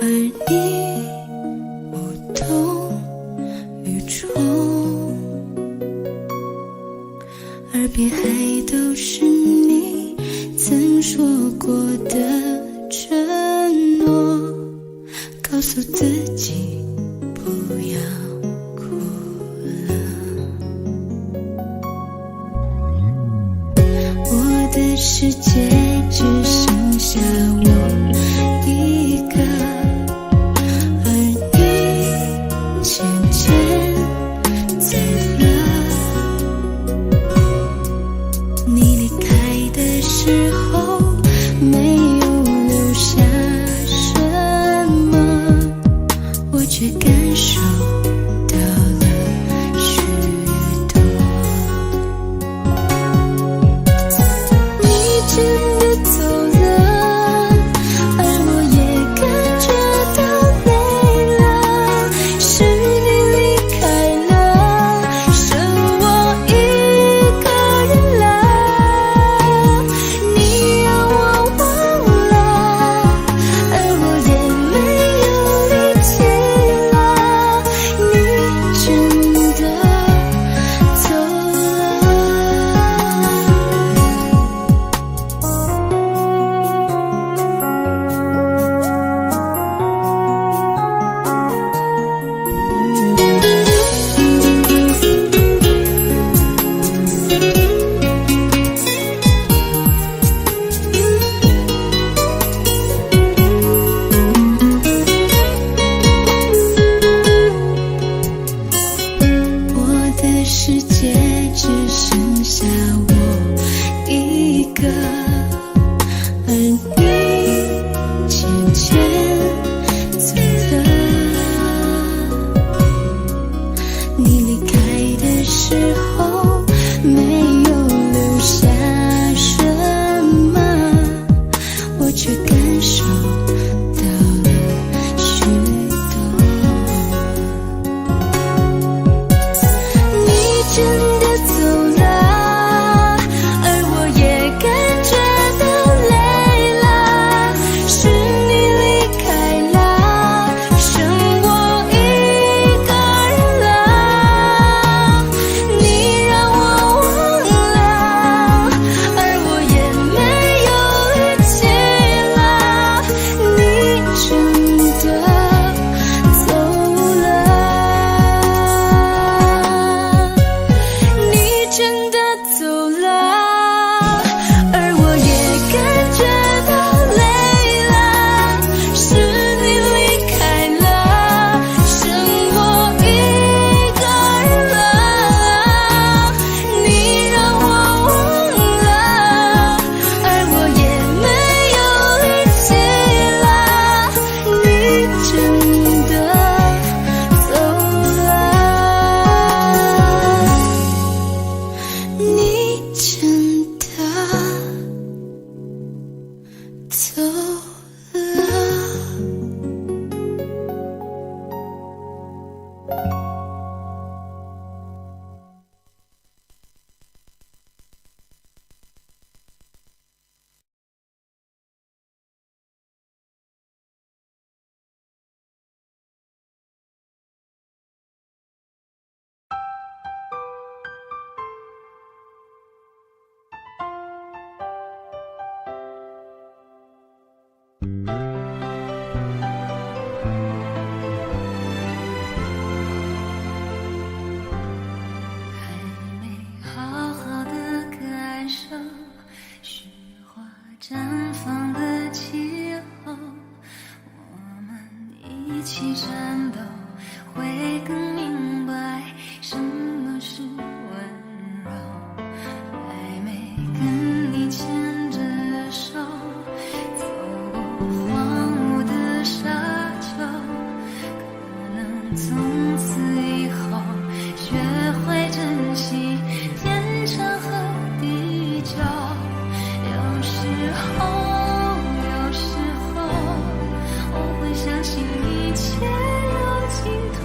而你无动于衷，耳边还都是你曾说过的承诺，告诉自己不要哭了。我的世界只剩下我一个，而你渐渐走了。你离开的时候没有留下什么，我却感受到了许多。你真的走了，而我也感觉到累了，是你离开了，剩我一个人了。你让我忘了，而我也没有力气了，你真的走了。我的世界只剩下我一个，而你渐渐走了。你离开的时候没有留下什么，我却感受到了许多。你真的走了，而我也感觉到累了，是你离开了，剩我一个人了。你让我忘了，而我也没有力气了，你真的走了。你真的走了，而我也感觉到累了，是你离开了，剩我一个人了。你让我忘了，而我也没有力气了，你真的走了。你真的走了。还没好好的感受雪花绽放的气候，我们一起战斗，会更明白什么是温柔。还没跟你牵着手，走过荒芜的沙丘，可能从此以后学会珍惜天长和地久。有时候我会相信一切有尽头，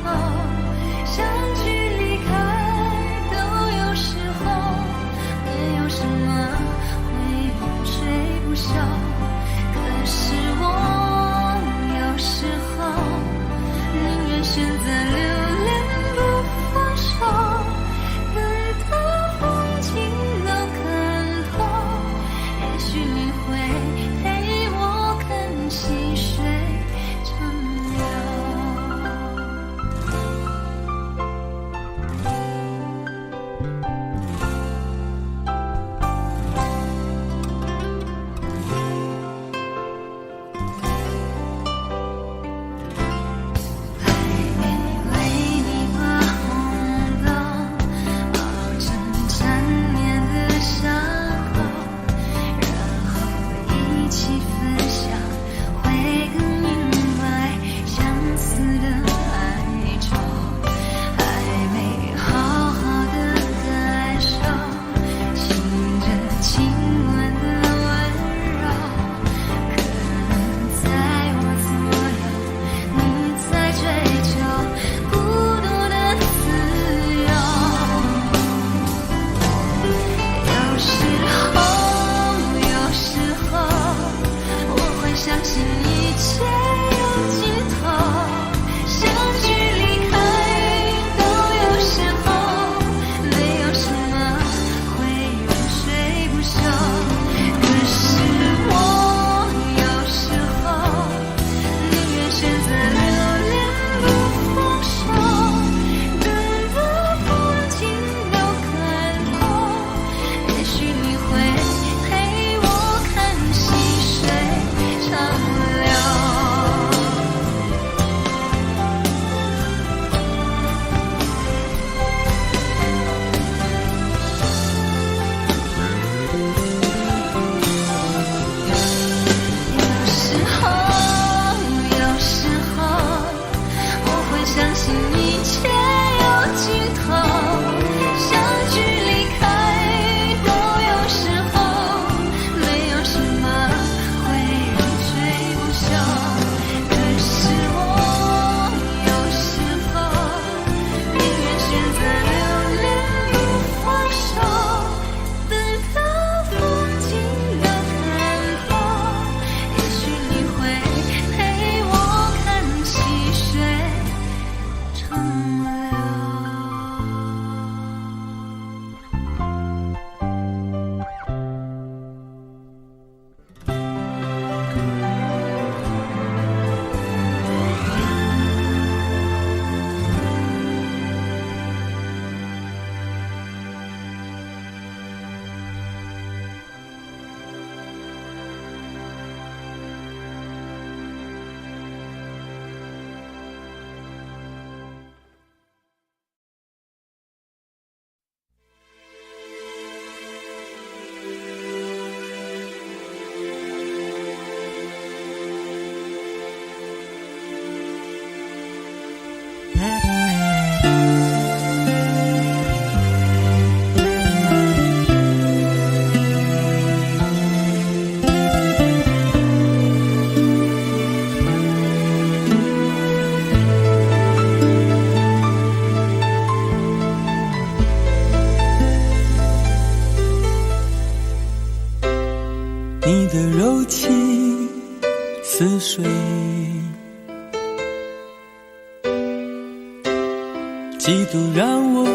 嫉妒让我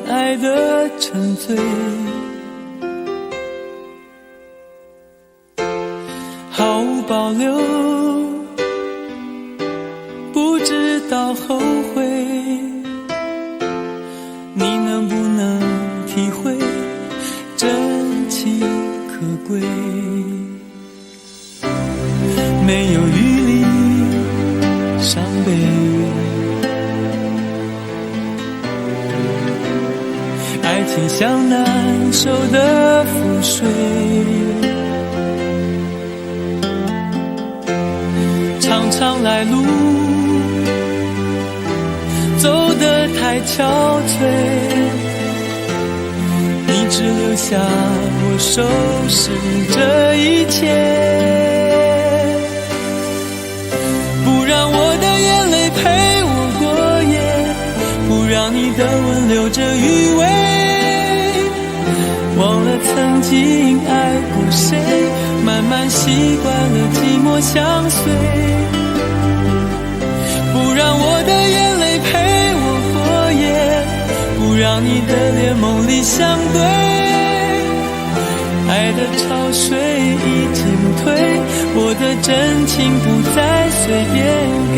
爱得沉醉，毫无保留，不知道后悔。你能不能体会真情可贵？没有余力伤悲，爱情像难收的覆水，常常来路走得太憔悴，你只留下我收拾这一切。不让我的眼泪陪我过夜，不让你的吻留着余味，忘了曾经爱过谁，慢慢习惯了寂寞相随。不让我的眼泪陪我过夜，不让你的脸梦里相对，爱的潮水已经退，我的真情不再随便给。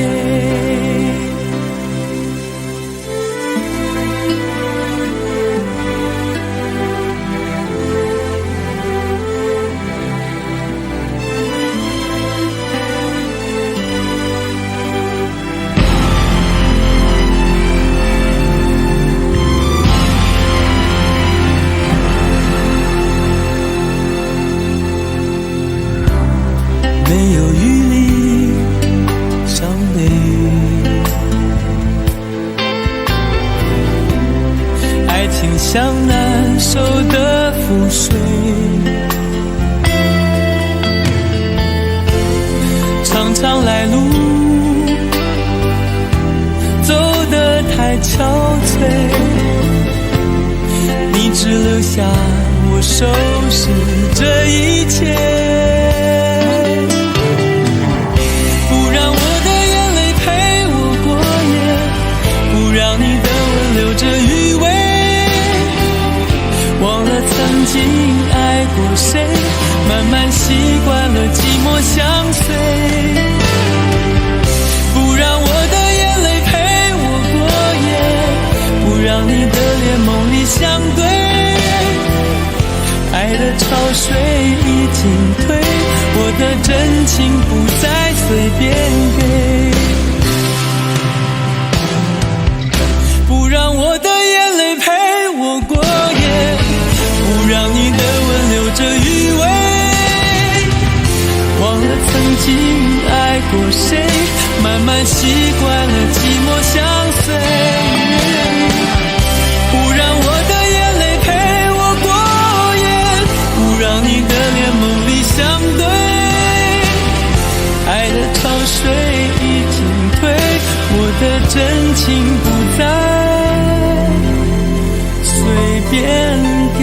没有余力伤悲，爱情像难收的覆水，常常来路走得太憔悴，你只留下我收拾这一切。留着余味，忘了曾经爱过谁，慢慢习惯了寂寞相随。不让我的眼泪陪我过夜，不让你的脸梦里相对，爱的潮水已经退，我的真情不再随便给。不让我的眼泪陪我过夜，不让你的吻留着余味，忘了曾经爱过谁，慢慢习惯了寂寞相随。不让我的眼泪陪我过夜，不让你的脸梦里相对，爱的潮水已经退，我的真情不再随便给。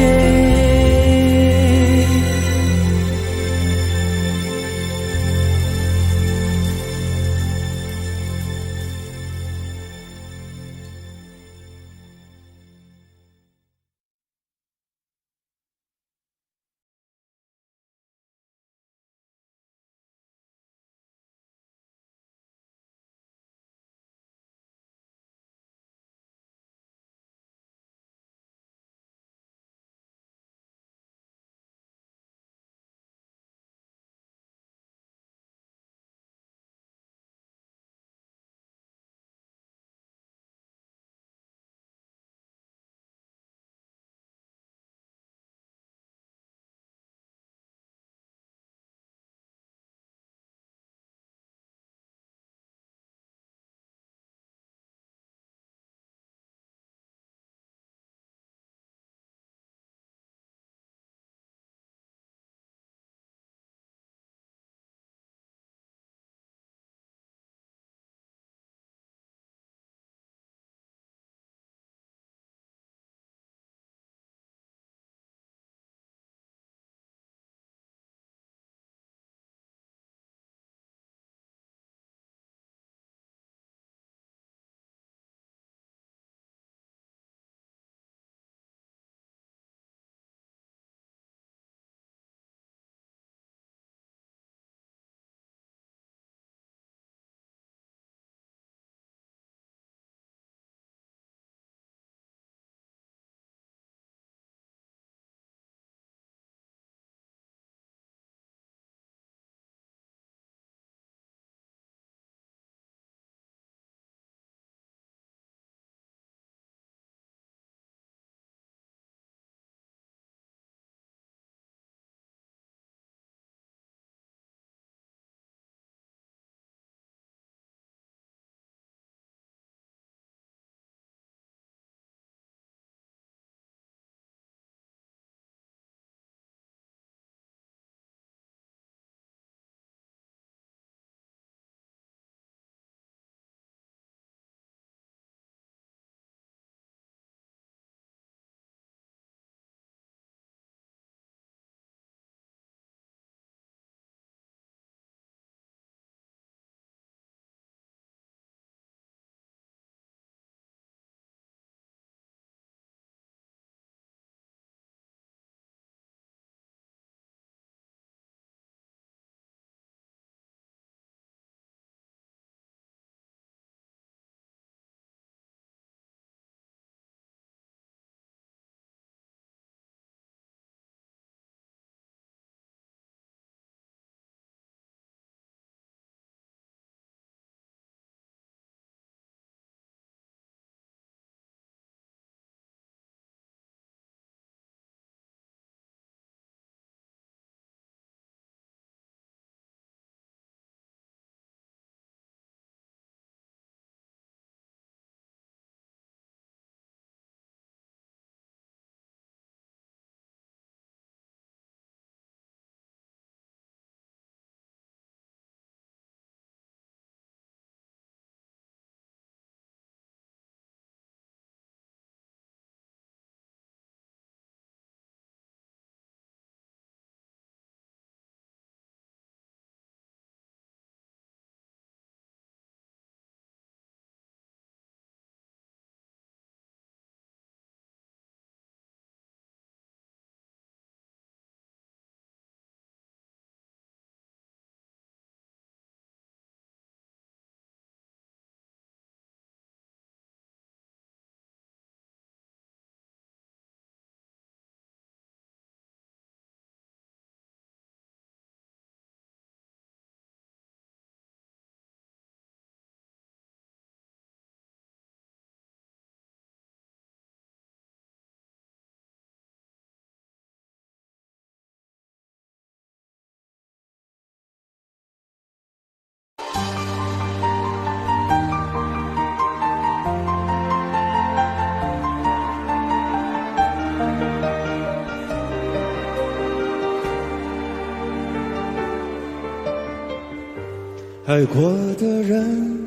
爱过的人，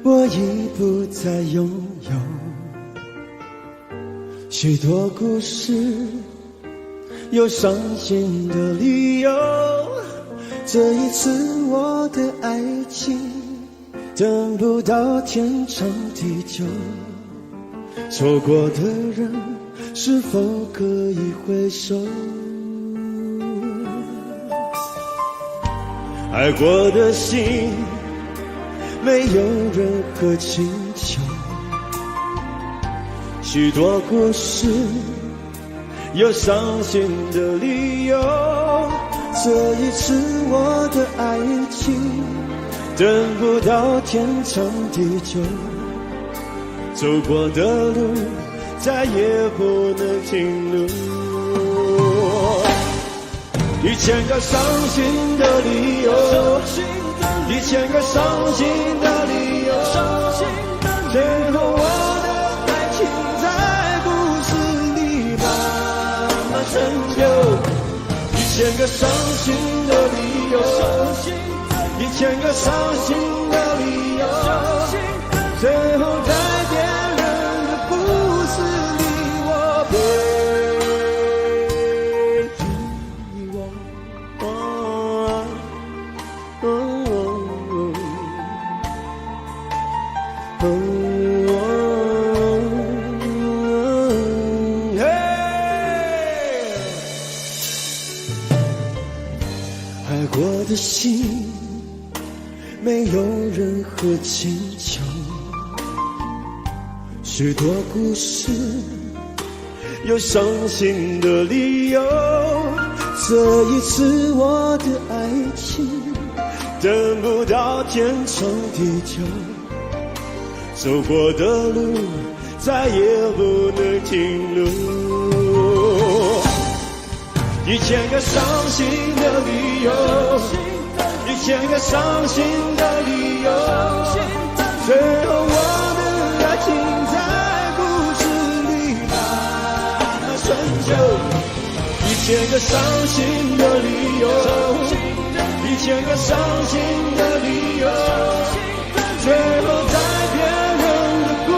我已不再拥有。许多故事，有伤心的理由。这一次我的爱情，等不到天长地久。错过的人，是否可以回首？爱过的心，没有任何请求。许多故事，有伤心的理由。这一次我的爱情，等不到天长地久。走过的路，再也不能停留。1000个伤心的理由，1000个伤心的理由，最后我的爱情在故事里慢慢成就。1000个伤心的理由，1000个伤心的理由，最后在别人的故事里，我被遗忘。爱过的心，没有任何请求。许多故事，有伤心的理由。这一次我的爱情，等不到天长地久。走过的路，再也不能停留。1000个伤心的理由，1000个伤心的理由，最后我的爱情在故事里慢慢成就。1000个伤心的理由，1000个伤心的理由，最后在别人的故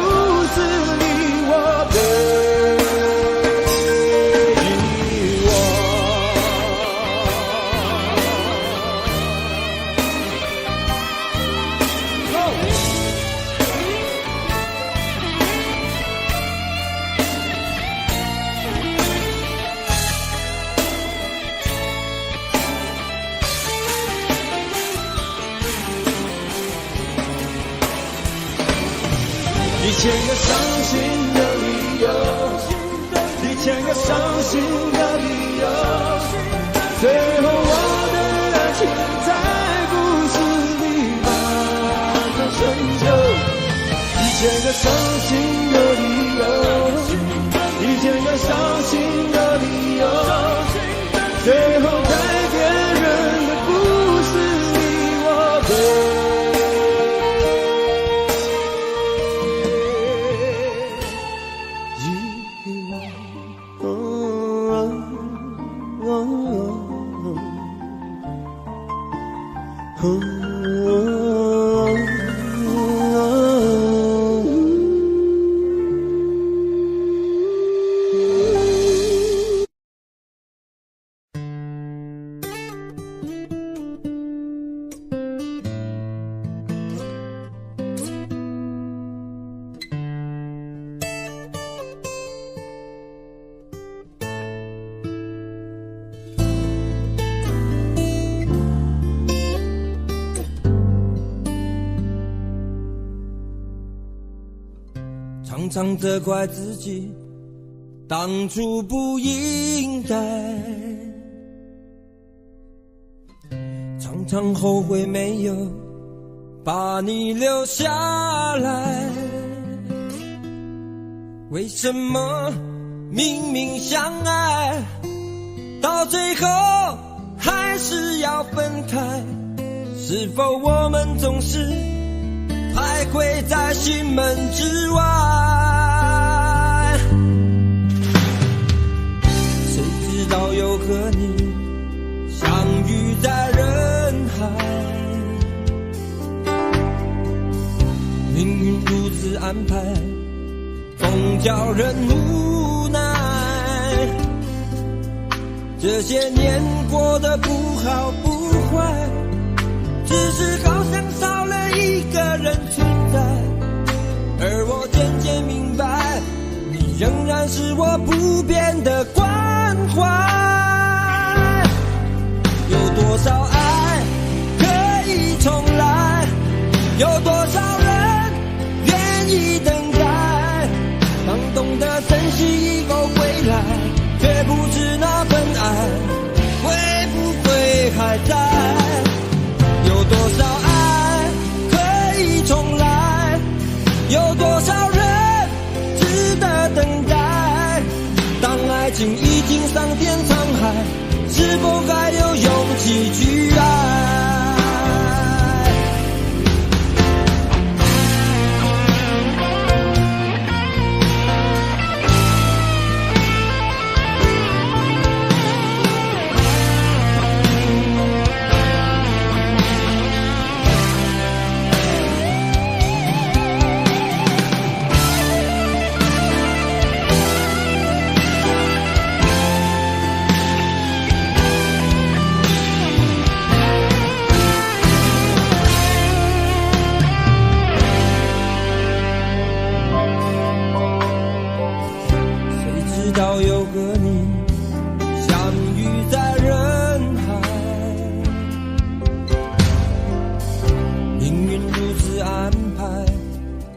事里，我被1000个伤心的理由，1000个伤心的理由，最后我的爱情在故事里慢慢成就。1000个伤心的理由，1000个伤心的理由，最后在别人的故事里，我被常常责怪自己当初不应该，常常后悔没有把你留下来。为什么明明相爱，到最后还是要分开？是否我们总是徘徊在心门之外？谁知道又和你相遇在人海，命运如此安排，总叫人无奈。这些年过得不好不坏，只是好像少了一个人存在。而我渐渐明白，你仍然是我不变的关怀。有多少爱可以重来？有多少人愿意等待？当懂得珍惜以后归来，却不知那份爱会不会还在？有多少爱可以重来？有多少人值得等待？当爱情已经桑田沧海，是否还有勇气去爱？有个你相遇在人海，命运如此安排，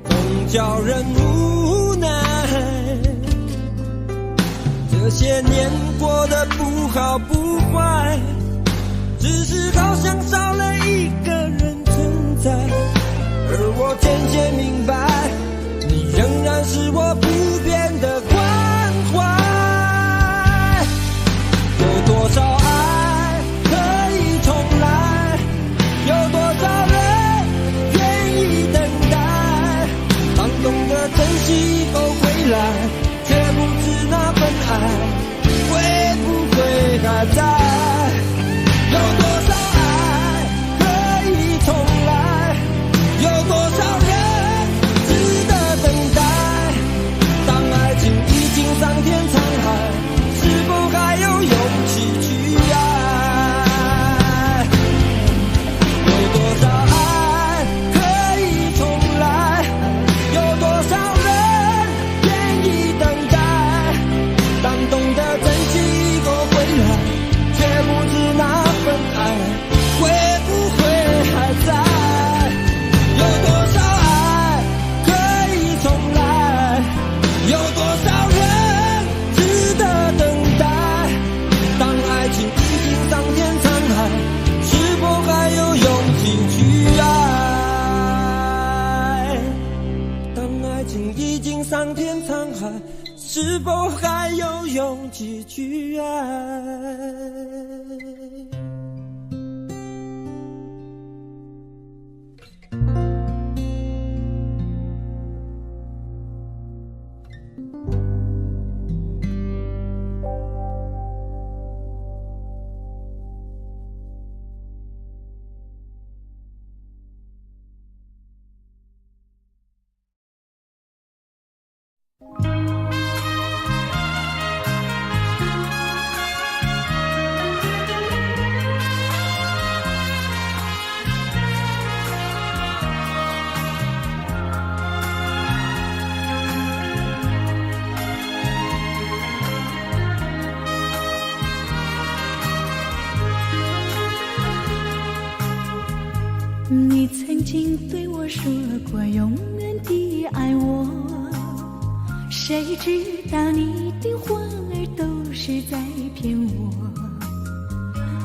总叫人无奈。这些年过得不好不坏，只是好像少了一个人存在。而我渐渐明白，你仍然是我不变的关怀。有多少爱可以重来？有多少人愿意等待？当懂得珍惜以后归来，却不知那份爱会不会还在？有多少爱可以重来？有多少人值得等待？当爱情已经桑田沧海，是否还有勇气去爱？有多少爱可以重来？有多少人愿意等待？当懂得珍惜以后回来，却不知那份爱会不会还在？有多少爱可以重来？有多少人值得等待？当爱情已经桑田沧海，是否还有勇气去爱？当爱情已经桑田沧海，是否还有勇气去爱？你曾经对我说过永远的爱我，谁知道你的话儿都是在骗我。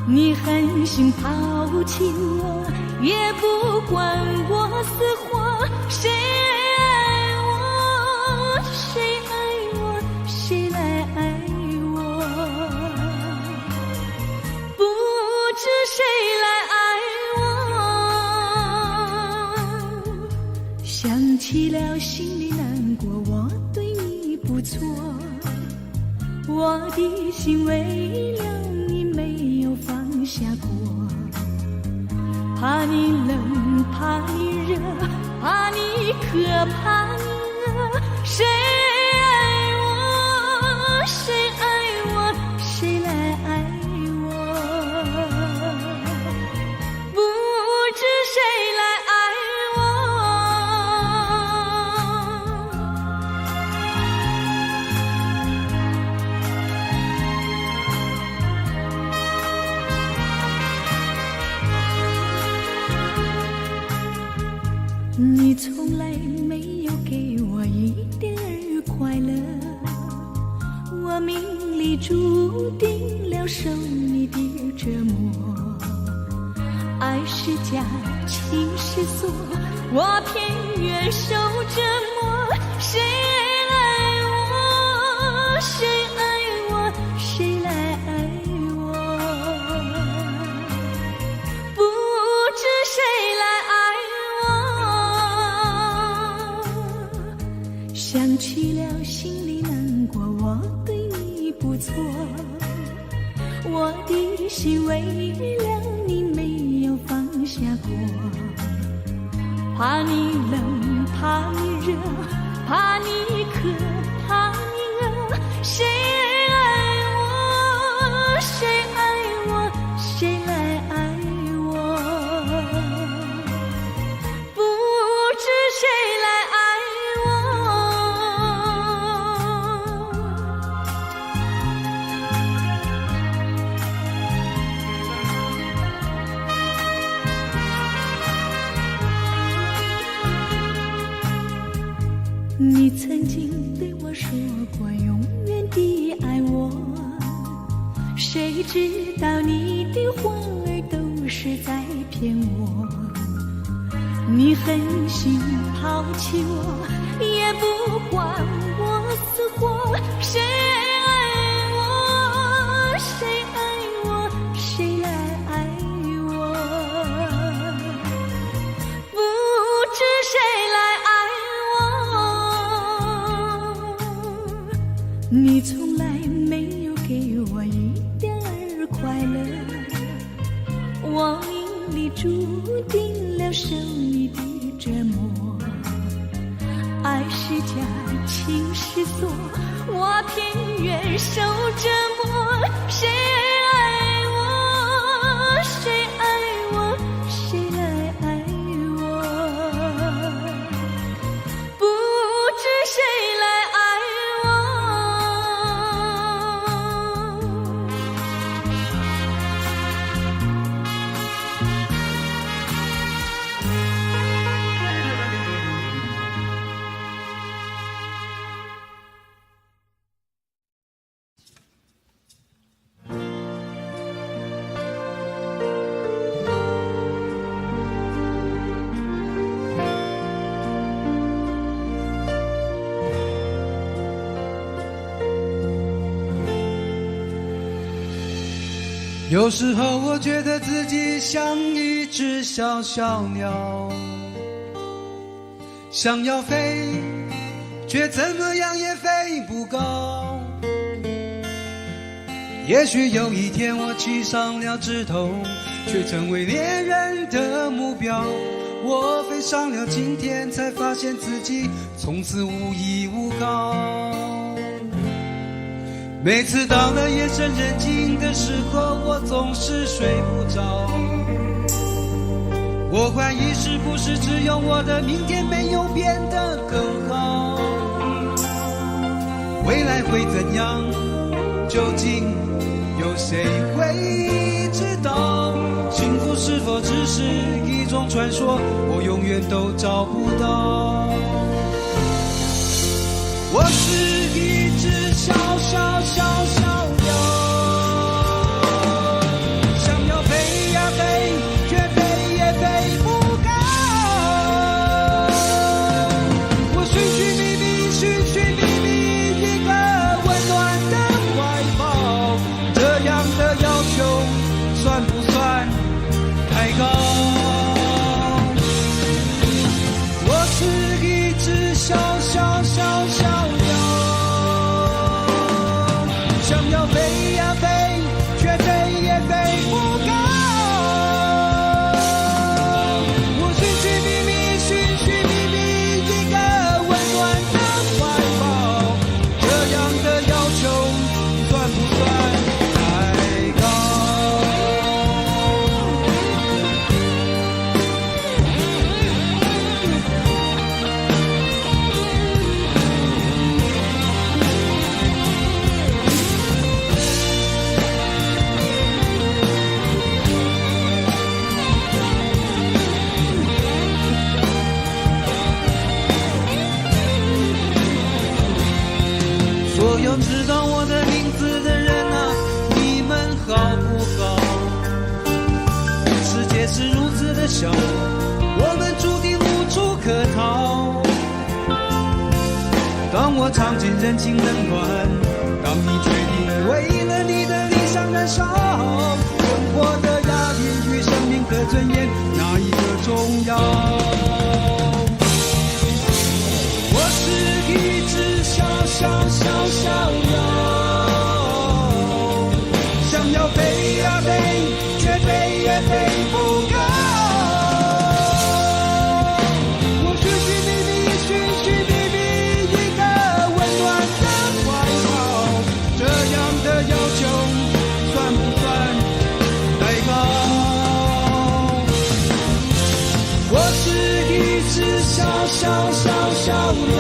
你狠心抛弃我，也不管我死活。谁爱我，谁爱我，谁来爱我？不知谁来爱我。想起了心里难过，我对你不错，我的心为了你没有放下过。怕你冷，怕你热，怕你可怕呢？谁爱我？谁爱我？谁来爱我？不知谁来爱我。你从来没有给我一点儿快乐，我命里注定了受你的折磨。爱是假，情是锁，我偏愿受折磨。谁爱我？谁爱我？谁来爱我？不知谁来爱我。想起了心里难过，我对你不错，我的心为了你没有放下过。怕你冷，怕你热，怕你渴，怕你饿。谁爱我？谁爱我？谁来爱我？不知谁来爱你曾经对我说过永远的爱我，谁知道你的话儿都是在骗我。你狠心抛弃我，也不管我死活。谁爱我？谁爱我？谁来爱我？不知谁来爱我。你从来没有给我一点儿快乐，我命里注定了受你的折磨。爱是假，情是锁，我偏愿受折磨。谁爱我？谁爱我？谁来爱我？不知谁来爱有时候我觉得自己像一只小小鸟，想要飞，却怎么样也飞不高。也许有一天我栖上了枝头，却成为猎人的目标。我飞上了今天，才发现自己从此无依无靠。每次到了夜深人静的时候，我总是睡不着。我怀疑是不是只有我的明天没有变得更好？未来会怎样？究竟有谁会知道？幸福是否只是一种传说？我永远都找不到。我是一只小小小小鸟，想要飞呀飞，却飞也飞不高。我寻寻觅觅，寻寻觅觅一个温暖的怀抱，这样的要求算不算太高？我是一只小小小小鸟，想要飞呀飞，却飞也飞不高。我寻寻觅觅，寻寻觅觅一笑，我们注定无处可逃。当我尝尽人情冷暖，当你决定为了你的理想燃烧，生活的压力与生命的尊严，哪一个重要？我是一只小鸟，想要飞呀飞，却飞也飞不高。我寻寻觅觅一个温暖的怀抱，这样的要求算不算太高？我是一只小鸟。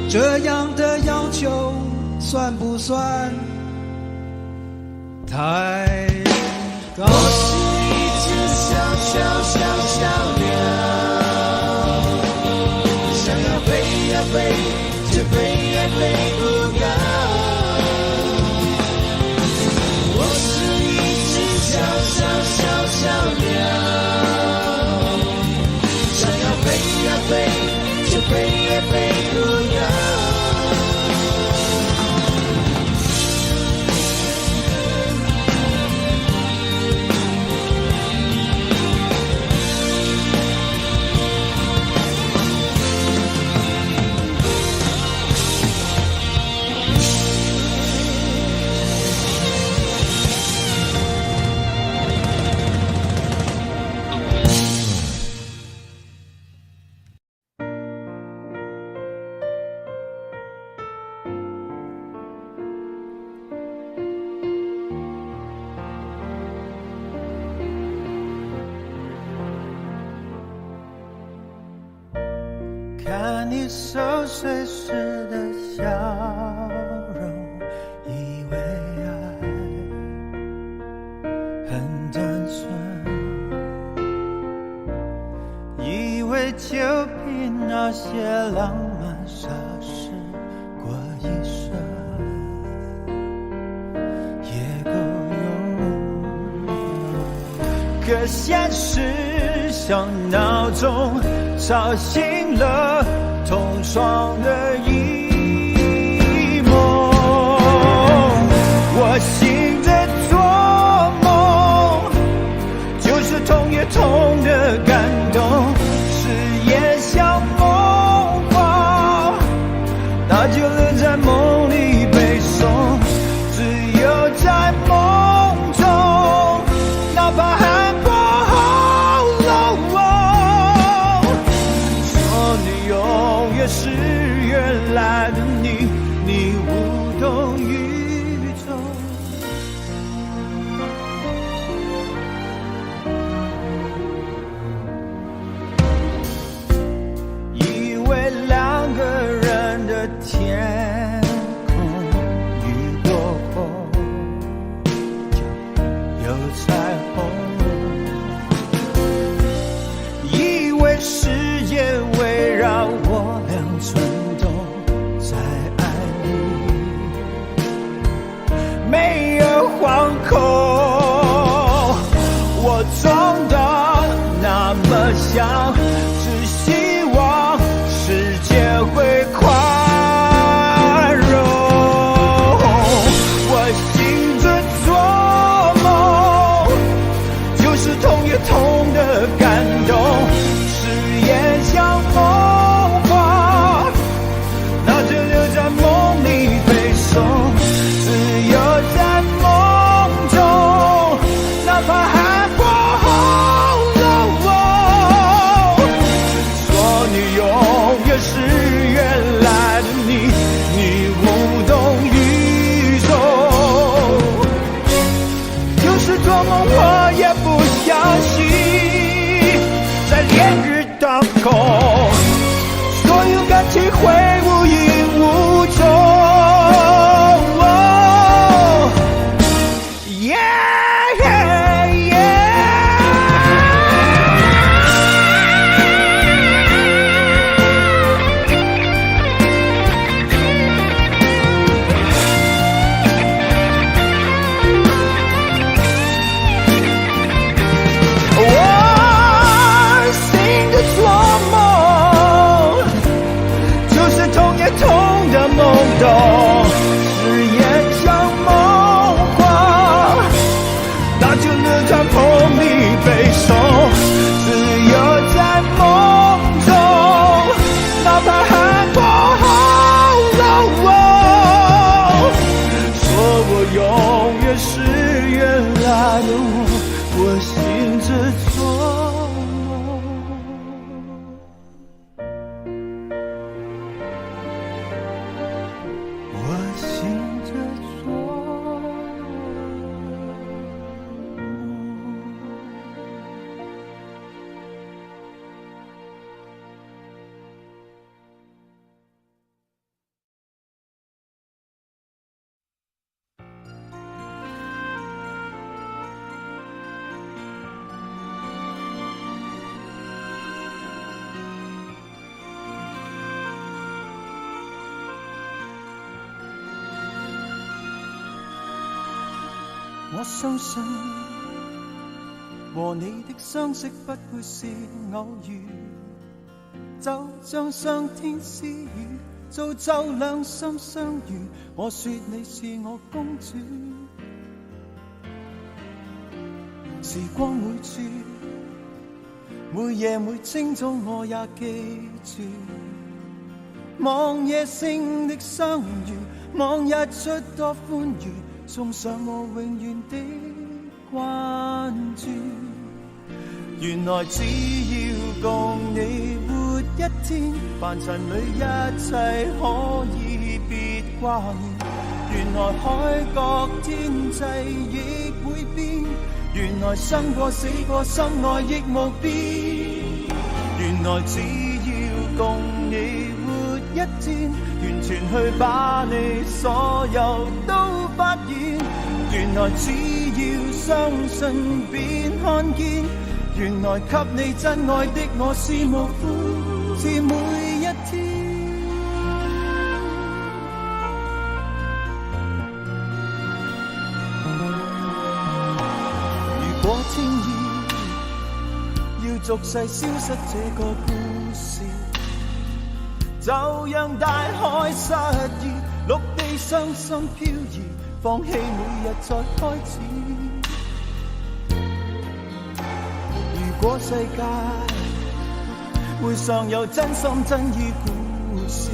这样的要求算不算太高？我是一只小鸟，想要飞呀飞，却飞也飞不高。我是一只小鸟，想要飞呀飞，却飞也飞不高。看你熟睡时的笑容，以为爱很单纯，以为就凭那些浪漫傻事过一生也够用。可现实像闹钟吵醒了同床的一梦，我醒着做梦，就是痛也痛的感动，誓言像梦话，那就留在梦里背诵，只有在梦中，哪怕还不是原来的你，你无动于衷。以为两个人的天空雨过后就有彩虹，以为世界围绕我存动在爱里，没有惶恐，我总的那么想，只希望世界会宽容。我醒着做梦，就是痛也痛的感动，誓言像梦，只有在梦中，哪怕还不说你永远是原来的你，你无动于衷。就是做梦我也不相信，在烈日当空，所有感情会无影无踪。原来的我醒着做梦。我醒着做梦。我相信和你的相識不會是偶遇，就像上天施予，造就兩心相遇。我說你是我公主，時光每處，每夜每清早我也記住，望夜星的相遇，望日出多歡愉，送上我永遠的關注。原來只要共你活一天，凡塵裏一切可以別掛念。原來海角天際亦會變，原來生過死過心愛亦無變。原來只要共你活一天，完全去把你所有都發現。原來只要相信便看見，原來給你真愛的我是無悔，是每一天。如果天意要俗世消失這個故事，就讓大海失意，陸地傷心飄移，放棄每日再開始。如果世界會尚有真心真意故事，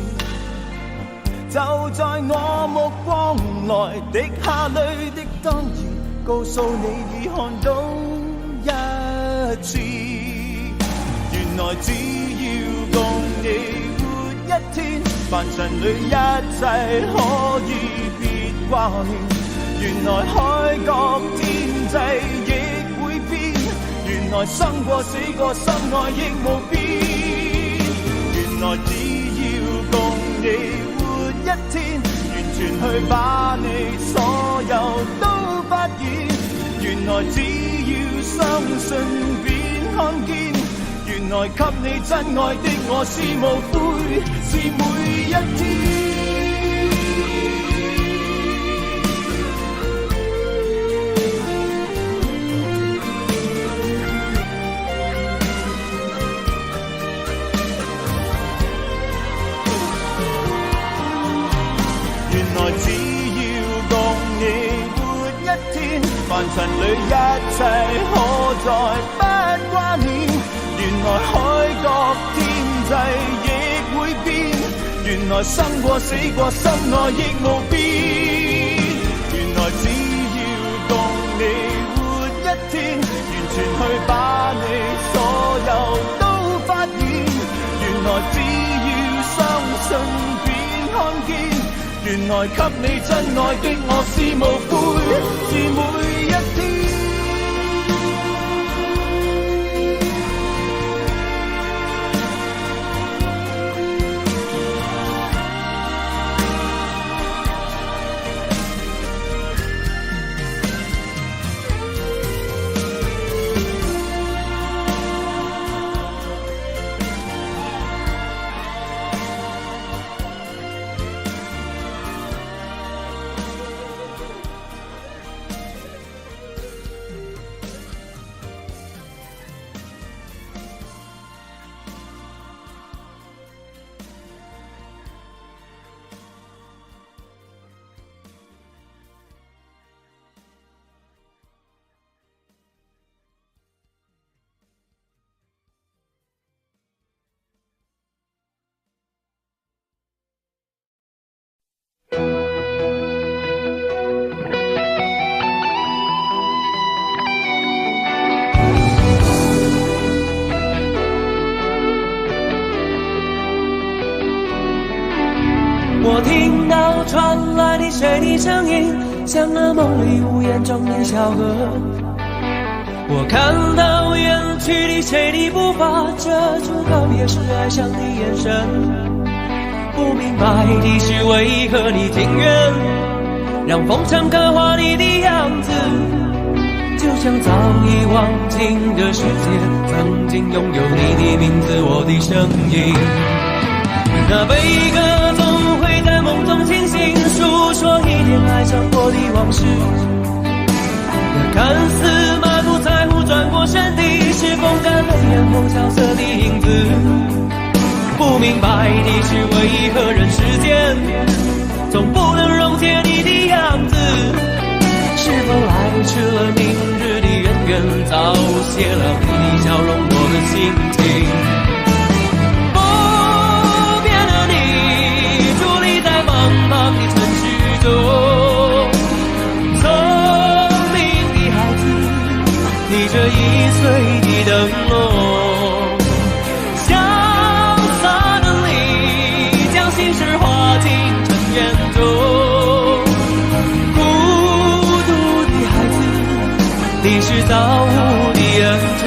就在我目光內滴下淚的當兒，告訴你已看到一次。原來只要共你一天，凡塵裏一切可以別掛念。原來海角天際亦會變，原來生過死過心愛亦無變。原來只要共你活一天，完全去把你所有都發現。原來只要相信便看見，原來給你真愛的我是無悔，是每一天。原來只要共你活一天，凡塵裏一切可再不掛念。原來海角天際亦會變，原來生過死過心愛亦無變。原來只要共你活一天，完全去把你所有都發現。原來只要相信便看見，原來給你真愛的我是無悔，是每一天。传来的谁的声音，像那梦里无言中的小河。我看到远去的谁的步伐，遮住告别时哀伤的眼神。不明白的是为何你情愿让风尘刻画你的样子，就像早已忘情的世界曾经拥有你的名字，我的声音。那悲歌总会在梦中清醒，诉说一点爱上过的往事。那看似满不在乎转过身的，是风干泪眼后萧瑟的影子。不明白的是为何人世间总不能溶解你的样子，是否来迟了明日的渊源，早谢了你的笑容我的心情。不变的你伫立在茫茫的城市中，聪明的孩子提着易碎的灯笼，潇洒的你将心事化进尘缘中。你是造物的恩宠。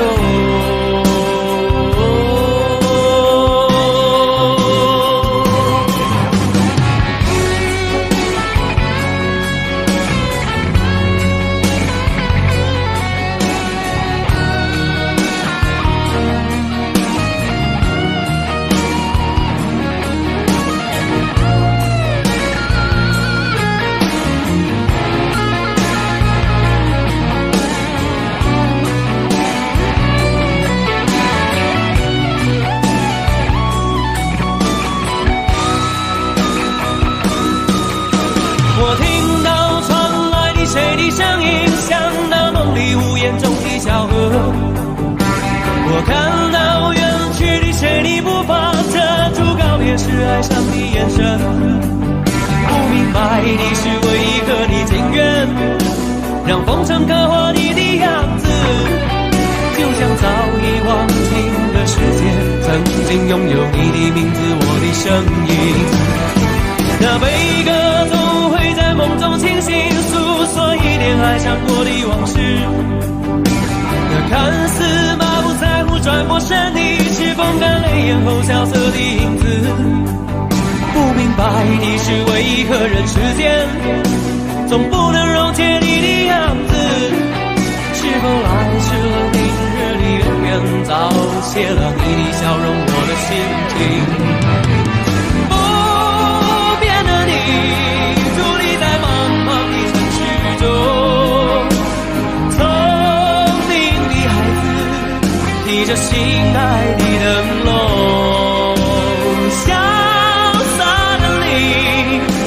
我听到传来的谁的声音，像那梦里无言中的小河。我看到远去的谁的步伐，遮住告别时哀伤的眼神。不明白的是为何你情愿让风尘刻画你的样子，就像早已忘情的世界曾经拥有你的名字，我的声音。那悲歌总会在梦中清醒，诉说一点爱上过的往事。那看似满不在乎转过身的，是风干泪眼后萧瑟的影子。不明白的是为何人世间总不能溶解你的样子，是否来迟了明日的渊源，早谢了你的笑容我的心情。提着心爱的灯笼，潇洒的你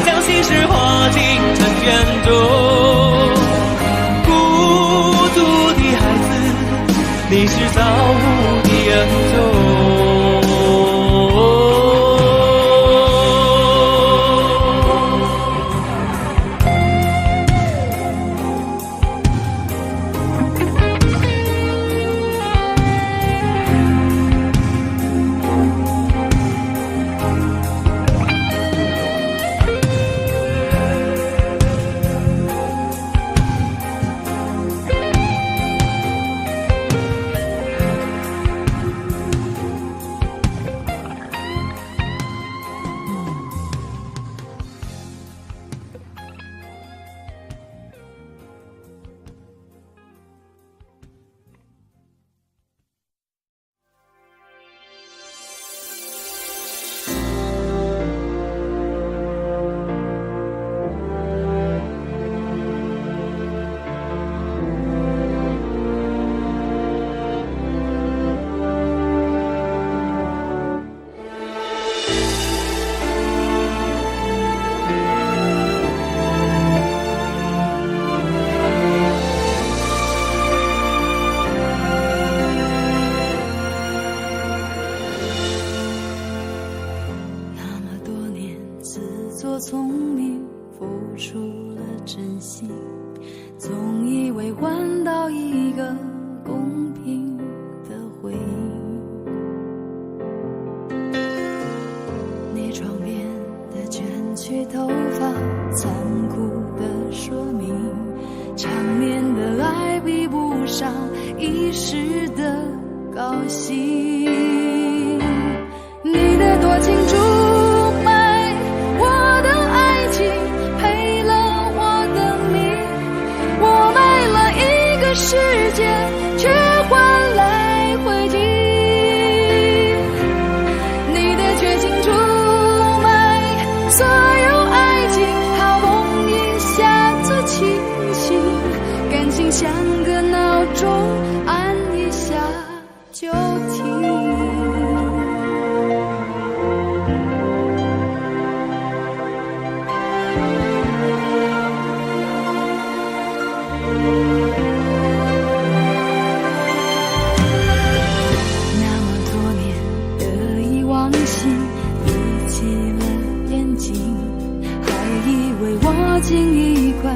将心事化进尘缘中。孤独的孩子，你是造物的恩宠。一时的高兴。你的多情出卖我的爱情，赔了我的命。我卖了一个世界，却换来灰烬。你的绝情出卖所有爱情，好梦一下子清醒，感情像个闹钟，按一下就停。那么多年的遗忘性，闭起了眼睛，还以为握紧一块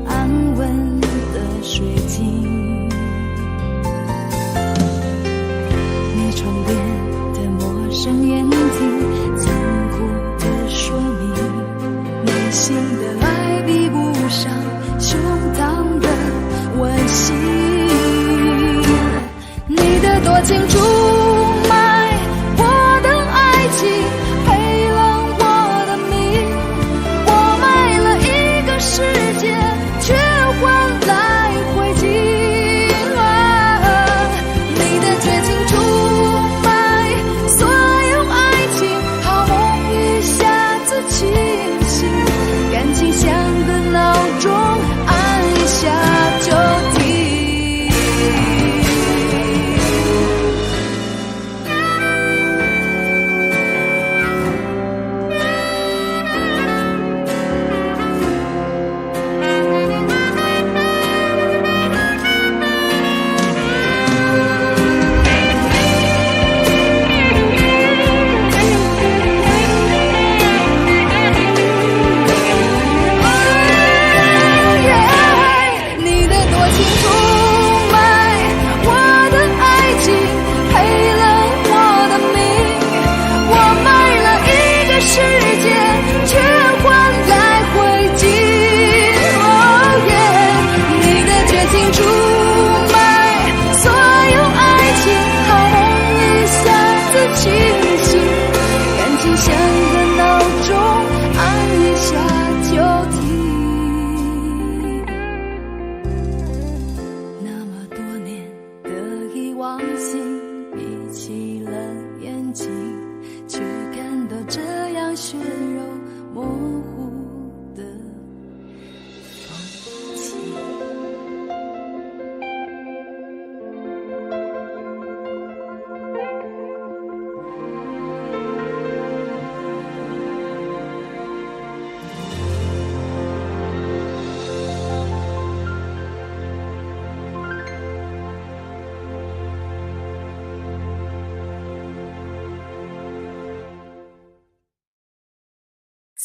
安稳的水晶。你窗边的陌生眼睛，残酷的说明内心的爱比不上胸膛的温馨。你的多情出卖我的爱情，赔了我的命。我卖了一个世界，却换来灰烬。你的绝情出卖所有爱情，好梦一下子清醒，感情像个闹钟，按一下就停。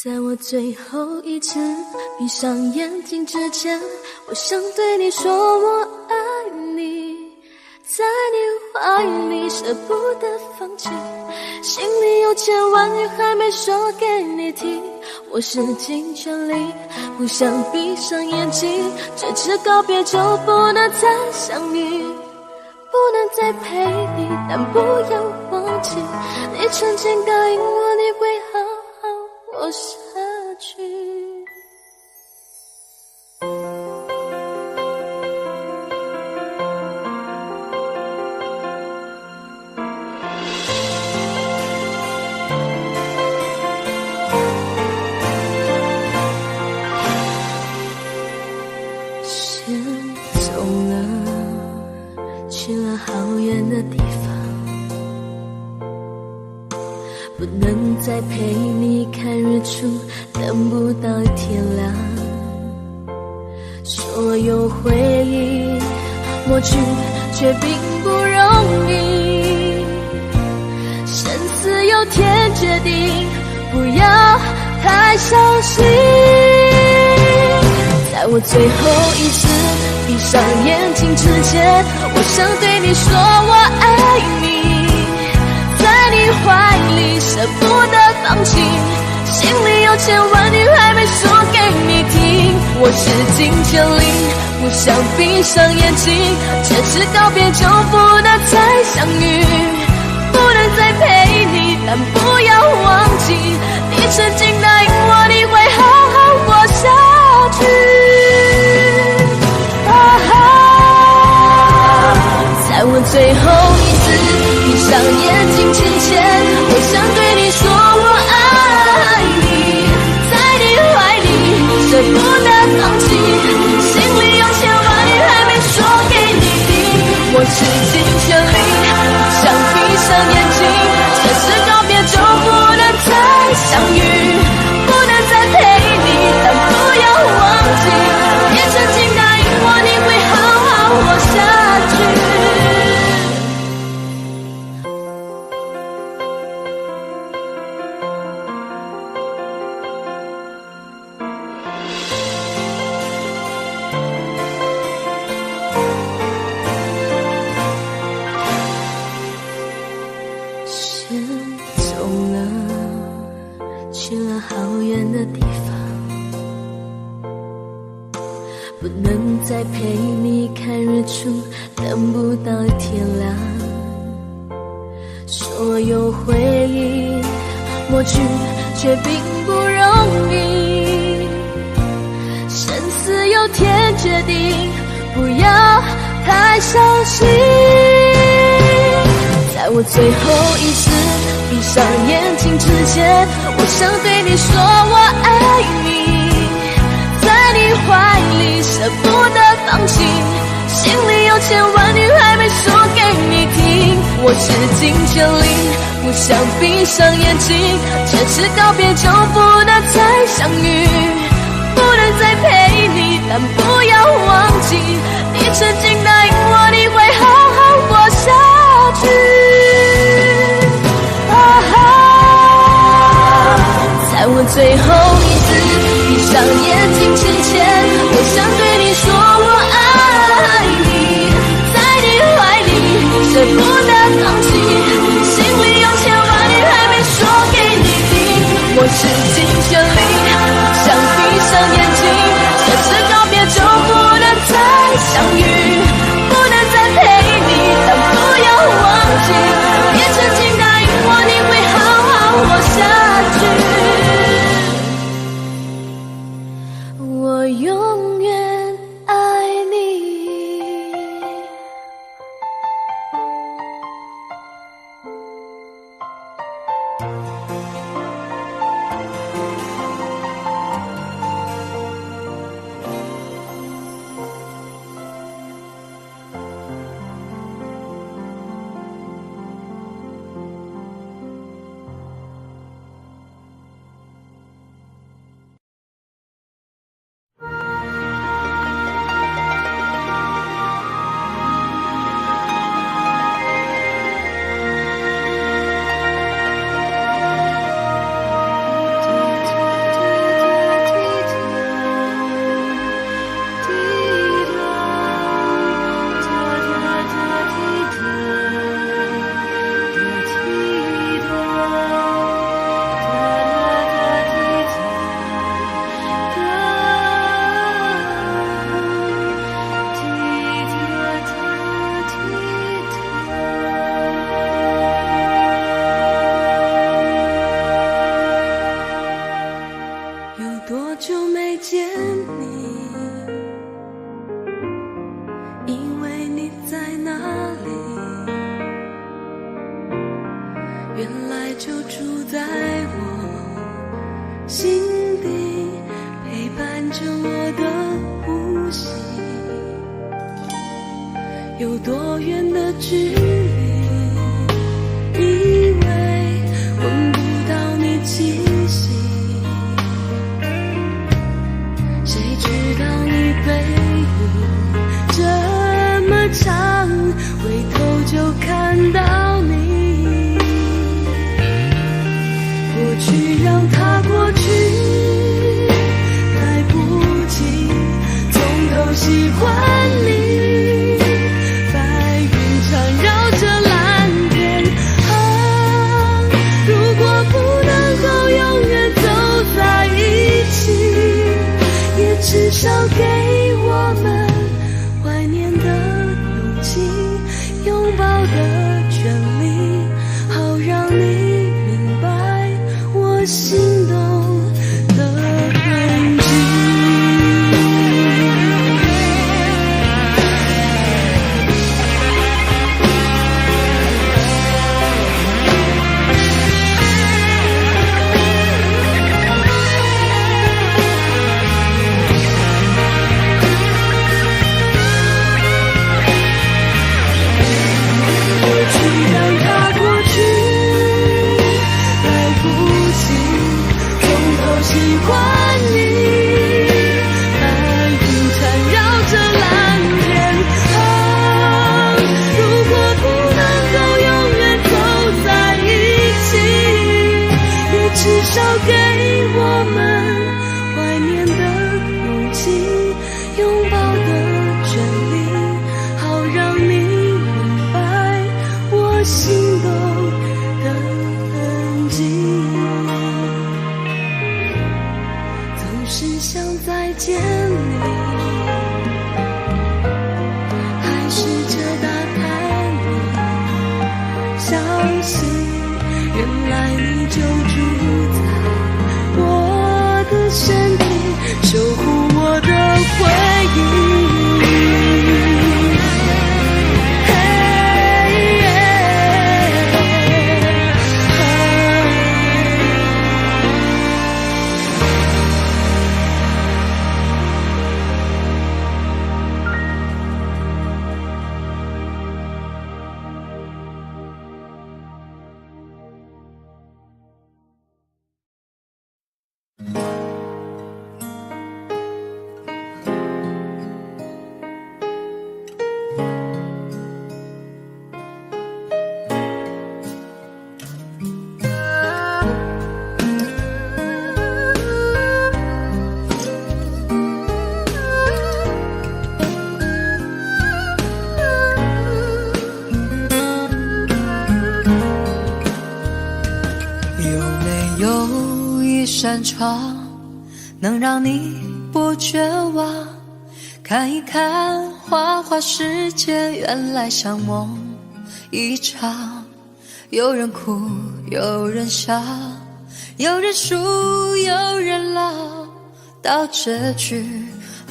在我最后一次闭上眼睛之前，我想对你说我爱你，在你怀里舍不得放弃，心里有千万语还没说给你听，我使尽全力不想闭上眼睛，这次告别就不能再相遇，不能再陪你，但不要忘记你曾经答应我你会好好活下去。是走了，去了好远的地方，不能再陪你看日出，等不到天亮。所有回忆抹去，却并不容易。生死有天决定，不要太伤心。在我最后一次闭上眼睛之前，我想对你说我爱你，在你怀里舍不得放弃，心里有千万语还没说给你听，听。我是金千里，不想闭上眼睛，前世告别就不能再相遇，不能再陪你，但不要忘记，你曾经答应我你会好好活下去。在我最后一次闭上眼睛之前，我想对你说我爱你，在你怀里舍不得放弃，心里有千万语还没说给你听。我是金千里，不想闭上眼睛，前世告别就不能再相遇，不能再陪你，但不要忘记，也曾经答应我你会好好活下去。去了好远的地方，不能再陪你看日出，等不到天亮。所有回忆抹去，却并不容易。生死有天决定，不要太伤心。在我最后一次闭上眼睛之前，我想对你说我爱你，在你怀里舍不得放弃，心里有千万语还没说给你听。我是金千里，不想闭上眼睛，前世告别就不能再相遇，不能再陪你，但不要忘记，你曾经答应我你会好好活下去。在我最后一次闭上眼睛之前，我想对你说我爱你，在你怀里舍不得放弃，心里有千万语还没说给你听。我是金千里，不想闭上眼睛，前世告别就不能再相遇，不能再陪你，但不要忘记，也曾经答应我你会好好活下去。我永远爱你。有多远的距离，以为闻不到你气息，谁知道你背影这么长，回头就看到你。过去让它过去，来不及从头喜欢你。只至少给我们怀念的勇气，拥抱的真理，好让你明白我心动的痕迹。总是想再见你，还试着打开你，相信原来你就住在我的身体，守护我的回忆。扇窗能让你不绝望，看一看花花世界，原来像梦一场。有人哭，有人笑，有人输，有人老，到结局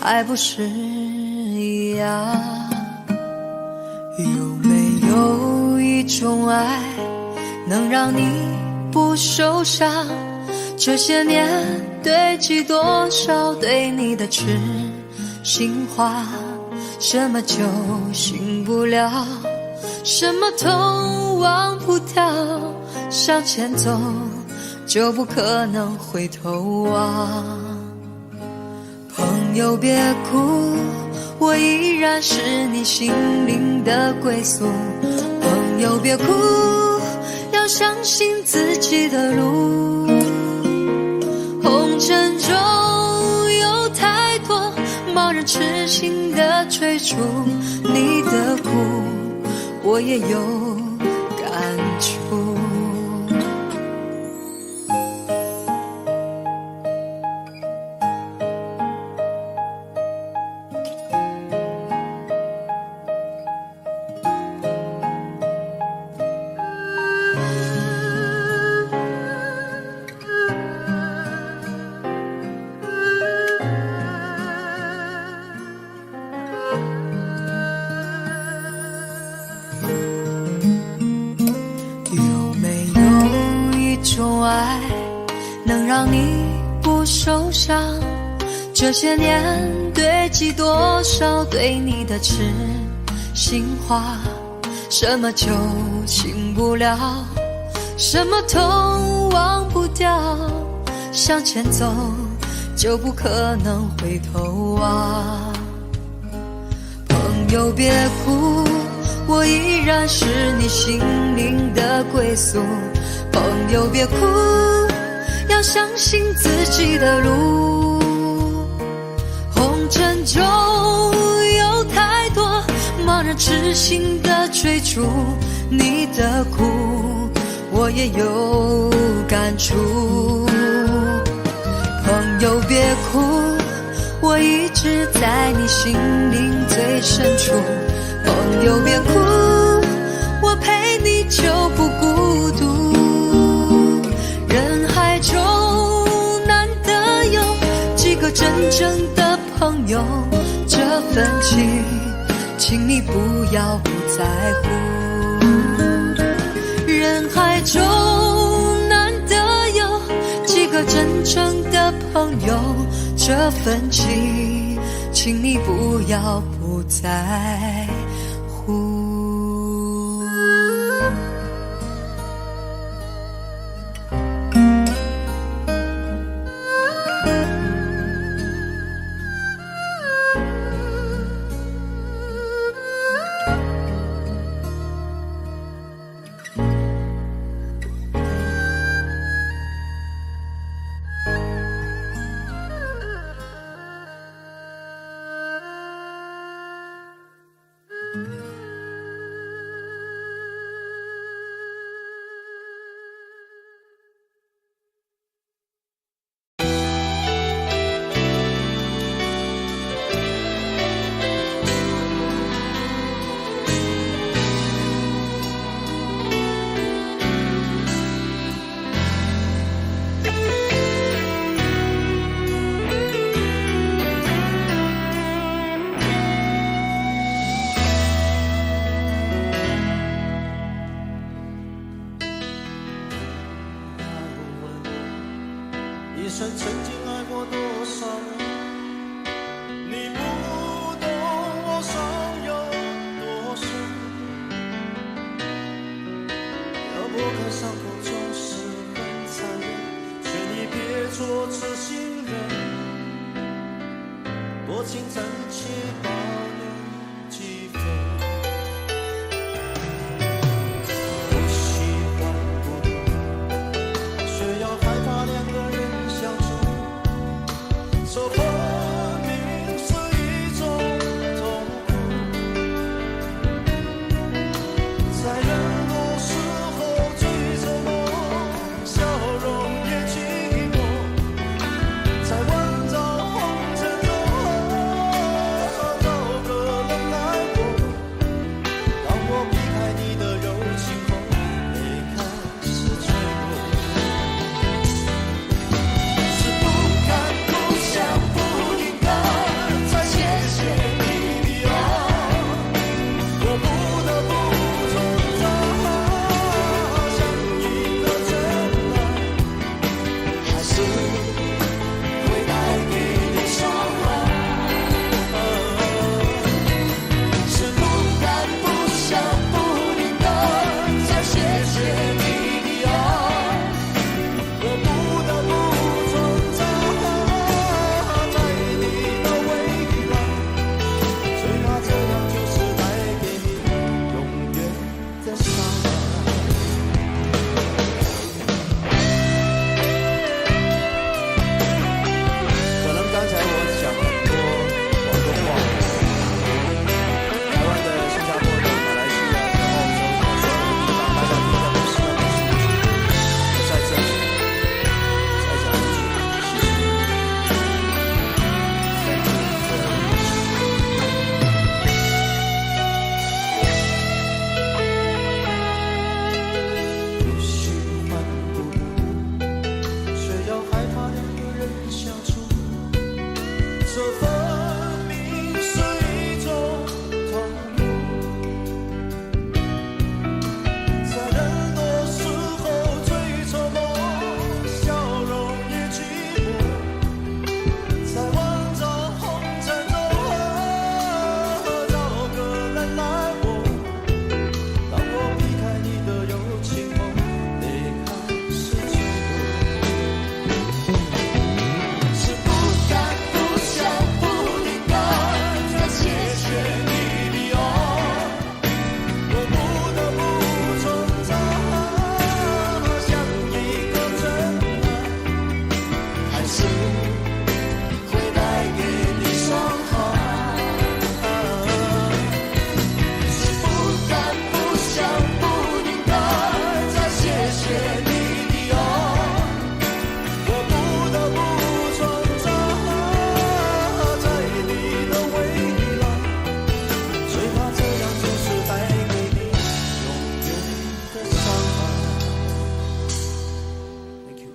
还不是一样。有没有一种爱能让你不受伤？这些年堆积多少对你的痴心话，什么酒醒不了，什么痛忘不掉，向前走就不可能回头望。朋友别哭，我依然是你心灵的归宿。朋友别哭，要相信自己的路。红尘中有太多盲人痴心的追逐，你的苦我也有感触。让你不受伤，这些年堆积多少对你的痴心话，什么酒醒不了，什么痛忘不掉，向前走就不可能回头望。朋友别哭，我依然是你心灵的归宿。朋友别哭，要相信自己的路。红尘中有太多盲人痴心的追逐，你的苦我也有感触。朋友别哭，我一直在你心灵最深处。朋友别哭，我陪你就不孤独。人海中难得有几个真正的朋友，这份情请你不要不在乎。人海中难得有几个真正的朋友，这份情请你不要不在乎。曾经爱过多少人，你不懂我伤有多深。要拨开伤口总是很残忍，劝你别做痴心人，多情暂且保留几分。不喜欢孤独，却要害怕两个人相处，这分明是一种痛苦。在人多时候最折磨，笑容也寂寞。在万丈红尘中找个人来过。当我避开你的柔情后，泪开始坠落。是不敢不想不应该再谢谢你的爱，我不得不存在，像一个真爱，还是会带给你伤害。是不敢不想不应该再谢谢你的爱，我不得不存在，在你的未来，最怕这样就是带给你永远的伤害。可能刚才我讲很多广东话，台湾的、新加坡的、马来西亚的、澳洲的所有的地方，大家听得都是很舒服。我在这里再讲一句，其实 Thank you very much。不喜欢孤独，却要害怕两个人相处，这分明是一种痛苦。在人多时候最折磨，笑容也寂寞。在万丈红尘中找个人来过。当我避开你的柔情后，泪开始坠落。是不敢不想不应该再谢谢你的爱，我不得不存在，像一个真爱，还是会带给你伤害。是不敢不想不应该再谢谢你的爱，我不得不存在，在你的未来，最怕这样就是带给你永远的伤害。Thank you。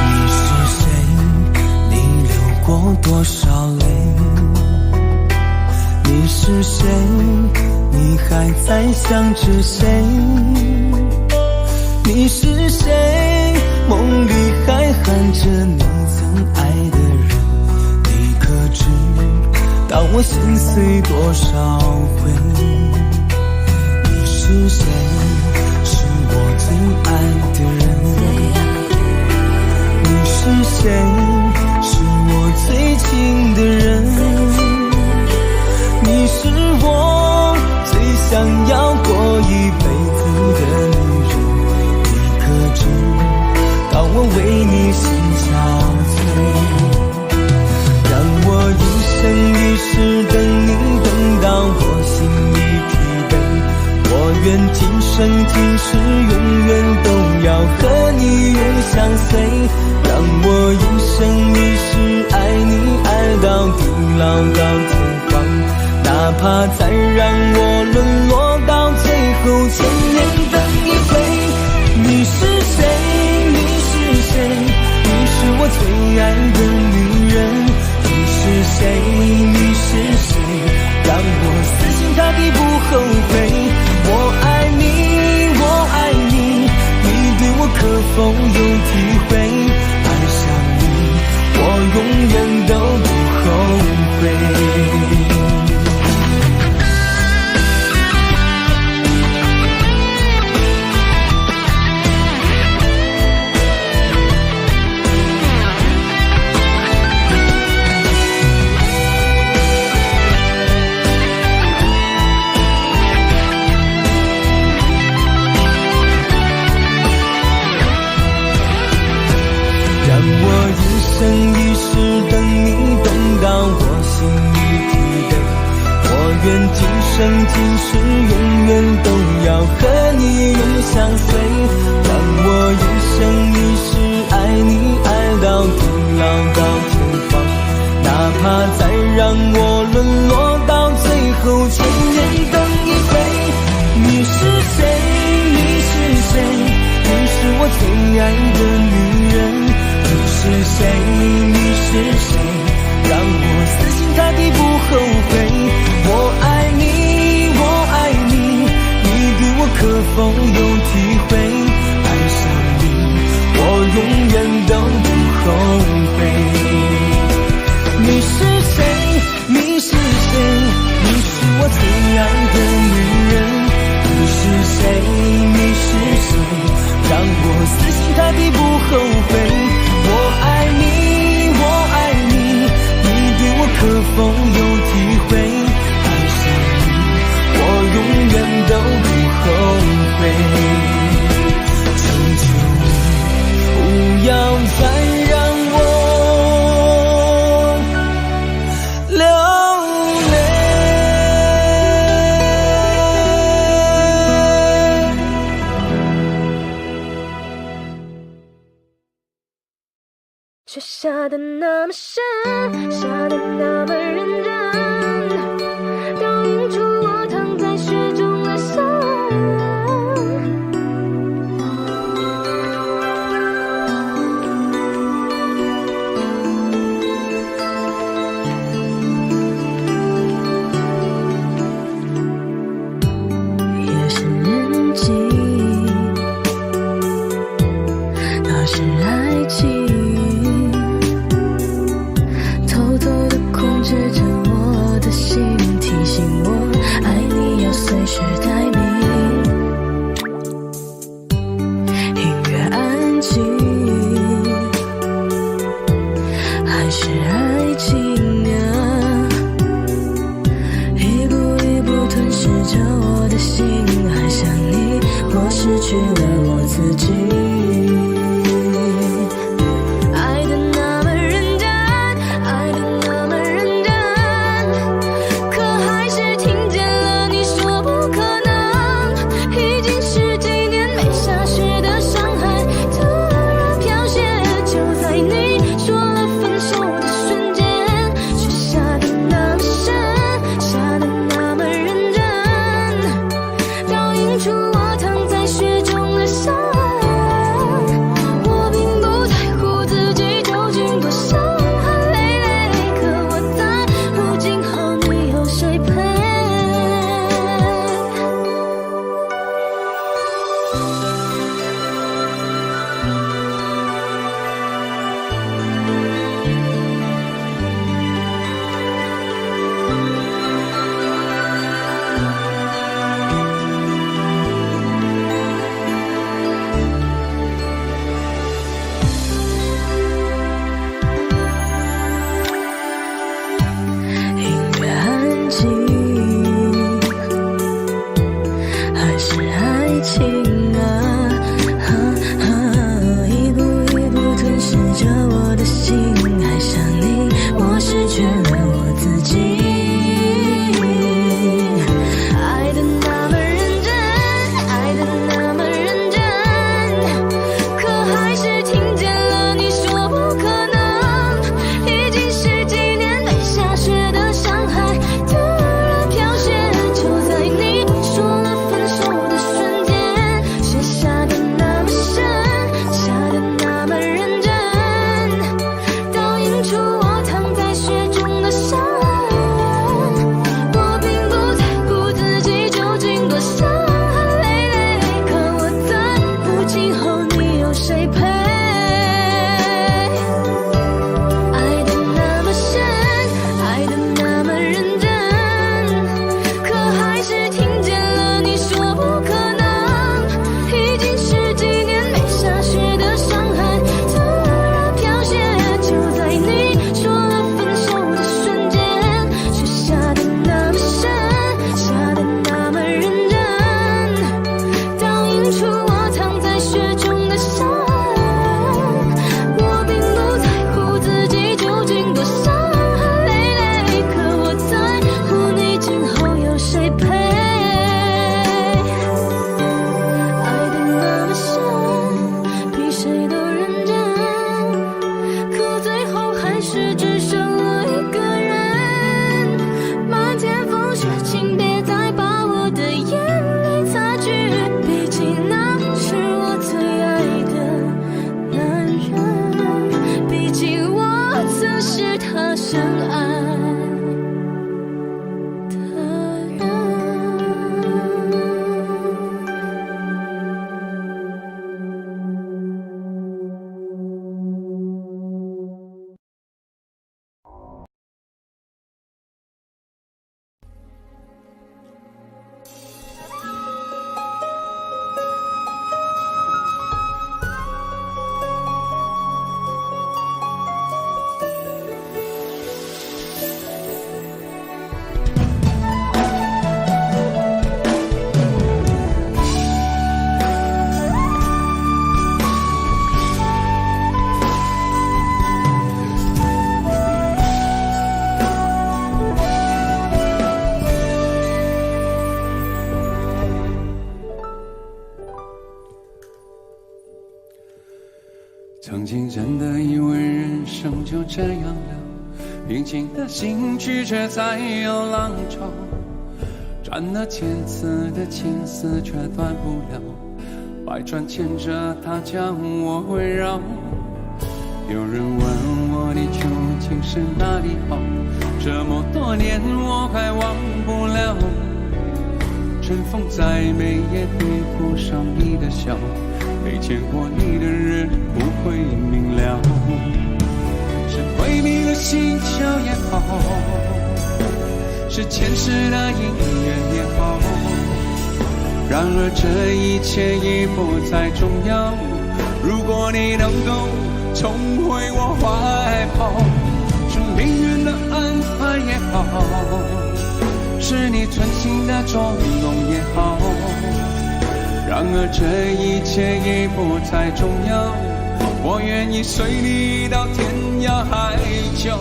你是谁？你流过多少泪？你是谁？你还在想着谁？你是谁？梦里还喊着你曾爱的人，你可知道我心碎多少回？你是谁？是我最爱的人。你是谁？是我最亲的人。你是我最想要过一辈子的女人。你可知道我为你心憔悴？愿今生今世永远都要和你永相随，让我一生一世爱你爱到地老到天荒，哪怕再让我沦落到最后千年等一回。你是谁？你是谁？你是我最爱的女人。你是谁？你是谁？让我死心塌地不后悔。我爱你，我爱你，你对我可否有体会？爱上你，我永远都不后悔。一生一世等你等到我心里疲惫，我愿今生今世永远都要和你永相随，让我一生一世爱你爱到地老到天荒，哪怕再让我沦落到最后千年等一回。你是谁？你是谁？你是我最爱的女人。你是谁？你是谁？让我死心塌地不后悔。我爱你，我爱你，你对我可否有体会？爱上你，我永远都不后悔。你是谁？你是谁？你是我最爱的女人。你是谁？你是谁？让我死心塌地不后悔。我爱你，我爱你，你对我可否有体会？爱上你，我永远都不后悔。求求你，不要再让我流泪。雪下的那么深，下的那么认真，倒映出我躺在雪中的伤。夜深人静，那是爱情。指着我的心，提醒我爱你要随时待命。音乐安静，还是爱情啊，一步一步吞噬着我的心。爱上你，我失去了我自己。曾经真的以为人生就这样了，平静的心拒绝再有浪潮，转了千次的情丝却断不了，百转千折它将我围绕。有人问我你究竟是哪里好，这么多年我还忘不了，尘封再美也比不上你的笑，没见过你的人不会明了，是鬼迷了心窍也好，是前世的姻缘也好，然而这一切已不再重要，如果你能够重回我怀抱，是命运的安排也好，是你存心的捉弄也好，然而这一切已不再重要，我愿意随你到天涯海角。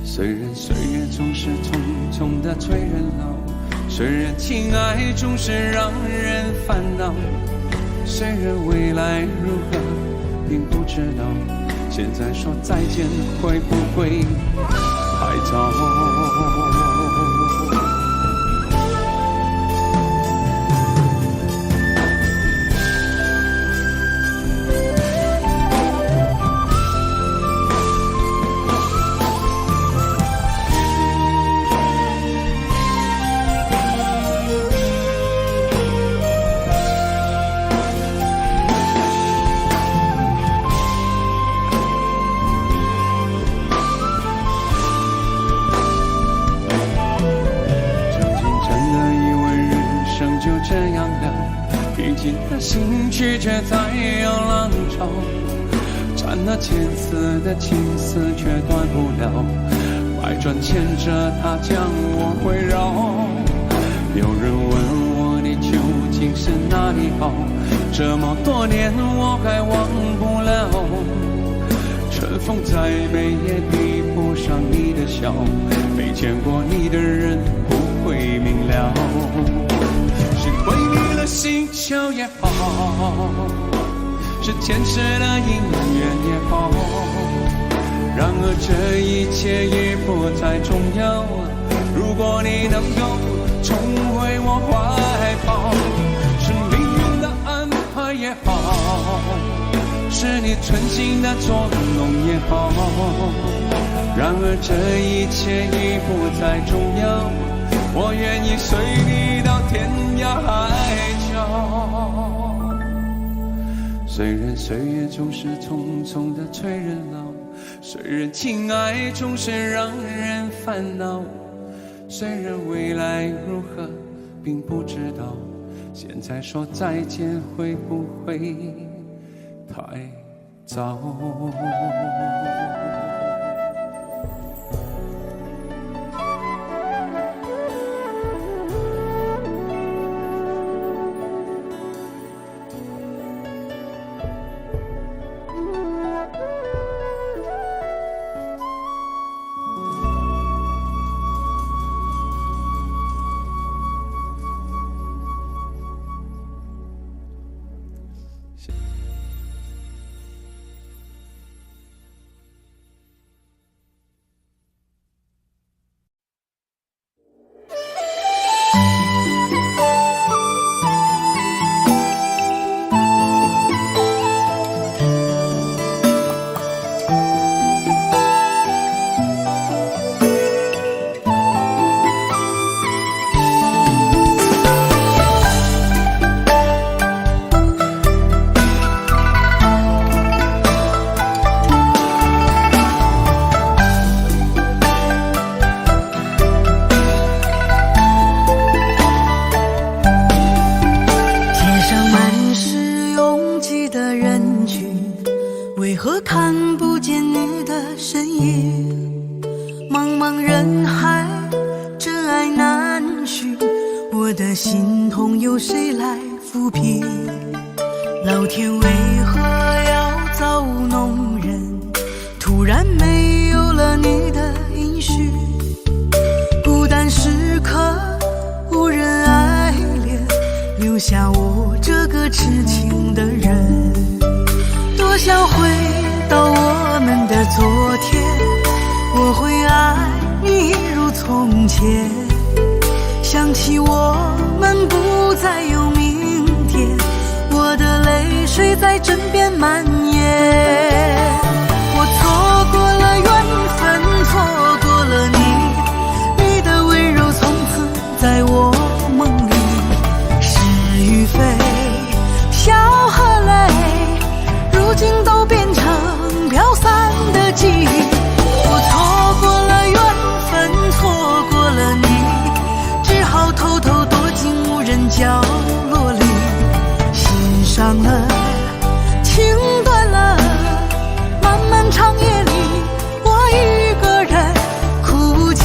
虽然岁月总是匆匆的催人老，虽然情爱总是让人烦恼，虽然未来如何并不知道，现在说再见会不会太早？的心拒绝再有浪潮，斩了千次的情丝却断不了，百转千折它将我围绕。有人问我你究竟是哪里好，这么多年我还忘不了，春风再美也比不上你的笑，没见过你的人不会明了，是鬼迷了心窍也好，是前世的姻缘也好，然而这一切已不再重要，如果你能够重回我怀抱，是命运的安排也好，是你存心的捉弄也好，然而这一切已不再重要，我愿意随你到天涯海角。虽然岁月总是匆匆的催人老，虽然情爱总是让人烦恼，虽然未来如何并不知道，现在说再见会不会太早？为何看不见你的身影？茫茫人海，真爱难寻，我的心痛有谁来抚平？老天为何要造物弄人？突然没有了你的音讯，孤单时刻无人爱怜，留下我这个痴情的人。想回到我们的昨天，我会爱你一如从前。想起我们不再有明天，我的泪水在枕边蔓延。我错过了缘分，错过了你，你的温柔从此在我梦里。是与非，笑和泪，如今都变成飘散的记忆。我错过了缘分，错过了你，只好偷偷躲进无人角落里。心伤了，情断了，漫漫长夜里，我一个人哭泣。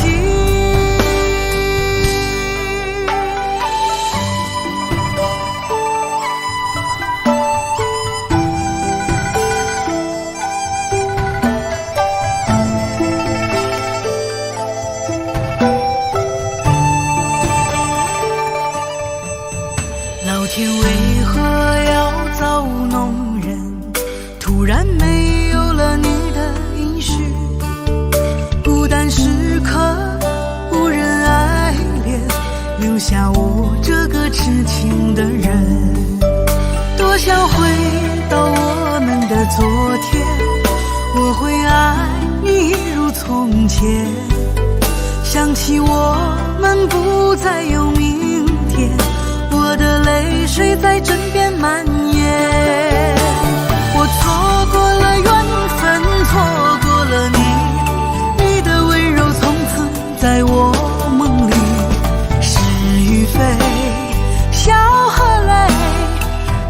老天为何要造物弄人？突然没有了你的音讯，孤单时刻无人爱恋，留下我这个痴情的人。多想回到我们的昨天，我会爱你一如从前。想起我们不再有明天，我的泪水在枕边蔓延。我错过了缘分，错过了你，你的温柔从此在我梦里。是与非，笑和泪，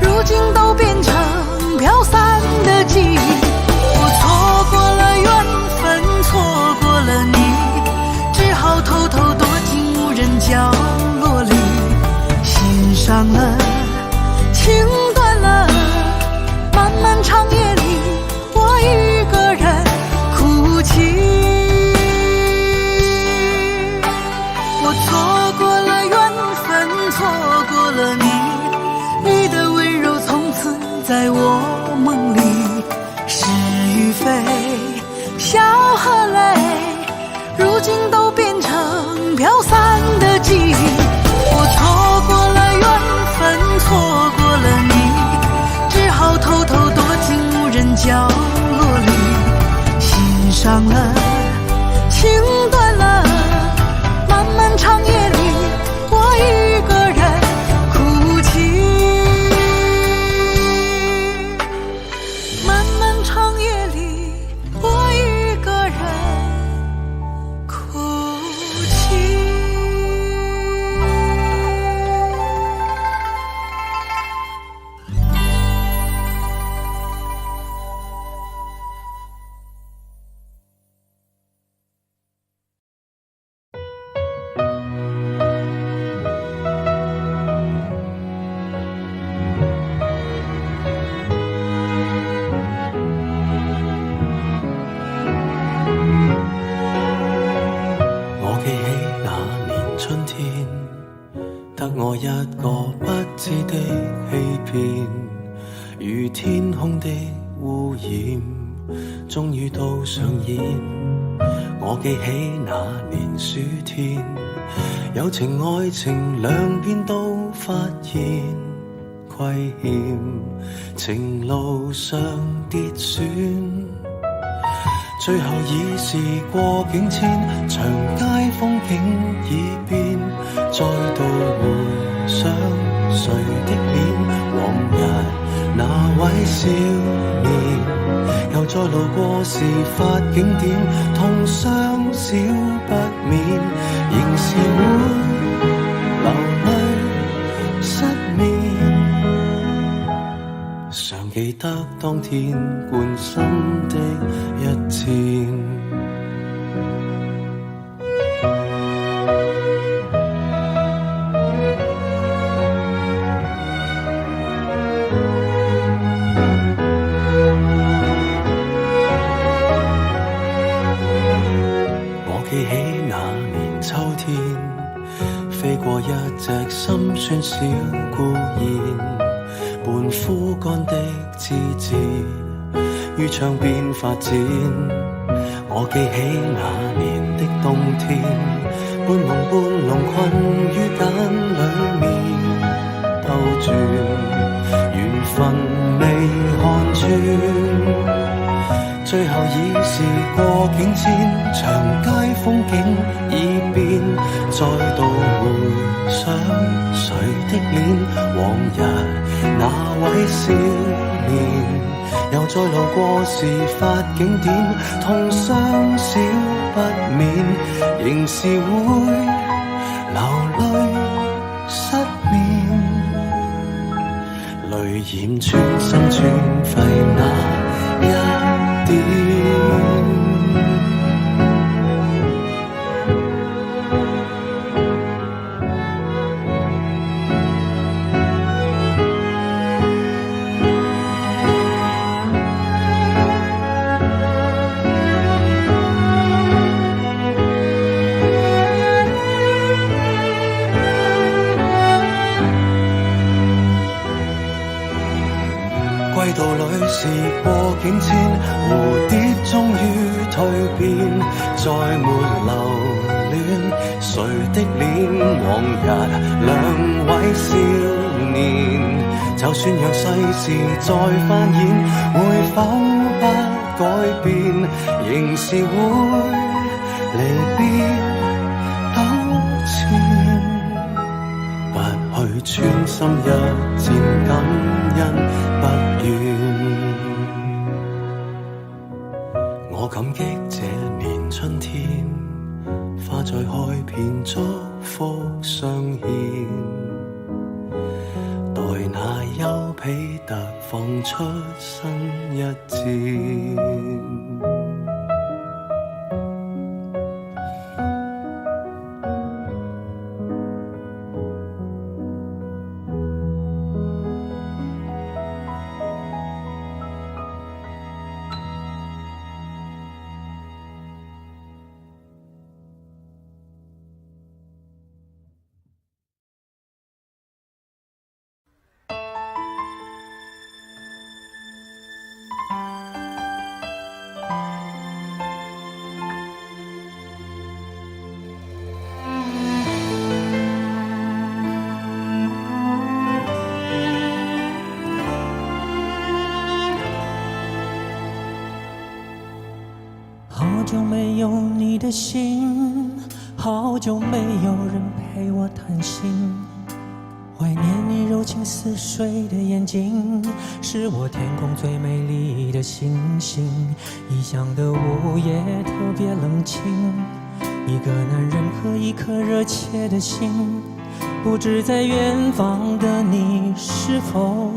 如今都变成飘散的记忆。我错过了缘分，错过了你，只好偷偷躲进无人角落里。心伤了，情断了，漫漫长夜里，我一个人哭泣。我错过了缘分，错过了你，你的温柔从此在我梦里。是与非，笑和泪，如今都变成飘散的记忆。我错过了缘分，错过了你，只好偷偷躲进无人角落里。心伤了，情断了，漫漫长夜里，我一个人哭泣。漫漫长夜里，我一个人哭泣。我記起那年春天，得我一個不知的欺騙，如天空的污染，終於都上演。我記起那年暑天，友情愛情兩邊都發現虧欠，情路上跌損。最後已是過境遷，長街風景已變，再度回想誰的臉，往日那位少年，又再路過事發景點，痛傷少不免，仍是會流淚失眠。常記得當天貫心的一箭，我記起那年秋天，飛過一隻心酸小孤燕，半枯乾的枝節，於窗邊發展。我記起那年的冬天，半夢半朧困於繭裏面兜轉，緣分未看穿。最後已是過境遷，長街風景已變，再度回想誰的臉，往日那位少年，又再路過事發景點，痛傷少不免，仍是會流淚失眠，淚染穿心穿肺那一點。歸途裏時過境遷，蝴蝶終於蛻變，再沒留戀誰的臉，往日兩位少年，就算讓世事再翻演，會否不改變，仍是會離別糾纏，不去穿心一箭，感恩不怨。我感激這年春天，花再開遍，祝福相獻，待那丘比特放出新一箭。好久没有你的信，好久没有人陪我谈心，怀念你柔情似水的眼睛，是我天空最美丽的星星。异乡的午夜特别冷清，一个男人和一颗热切的心，不知在远方的你是否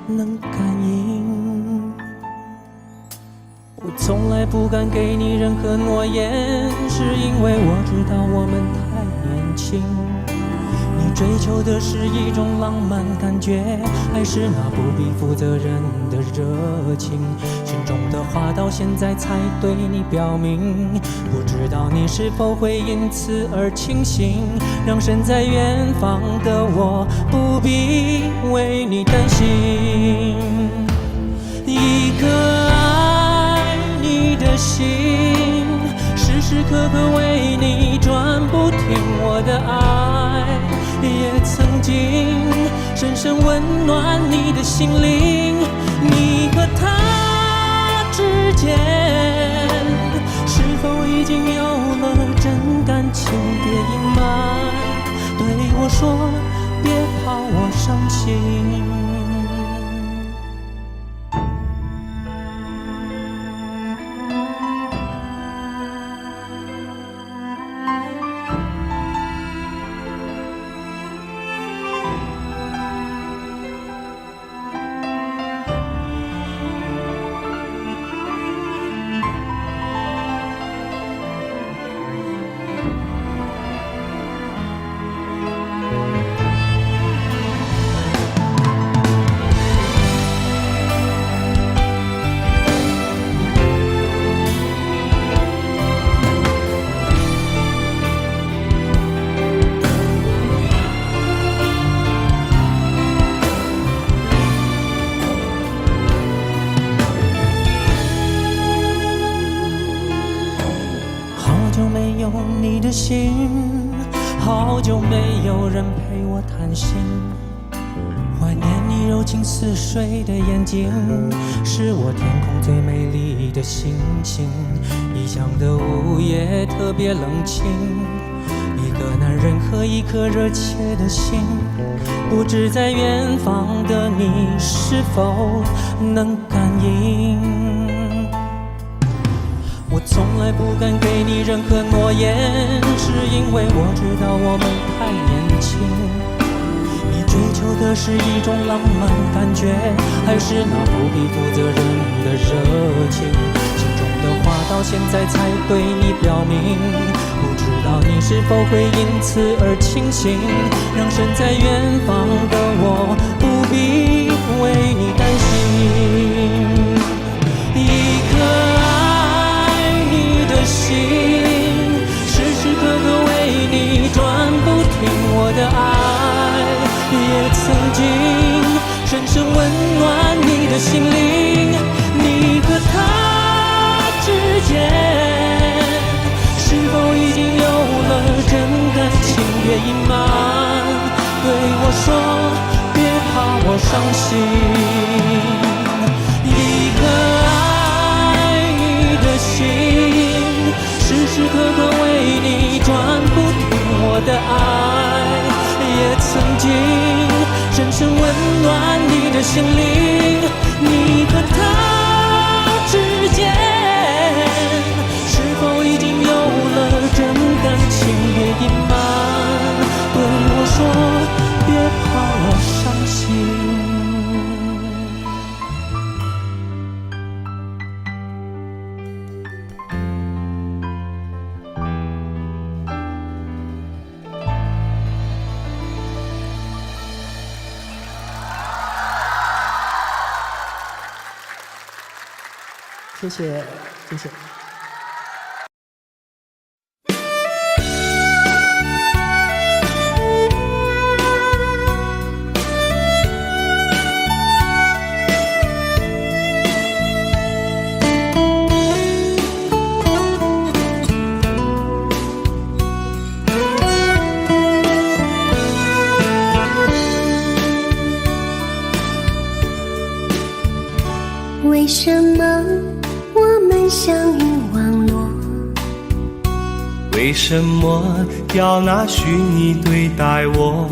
能感应。我从来不敢给你任何诺言，是因为我知道我们太年轻。你追求的是一种浪漫感觉，还是那不必负责任的热情？心中的话到现在才对你表明，不知道你是否会因此而清醒，让身在远方的我不必为你担心。一颗爱你的心，时时刻刻为你转不停，我的爱也曾经深深温暖你的心灵。你和他之间是否已经有了真感情？别隐瞒，对我说，别怕我伤心。心，好久没有人陪我谈心。怀念你柔情似水的眼睛，是我天空最美丽的星星。异乡的午夜特别冷清，一个男人和一颗热切的心，不知在远方的你是否能感应。我从来不敢给你任何诺言，是因为我知道我们太年轻。你追求的是一种浪漫感觉，还是那不必负责任的热情？心中的话到现在才对你表明，不知道你是否会因此而清醒，让身在远方的我不必为你担心。一颗心时时刻刻为你转不停，我的爱也曾经深深温暖你的心灵。你和他之间是否已经有了真感情？别隐瞒，对我说别怕我伤心。一颗爱你的心时时刻刻为你转不停，我的爱也曾经深深温暖你的心灵。你和他之间是否已经有了真感情？别隐瞒，对我说别怕我伤心。谢谢，谢谢。为什么我们相遇网络？为什么要拿虚拟对待我？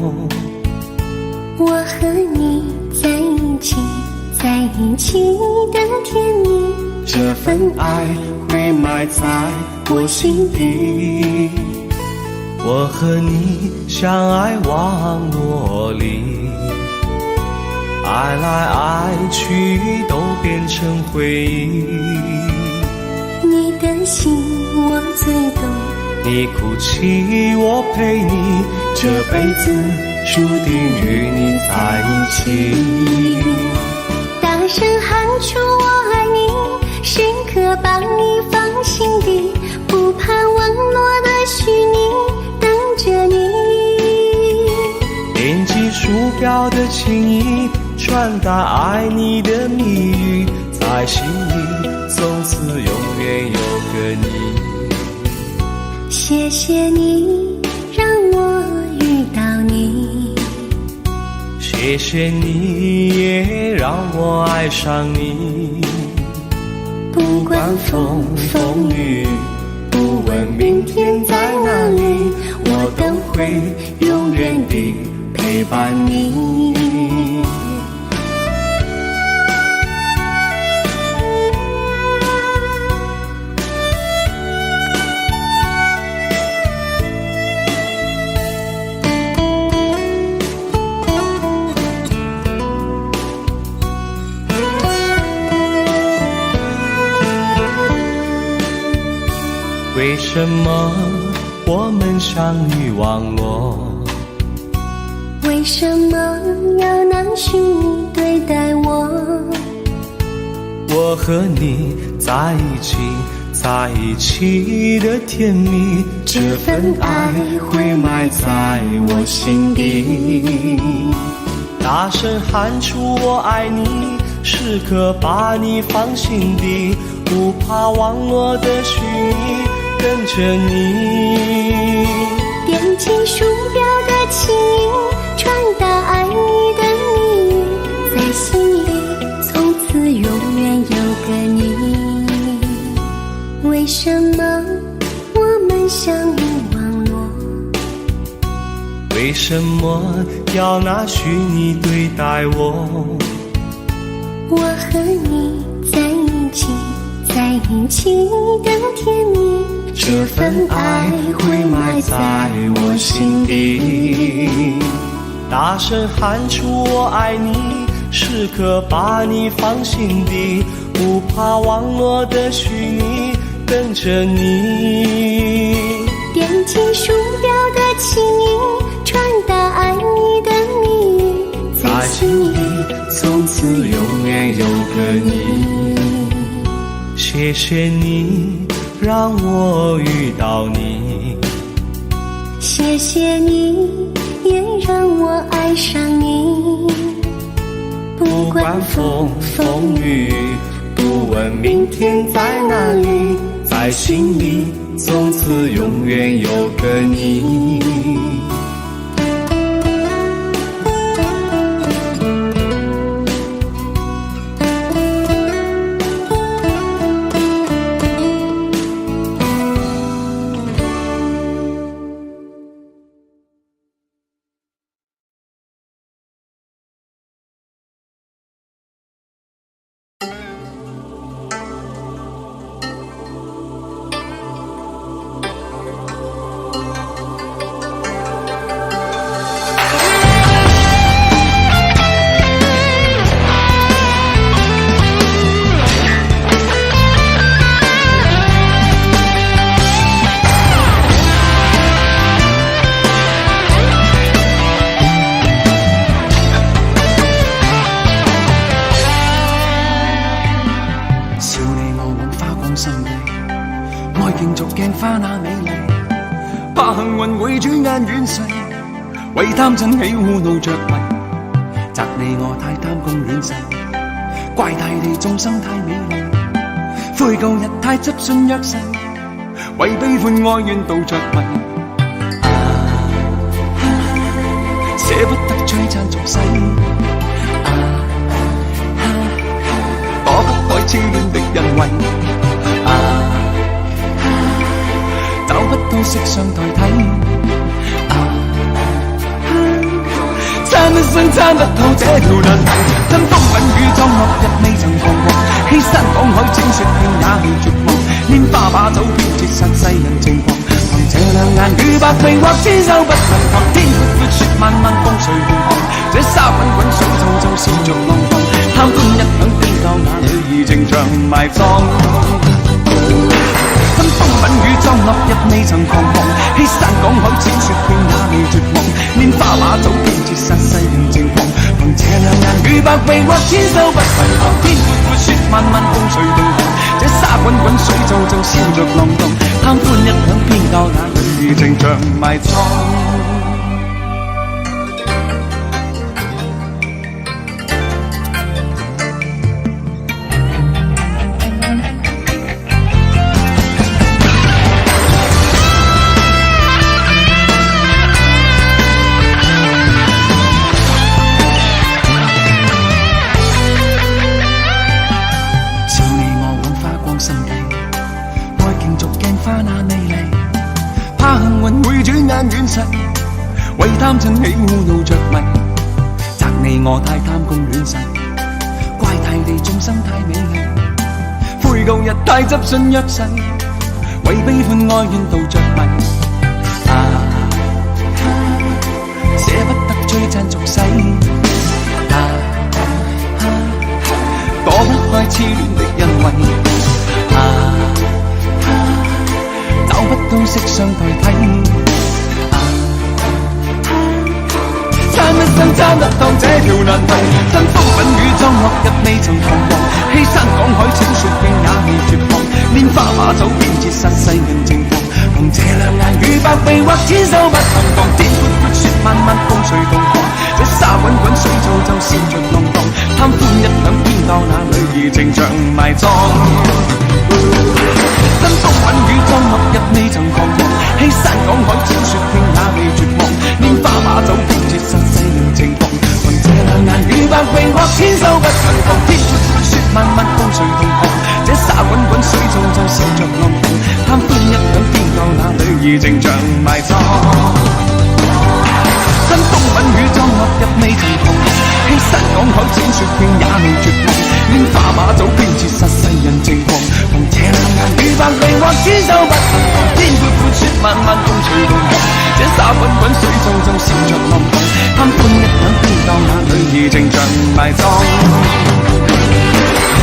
我和你在一起，在一起的甜蜜，这份爱会埋在我心底。我和你相爱网络里，爱来爱去都变成回忆。你的心我最懂，你哭泣我陪你，这辈子注定与你在一起。大声喊出我爱你，时刻把你放心底，不怕网络的虚拟，等着你。点击鼠标的情意，传达爱你的蜜语，在心里从此永远有个你。谢谢你让我遇到你，谢谢你也让我爱上你。不管风风雨，不问明天在哪里，我都会永远地陪伴你。为什么我们相遇网络？为什么要拿虚拟对待我？我和你在一起，在一起的甜蜜，这份爱会埋在我心底。大声喊出我爱你，时刻把你放心底，不怕网络的虚拟，跟着你。击鼠标的轻音，传达爱你的谜语，在心里从此永远有个你。为什么我们相遇网络？为什么要拿虚拟对待我？我和你在一起，在一起的甜蜜，这份爱会埋在我心底。大声喊出我爱你，时刻把你放心底，不怕网络的虚拟，等着你。点击鼠标的轻音，传达爱你的谜语，在心里从此永远有个你。谢谢你让我遇到你，谢谢你也让我爱上你。不管风风雨，不问明天在哪里，在心里从此永远有个你。為貪嗔喜惡怒着迷，責你我太貪功戀世，怪大地眾生太美麗，悔舊日太執信約誓，為悲歡哀怨妒着迷。捨不得璀璨俗世，躲不開痴戀的恩惠，找不到色相代替。撐一生撐不透這條難題，吞風品與裝落日未曾彷徨，欺山趕海踐雪徑也未絕望，拈花把酒偏折殺世人情狂，憑這兩眼與百臂或千手不能防，天闊闊雪漫漫風隨浪蕩，這沙滾滾水皺皺笑着浪蕩，貪歡一晌偏教那女兒情長埋葬。吞風品與裝落日未曾彷徨，欺山趕海踐雪徑也未絕望，拈花把酒偏折殺世人情狂，憑這兩眼與百臂或千手不能防，天闊闊雪漫漫風隨浪蕩，這沙滾滾水皺皺笑着浪蕩，貪歡一晌偏教那女兒情長埋葬。為貪嗔喜惡怒着迷，責你我太貪功戀世，怪大地眾生太美麗，悔舊日太執信約誓，為悲歡哀怨妒着迷。捨不得璀璨俗世，躲不開痴戀的恩惠，找不到色相代替。撐一生撐得透這條難題，吞風品與裝落日未曾彷徨，欺山趕海踐雪徑也未絕望，拈花把酒偏折殺世人情狂，憑這兩眼與百臂或千手不能防，天闊闊雪漫漫風隨浪蕩，這沙滾滾水皺皺笑着浪蕩，貪歡一晌偏教那女兒情長埋葬。吞風品與裝落日未曾彷徨，欺山趕海踐雪徑也未絕百永或千手不曾防，天闊闊雪漫漫風隨同航，這沙滾滾水中就笑着浪蕩，貪歡一晌偏到那裏已靜像埋葬。跟風吻雨裝落日未曾狂，欺山趕海踐雪徑也未絕望，拈花馬祖偏折殺世人情狂，憑這兩眼與百永或千手不曾防，天闊闊雪漫漫風隨同航，這沙滾滾水中就笑着浪蕩，貪歡一晌偏到那裏已靜像埋葬。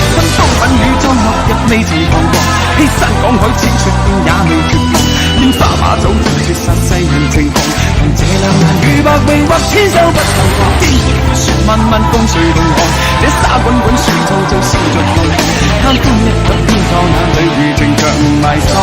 跟風吻雨裝落日未曾彷徨，欺山趕海踐雪徑也未絕望，拈花馬祖偏折殺世人情狂，憑這兩眼與百永或千手不曾防，天闊闊雪漫漫風隨同航，這沙滾滾水中就笑着浪蕩，貪歡一晌偏到那裏已靜像埋葬。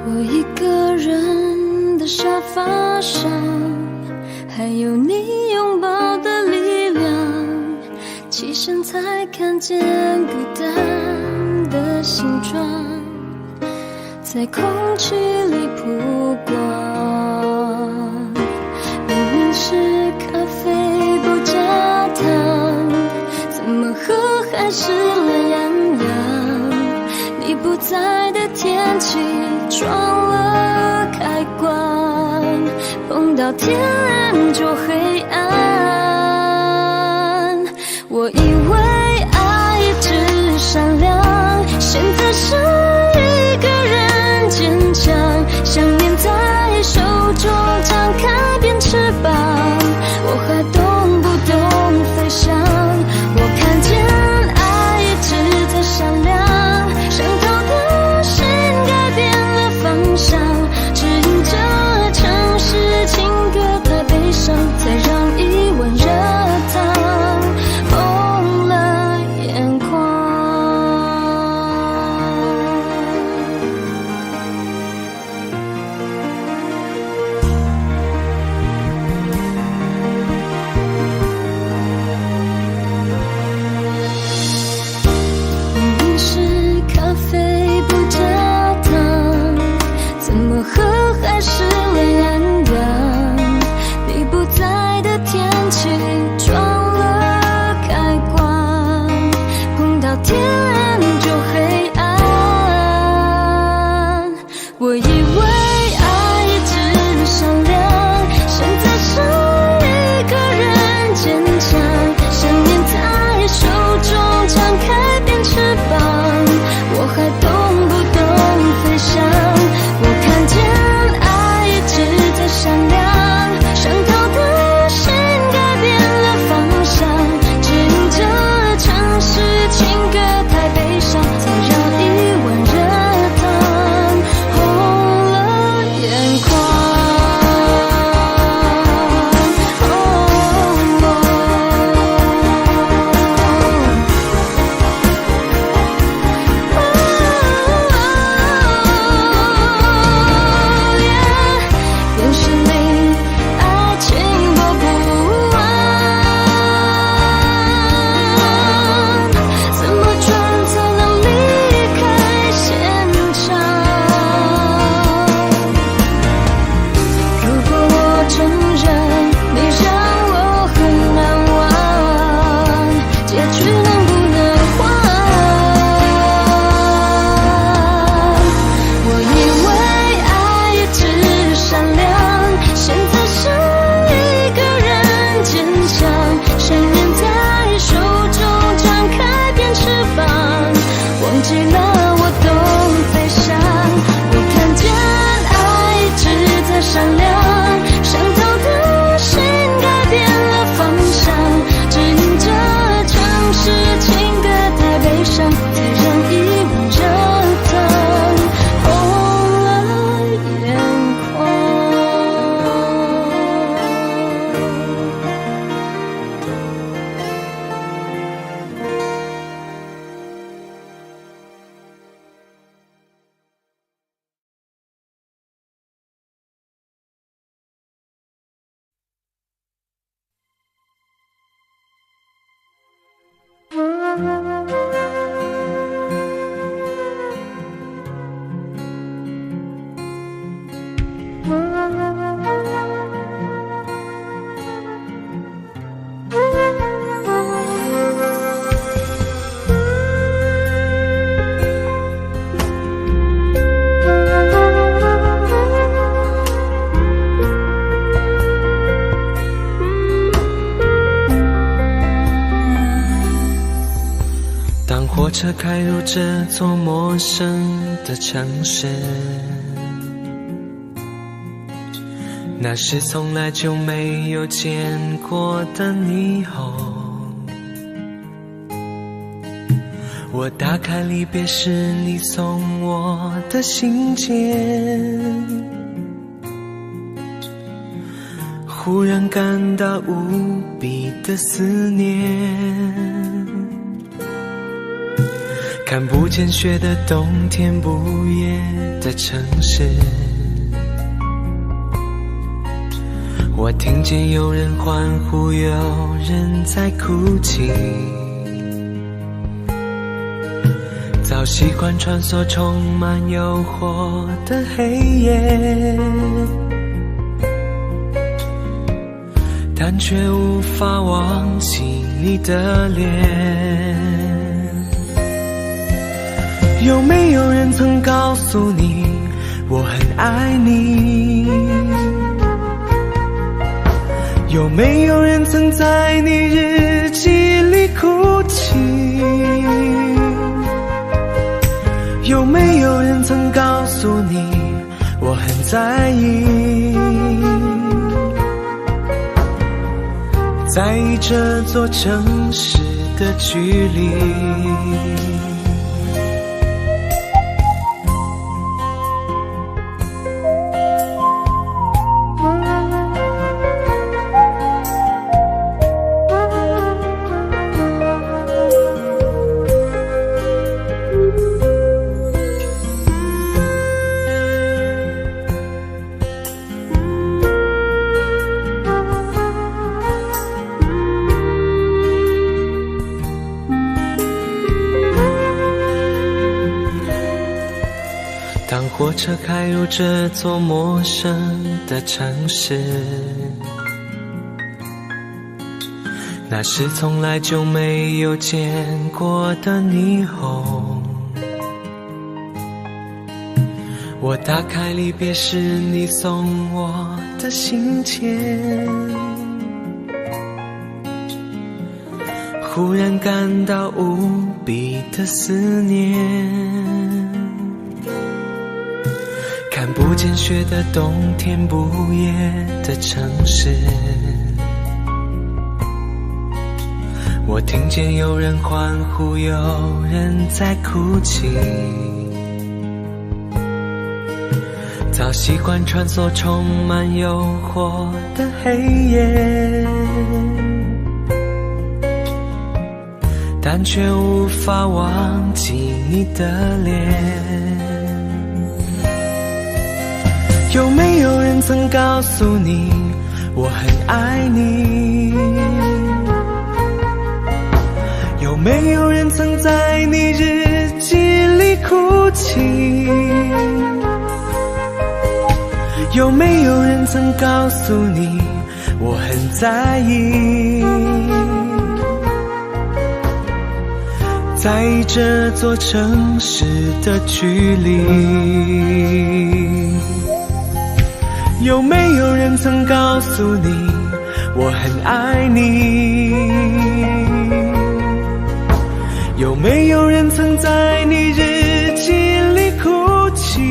我一个人的沙发上，还有你拥抱的力量，起身才看见孤单的形状，在空气里曝光。明明是咖啡不加糖，怎么喝还是懒洋洋，你不在的天气撞了开关，碰到天亮就黑暗。我以为爱一直闪亮，现在是一个人坚强，想念在手中张开变翅膀，我还懂不懂飞翔？我看见爱一直在闪亮，伤透的心改变了方向，指引着城市情歌太悲伤，才让一碗热汤火车开入这座陌生的城市，那是从来就没有见过的霓虹。我打开离别时你送我的信件，忽然感到无比的思念。看不见雪的冬天，不夜的城市，我听见有人欢呼，有人在哭泣。早习惯穿梭充满诱惑的黑夜，但却无法忘记你的脸。有没有人曾告诉你我很爱你？有没有人曾在你日记里哭泣？有没有人曾告诉你我很在意？在意这座城市的距离。当火车开入这座陌生的城市，那是从来就没有见过的霓虹。我打开离别时你送我的信件，忽然感到无比的思念。看不见雪的冬天，不夜的城市，我听见有人欢呼，有人在哭泣。早习惯穿梭充满诱惑的黑夜，但却无法忘记你的脸。有没有人曾告诉你我很爱你？有没有人曾在你日记里哭泣？有没有人曾告诉你我很在意？在意这座城市的距离。有没有人曾告诉你我很爱你？有没有人曾在你日记里哭泣？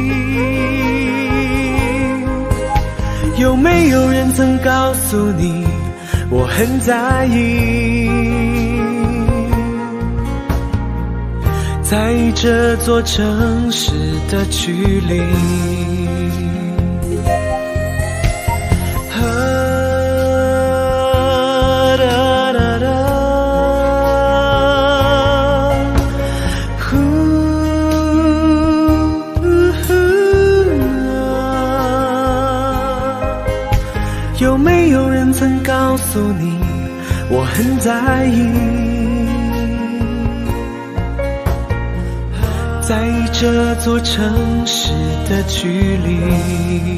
有没有人曾告诉你我很在意？在意这座城市的距离。有没有人曾告诉你我很在意？在这座城市的距离。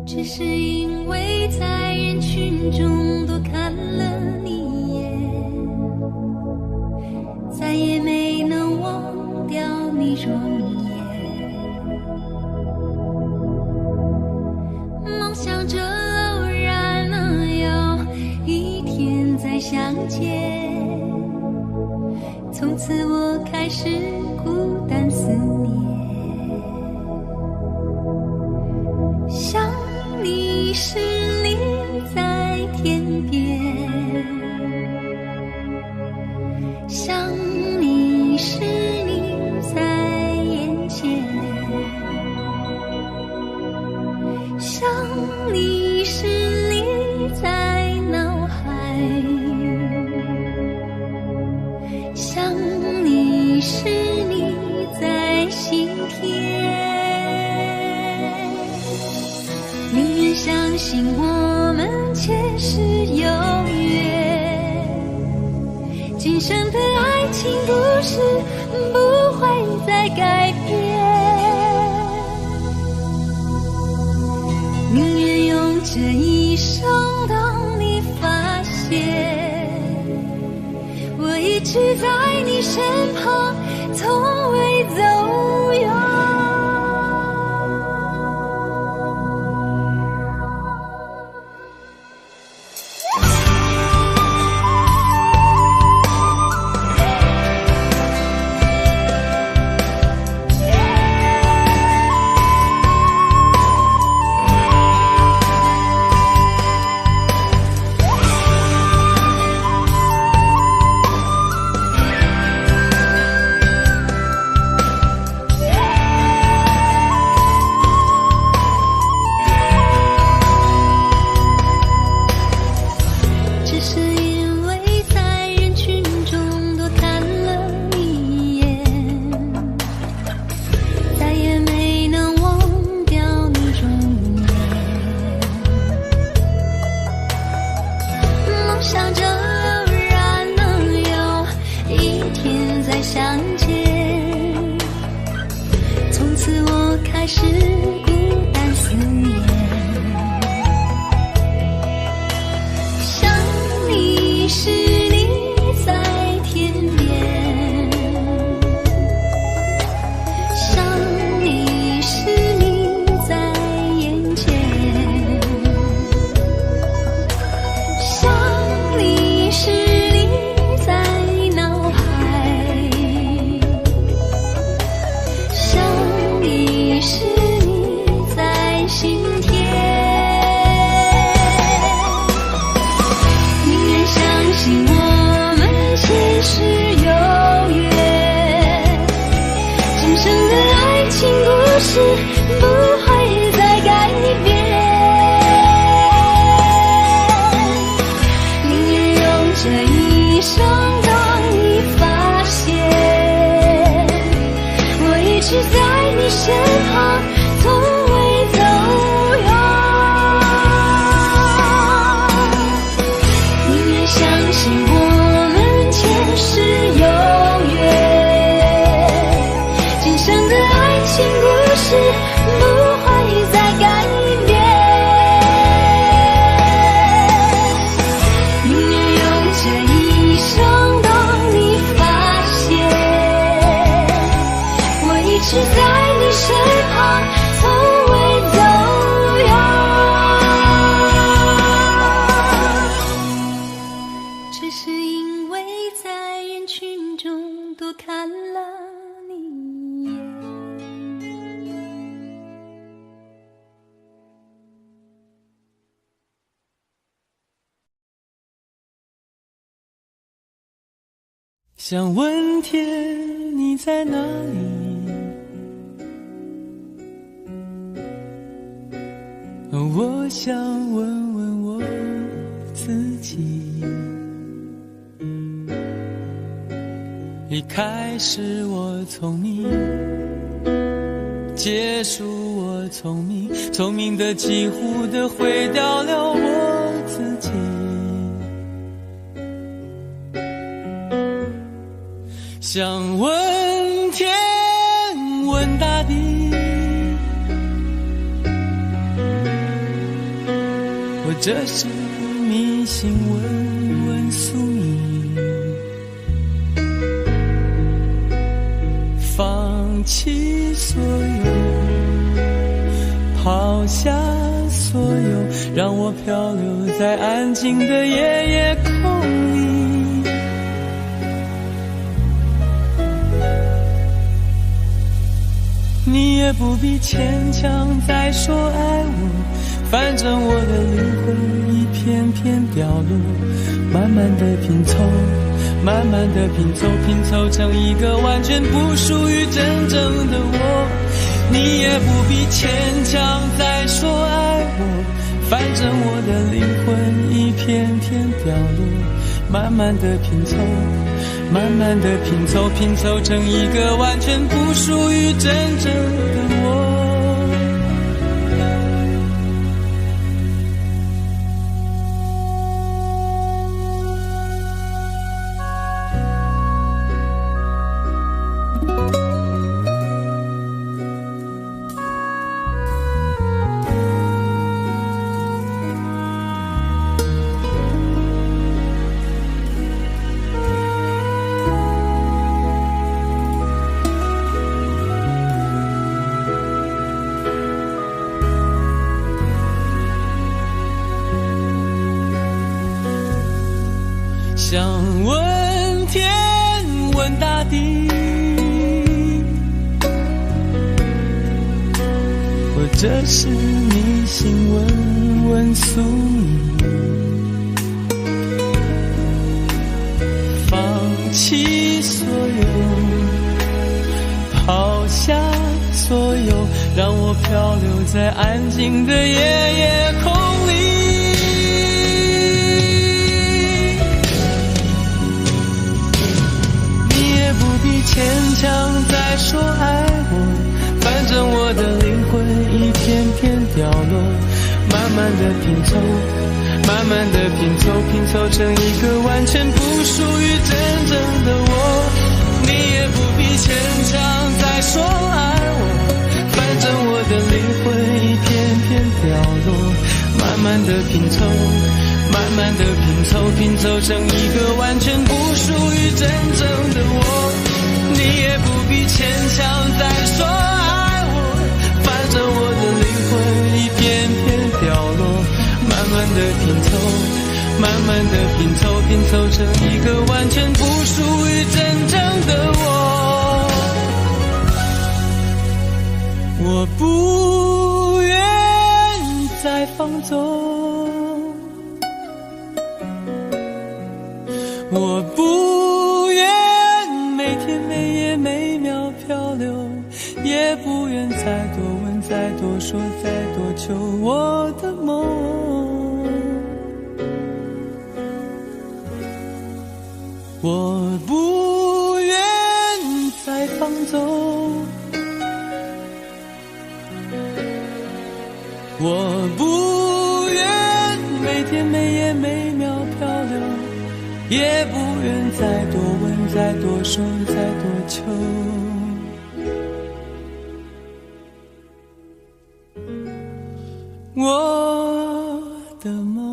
只是因为在人群中多看了你一眼，再也没能忘掉你容颜。梦想着偶然能有一天再相见，从此我开始孤单思念。想你时你在天边，想你时你在眼前，想你时你在脑海，想你时你在心田。宁愿相信我们前世有约，今生的爱情故事不会再改变。宁愿用这一生等你发现，我一直在你身旁，从未走远。想着偶然能有一天再相见，从此我开始孤单思念。想你时你在天边，想你时你在眼前，是你在脑海，想你是你在心田。宁愿相信我们前世有约，今生的爱情故事不会再改变。这一生当你发现，我一直在你身旁，从未走远。宁愿相信我们前世有约，今生的爱情故事不会再改变。身旁，从未走远。只是因为在人群中多看了你一眼。想问天你在哪里？我想问问我自己。一开始我聪明，结束我聪明，聪明的几乎的毁掉了我自己。想问天问大地，或者是迷信问问宿命，放弃所有，抛下所有，让我漂流在安静的夜夜空里。你也不必牵强再说爱我，反正我的灵魂一片片掉落，慢慢的拼凑，慢慢的拼凑，拼凑成一个完全不属于真正的我。你也不必牵强再说爱我，反正我的灵魂一片片掉落，慢慢的拼凑，慢慢的拼凑，拼凑成一个完全不属于真正的我。想问天问大地，或者是迷信问问宿命，放弃所有，抛下所有，让我漂流在安静的夜夜空里。牵强再说爱我，反正我的灵魂一片片掉落，慢慢的拼凑，慢慢的拼凑，拼凑成一个完全不属于真正的我。你也不必牵强再说爱我，反正我的灵魂一片片掉落，慢慢的拼凑，慢慢的拼凑，拼凑成一个完全不属于真正的我。你也不必牵强再说爱我，反正我的灵魂一片片掉落，慢慢的拼凑，慢慢的拼凑，拼凑成一个完全不属于真正的我。我不愿再放纵，我不愿每天每夜每秒漂流，也不愿再多问再多说再多求我的梦。我不愿再放纵，我不愿每天每夜每秒漂流，也不愿再多问再多说再多求我的梦。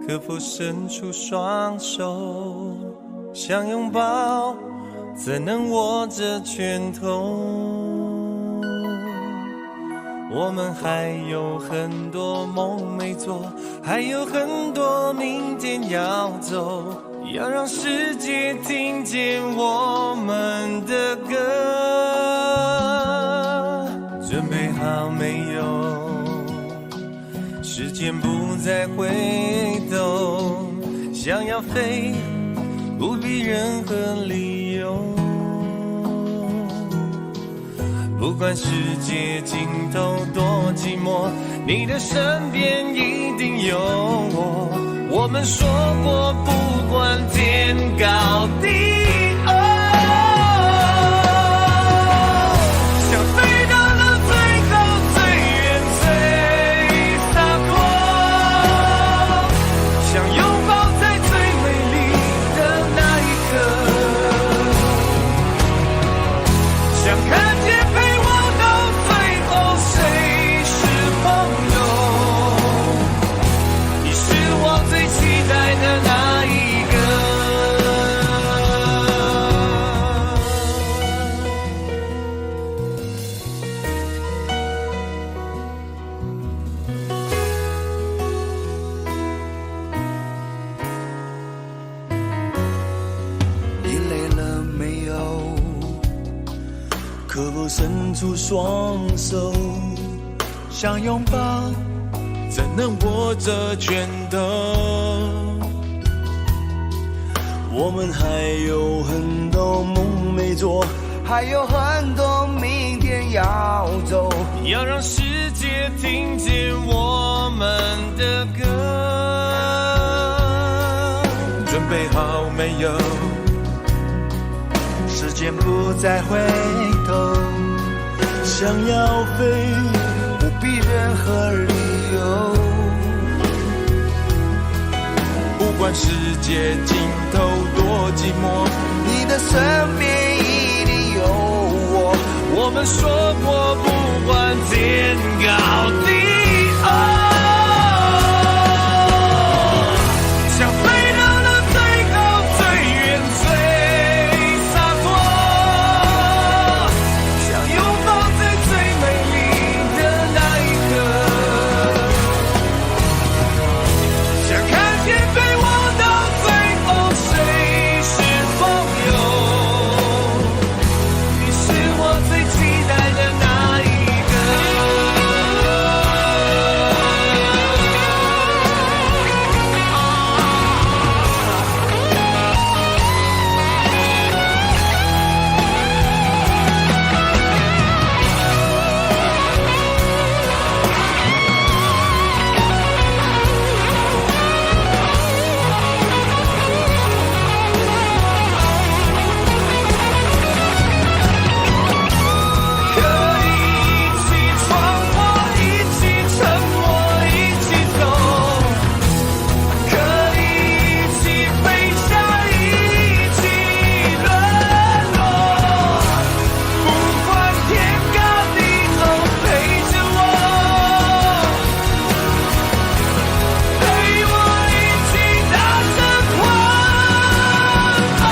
可否伸出双手，想拥抱，怎能握着拳头？我们还有很多梦没做，还有很多明天要走，要让世界听见我们的歌。准备好没有？时间不再回头，想要飞，不必任何理由。不管世界尽头多寂寞，你的身边一定有我。我们说过，不管天高地厚，想飞到了最高最远最洒脱，想拥抱在最美丽的那一刻，想看见陪我到最后谁是朋友，你是我最期待的那一个。你累了没有？可否伸出双手，想拥抱，怎能握着拳头？我们还有很多梦没做，还有很多明天要走，要让世界听见我们的歌。准备好没有？时间不再回头，想要飞，不必任何理由。不管世界尽头多寂寞，你的身边一定有我。我们说过，不管天高地厚，想飞到了最高最远最洒脱，想拥抱在最美丽的那一刻，想看见陪我到最后谁是朋友，你是我最期待的那一个。可以一起闯祸，一起沉默，一起走，可以一起飞翔，一起沦落。不管天高地厚，陪着我，陪我一起大声狂吼，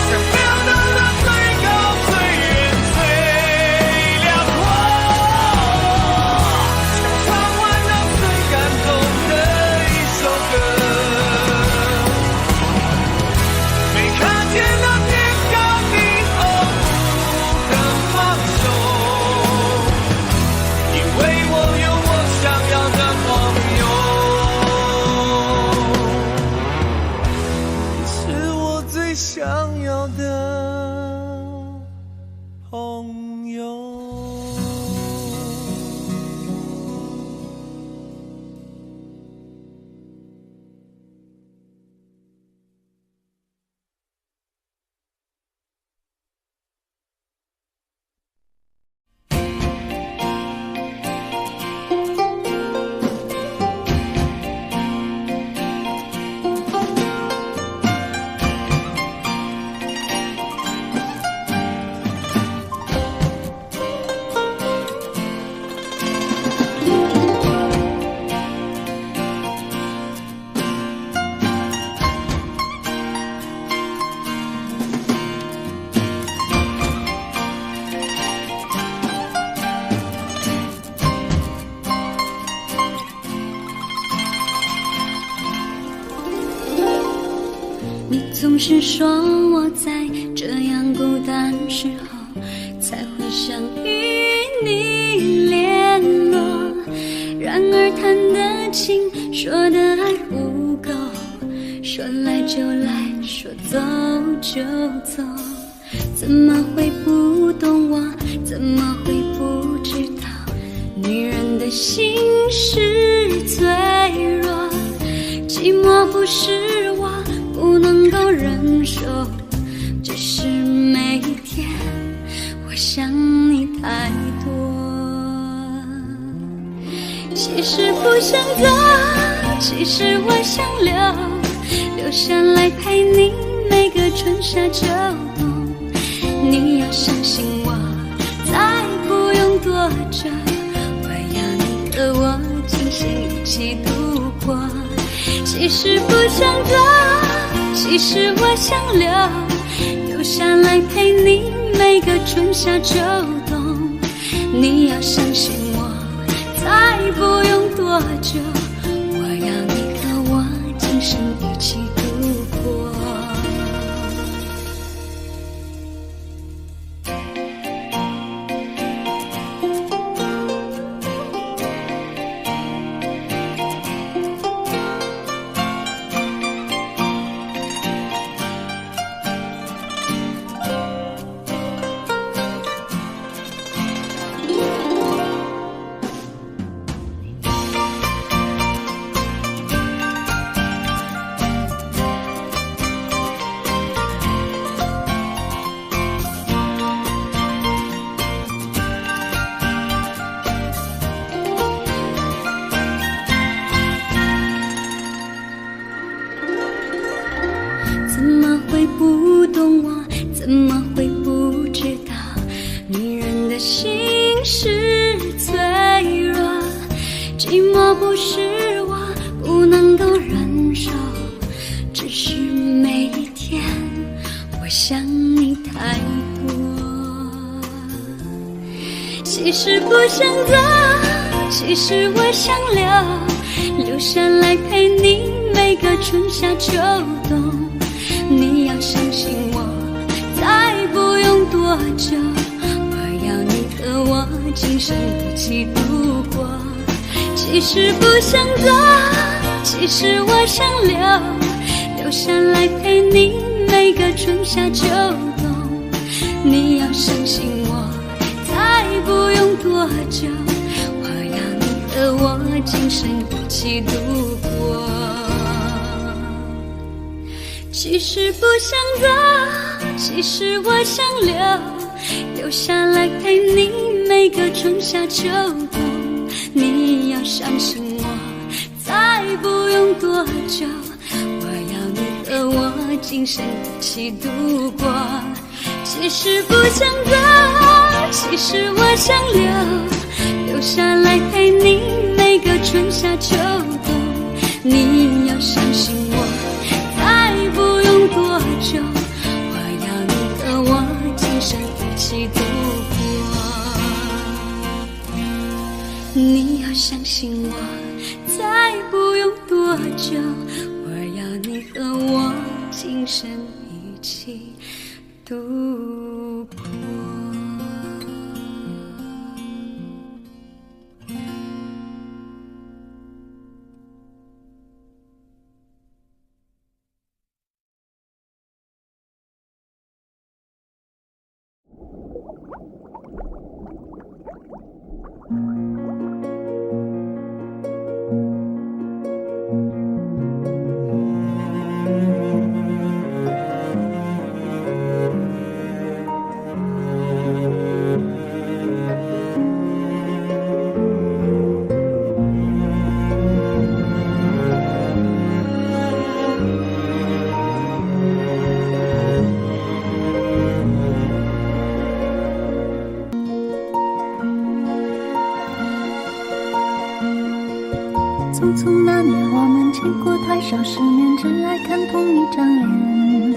想飞到了最高最远最辽阔，想唱完那最感动的一首歌。没看见那天高地厚，不肯放手，因为我有我想要的朋友。你是我最想要的朋友。是说我在这样孤单时候才会想与你联络，然而谈的情，说的爱不够，说来就来，说走就走，怎么会不懂我？怎么会不知道？女人的心是脆弱，寂寞不是我不能够忍受，只是每一天我想你太多。其实不想走，其实我想留下来陪你每个春夏秋冬。你要相信我，再不用多久，我要你和我今生一起度过。其实不想走，其实我想留下来陪你每个春夏秋冬。你要相信我，再不用多久，我要你和我今生一起度过。怎么会不懂我？怎么会不知道？女人的心是脆弱，寂寞不是我不能够忍受，只是每一天我想你太多。其实不想走，其实我想留下来陪你每个春夏秋冬。你要相信我，再不用多久，我要你和我今生一起度过。其实不想走，其实我想留下来陪你每个春夏秋冬。你要相信我，再不用多久，我要你和我今生一起度过。其实不想走，其实我想留下来陪你每个春夏秋冬。你要相信我，再不用多久，我要你和我今生一起度过。其实不想走，其实我想留下来陪你每个春夏秋冬。你要相信我，再不用多久，我要你和我今生一起度过。你要相信我，再不用多久，我要你和我今生一起度过。匆匆那年，我们见过太少世面，只爱看同一张脸。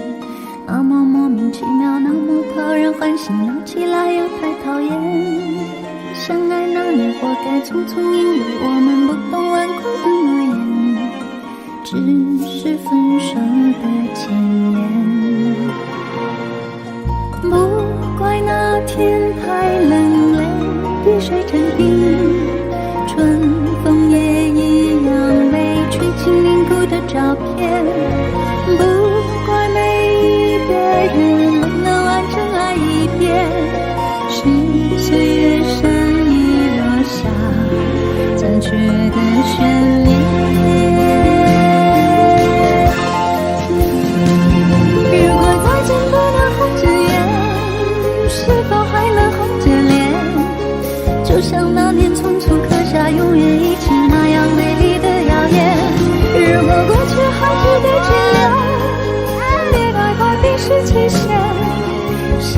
那么莫名其妙，那么讨人欢喜，闹起来又太讨厌。相爱那年，活该匆匆，因为我们不懂顽固的诺言，只是分手的前言。天太冷了，雨水成冰，春风也一样被吹进凝固的照片。不怪每一个人没能完整爱一遍，是岁月善意落下残缺的悬念。如果再见不能红着眼，是否还能红着脸？就像那年匆促刻下永远一起那样美丽的谣言。如果过去还值得眷恋，别太快冰释前嫌。谁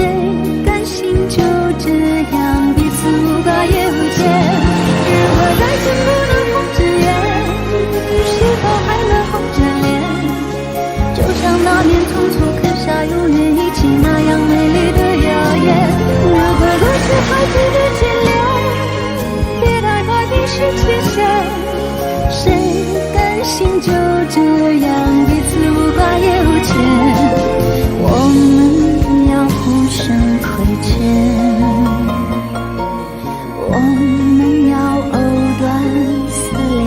甘心就这样彼此无挂也无牵？如果再见不能红着眼，是否还能红着脸？就像那年匆促刻下永远一起那样美丽的谣言。如果过去还值得眷恋，别太快冰释前嫌。谁甘心就这样彼此无挂也无牵？我们要互相亏欠，我们要藕断丝连。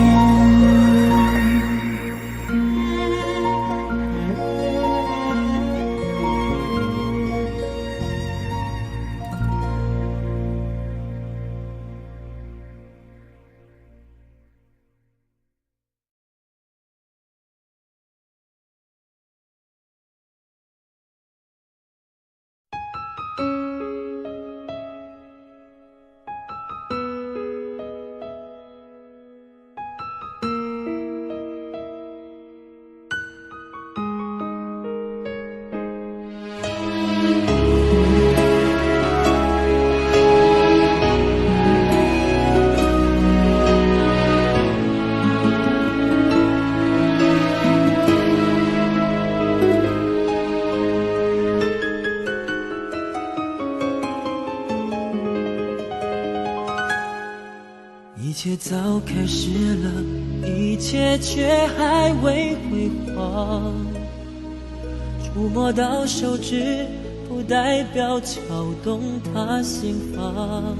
一切早开始了，一切却还未辉煌。触摸到手指，不代表敲动他心房。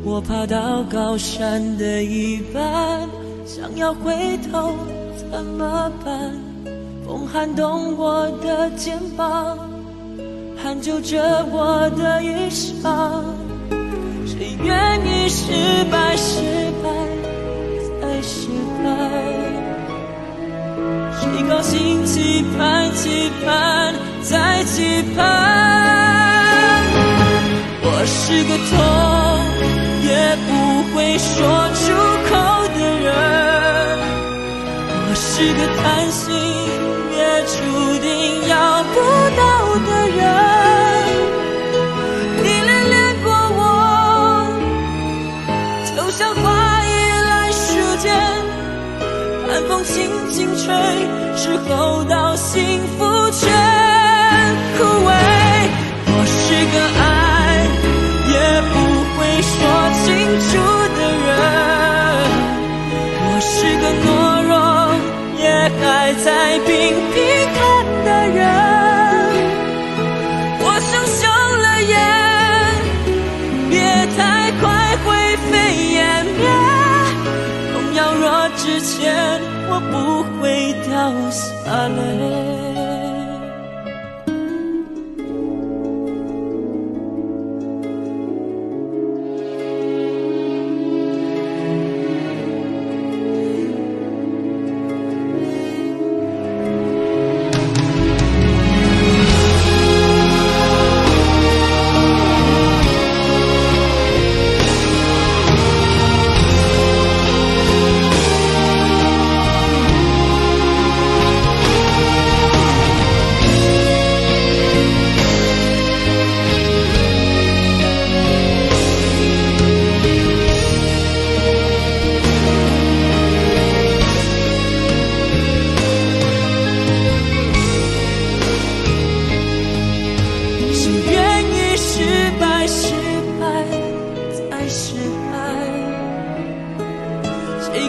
我爬到高山的一半，想要回头怎么办？风撼动我的肩膀，hand揪着我的衣裳。谁愿意失败，失败再失败？谁高兴期盼，期盼再期盼？我是个痛也不会说出口的人，我是个贪心也注定要不到的人。像花依赖时间，寒风轻轻吹，时候到幸福全枯萎。我是个爱也不会说清楚的人，我是个懦弱也还在拼拼看的人。我想伤了眼，别太快灰飞烟灭，痛要若之前，我不会掉下泪。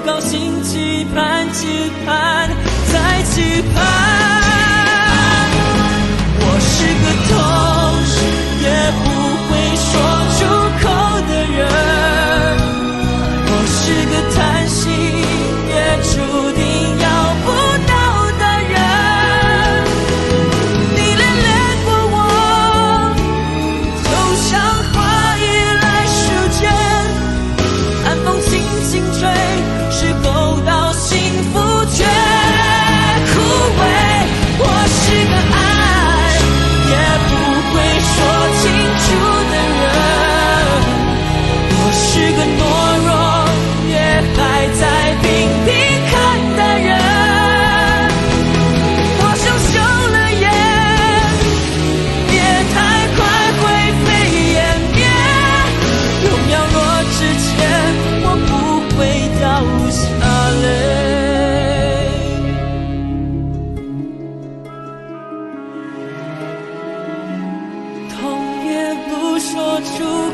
高兴期盼，期盼再期盼。我是个痛也不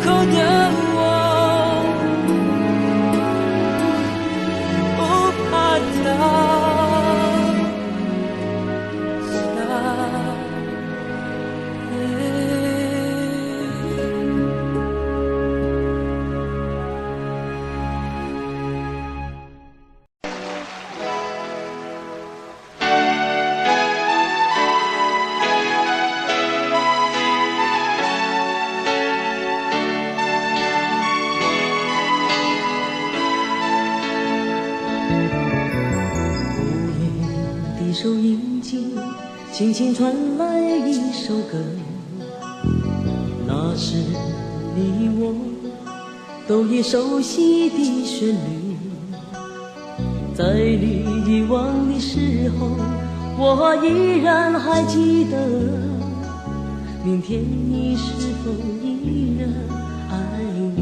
后的我，不怕他下泪。收音机轻轻传来一首歌，那是你我都已熟悉的旋律。在你遗忘的时候，我依然还记得，明天你是否依然爱我？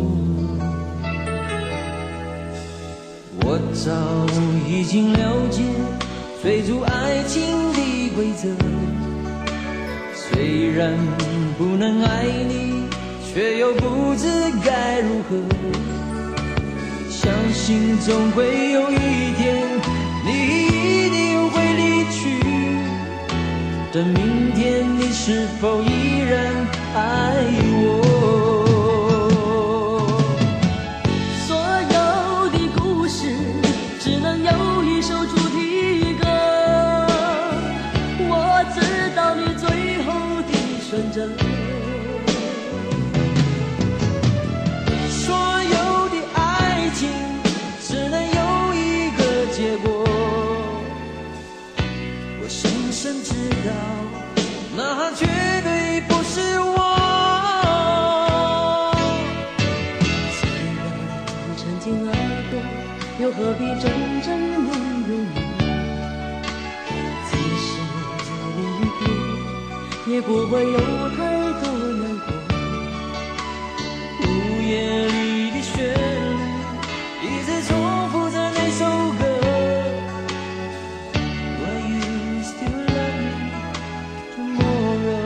我早已经了解追逐爱情的规则，虽然不能爱你，却又不知该如何。相信总会有一天，你一定会离去。等明天你是否依然爱我？所有的故事只能有一首主题歌。我知道你最后的选择。所有的爱情只能有一个结果。我深深知道，那绝对不是我。既然曾经爱过，又何必真正拥有你？即使离别，也不会有太多难过。午夜里的旋律一直重复着那首歌。Will you still love me tomorrow？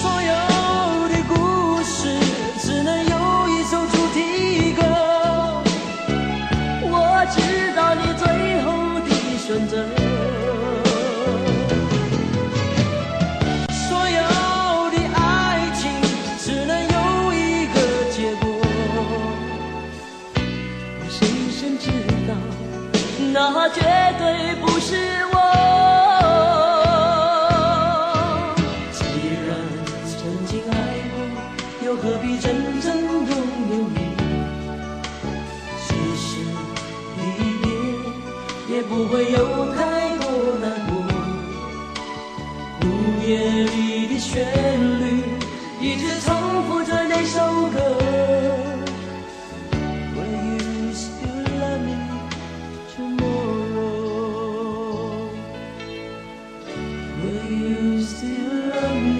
所有的故事只能有一首主题歌。我知道你最后的选择。所有的爱情只能有一个结果。我深深知道，那绝对不是我。既然曾经爱过，又何必真正拥有你？即使离别，也不会有太多难过。午夜里的旋律一直重复着那首歌。Will you still love me tomorrow? Will you still love me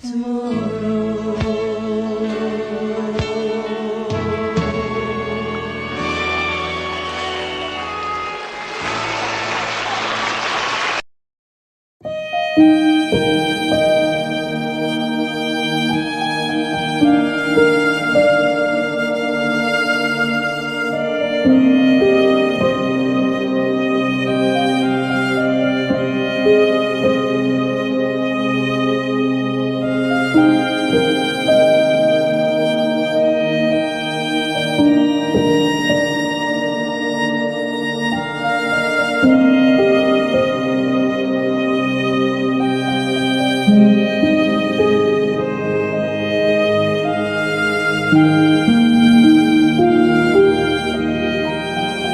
tomorrow? 我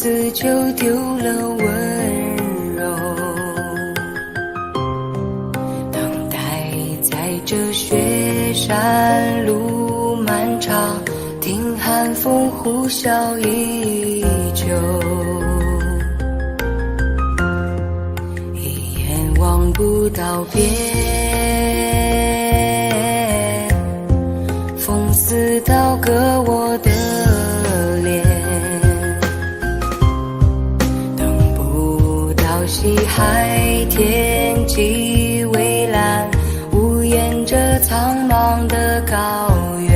此就丢了温柔。等待在这雪山路漫长，听寒风呼啸依旧。一眼望不到边，风似刀割我的脸，等不到西海天际蔚蓝，无言着苍茫的高原。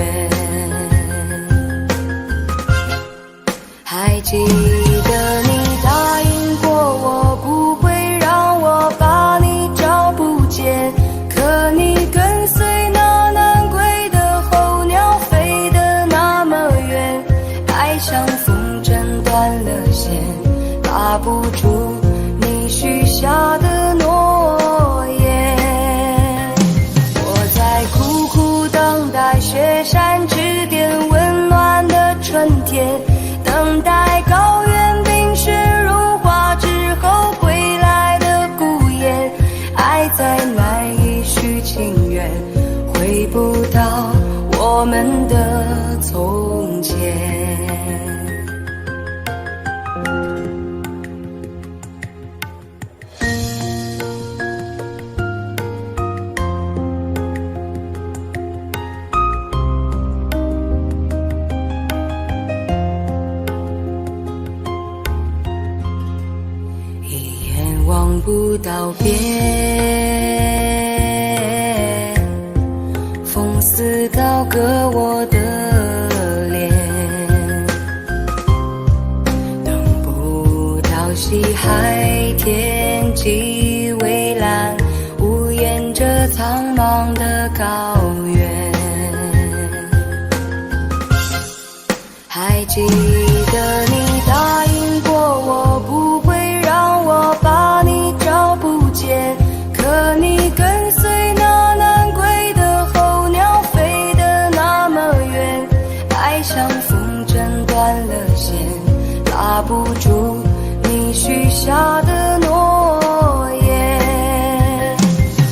还记得你答应过我，不会让我把你找不见，可你跟随那南归的候鸟飞得那么远，爱像风筝断了线，拉不住你许下的诺言。我在苦苦等待雪山之巅温暖的春天，等待高原冰雪融化之后归来的孤雁，爱再难以续情缘，回不到我们的从前。望不到边，风似刀割我的脸，等不到西海天际蔚蓝，无言着苍茫的高原。还记得你答应过我，不会让我把你找不见，可你跟随那南归的候鸟飞得那么远，爱像风筝断了线，拉不住你许下的诺言。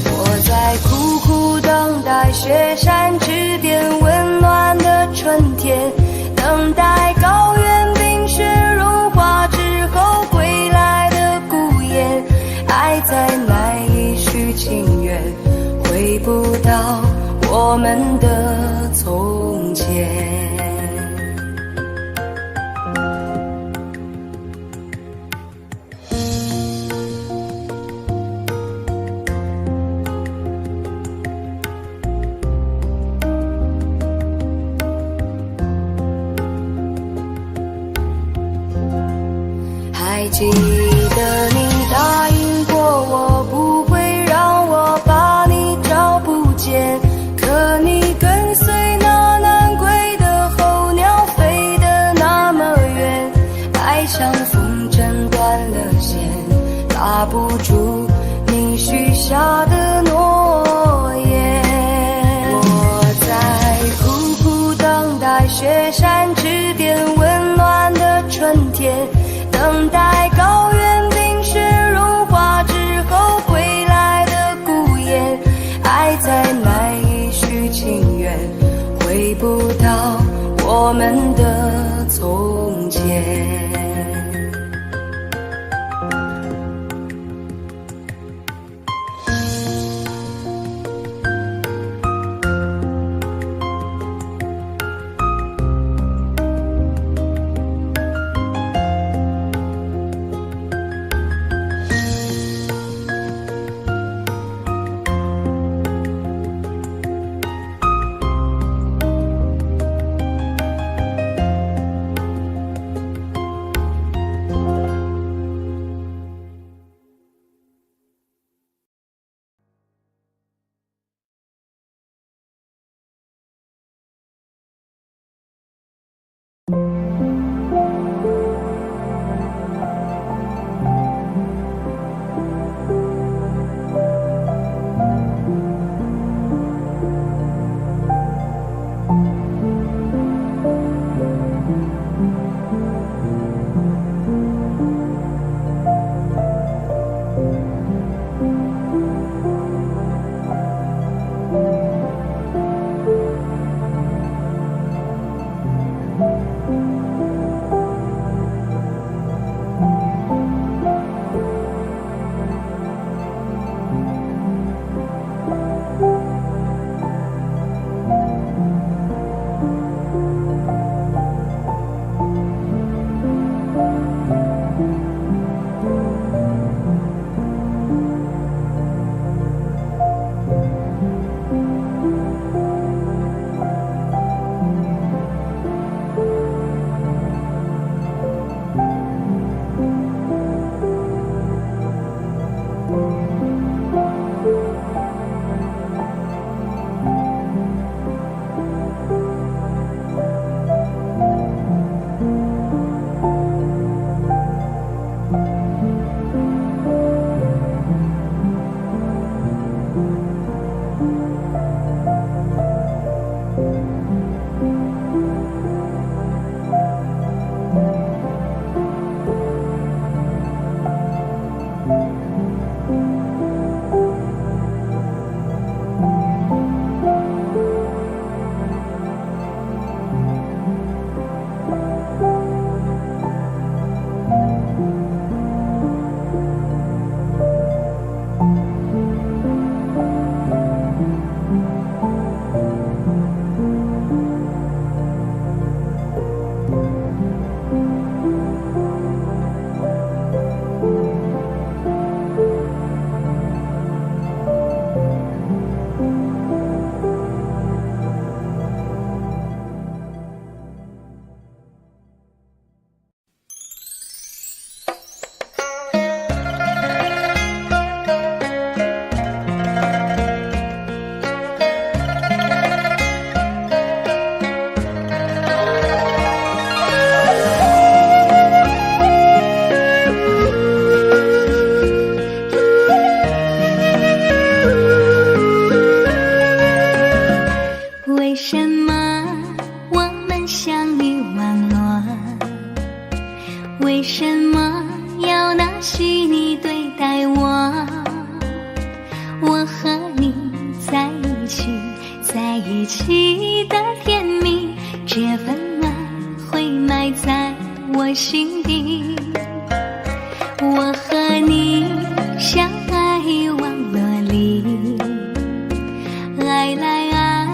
我在苦苦等待雪山之巅温暖的春天，等待高原冰雪融化之后归来的孤雁，爱再难以续情缘，回不到我们的从前。还记得你答应过我，不会让我把你找不见，可你跟随那南归的候鸟飞得那么远，爱像风筝断了线，拉不住你许下的诺言。我在苦苦等待雪山之巅温暖的春天，等待高原冰雪融化之后归来的孤雁，爱再难以续情缘，回不到我们的从前。我心底。我和你相爱网络里，爱来爱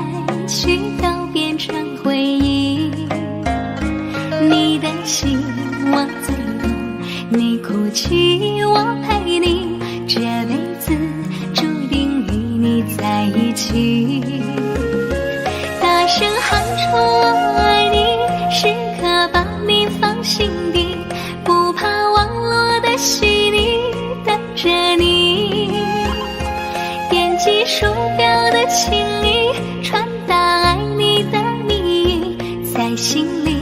去都变成回忆。你的心我最懂，你哭泣我陪你，这辈子注定与你在一起。大声喊出我爱你，时刻把你放心底，不怕网络的洗礼，等着你。点击鼠标的情意，传达爱你的蜜语，在心里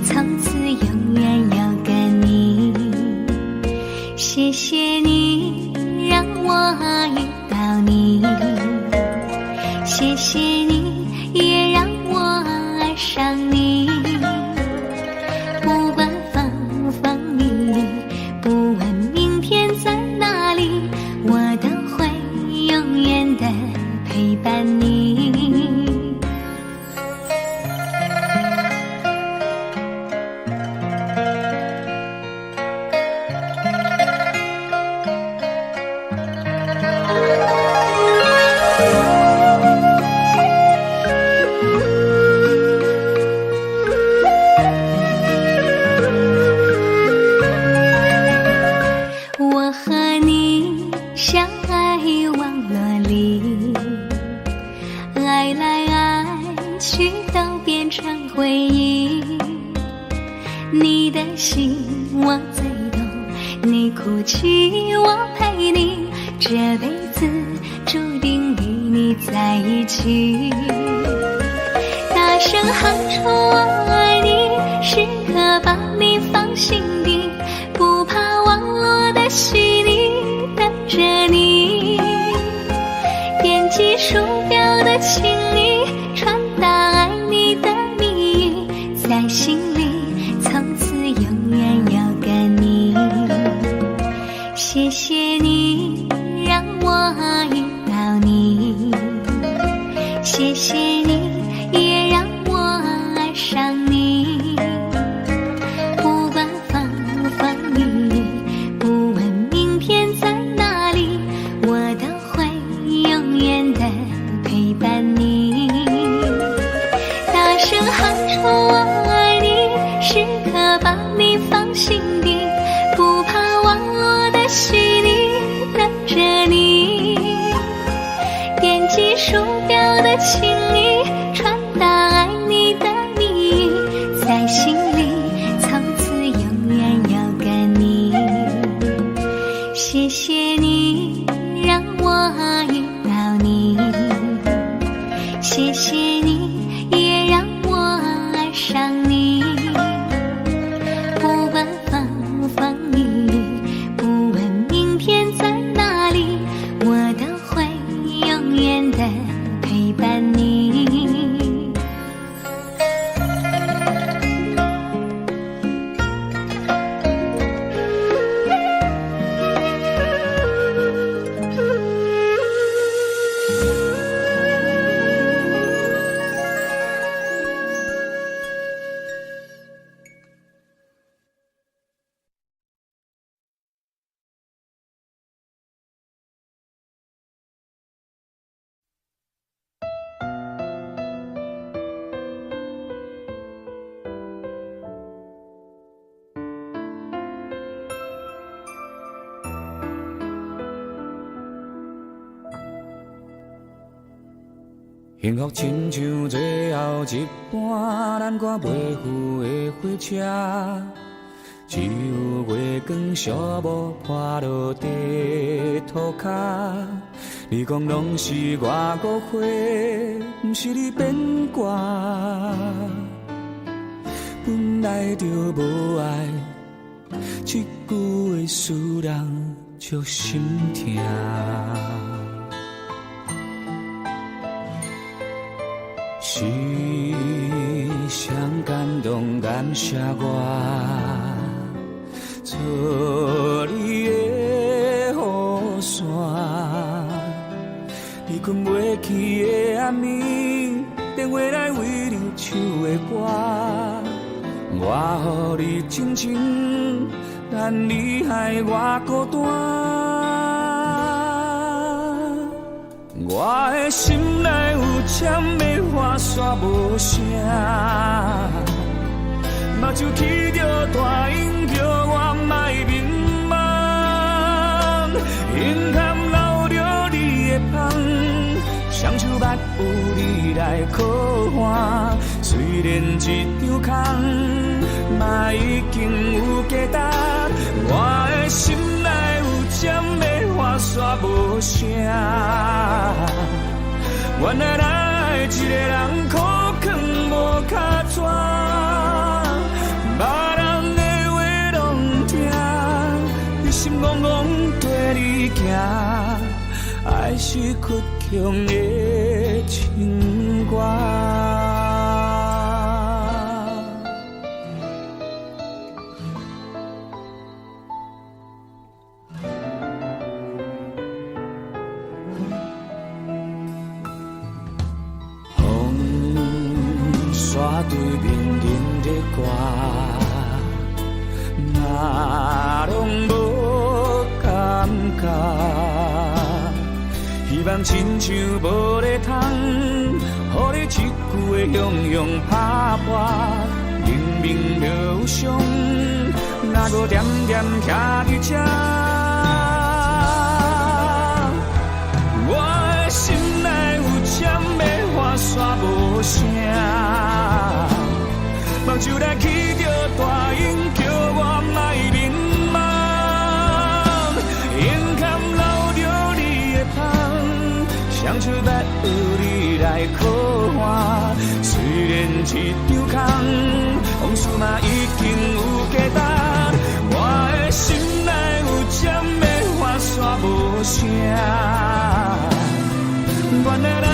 从此永远有个你。谢谢你让我遇到你，谢谢你也让我爱上你。不管风风雨雨，不问明天在哪里，我都会永远的陪伴你。我和你相爱网络里，爱来爱去都变成回忆。你的心我最懂，你哭泣我陪你，这辈子注定与你在一起。大声喊出我爱你，时刻把你放心底，不怕网络的洗礼，等着你。点击鼠标的情意，传达爱你的蜜语，在心里从此永远有个你。谢谢你让我遇到你，谢谢你也让我爱上你。不管风风雨雨，不问明天在哪里，我都会永远的陪伴你。大声喊出我爱你，时刻把你放心底，不怕网络的洗礼，等着你。点击鼠标的情意，传达爱你的蜜语，在心里从此永远有个你。谢谢你让我遇到你，谢谢你也让我爱上你。不管风风雨雨，不问明天在哪里，我都会永远的陪伴你。幸福亲像最后一班咱赶袂赴的火车，只有月光寂寞破落地涂骹。你讲拢是我误会，不是你变卦，本来就无爱，这句话使人足心痛。是谁感动感谢我，做你的雨伞。你困袂去的暗暝，电话来为你唱的歌，无我予你真情，但你害我孤单。我的心内有针要划煞无声，目睭起着大音叫我莫迷茫，眼含流着你的香，双手捌有你来靠岸。虽然一场空，嘛已经有价值。我的心内有针要划煞无声，原来咱一个人苦劝无卡纸，别人的话拢听，你心怅怅跟你行，爱是倔强的情歌。沙对面人在歌，哪拢无感觉。希望亲像无咧通，予你一句的雄雄拍破。明明就有伤，哪搁点点徛伫这？我的心内有针要划煞无声。目睭来起着大音，叫我莫迷茫。眼含流着你的香，双手捌有你来靠岸。虽然一场空，往事嘛已经有价值。我的心内有针要划煞无声，原来咱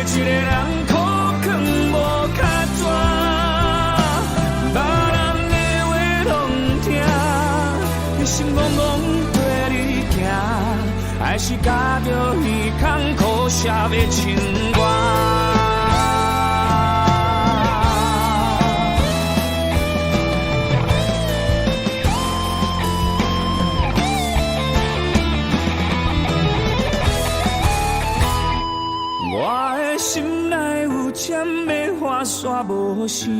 一个人苦劝无卡纸。心怅怅跟你行，还是加着耳孔苦涩的情歌。我的心内有针要划煞无声，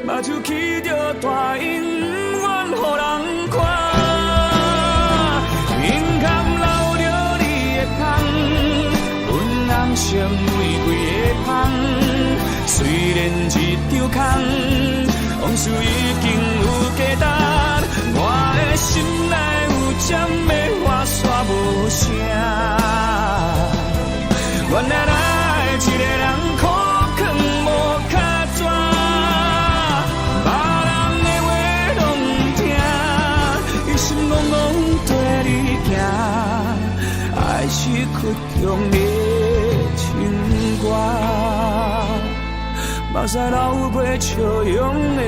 目睭起着大音。予人看，眼含流着你的香，阮红色玫瑰的香。虽然一场空，往事已经有价值。我的心内有针要划煞无声，原来咱一个人苦劝无卡纸。心怅怅跟你行，爱是倔强的情歌，目屎流过笑容的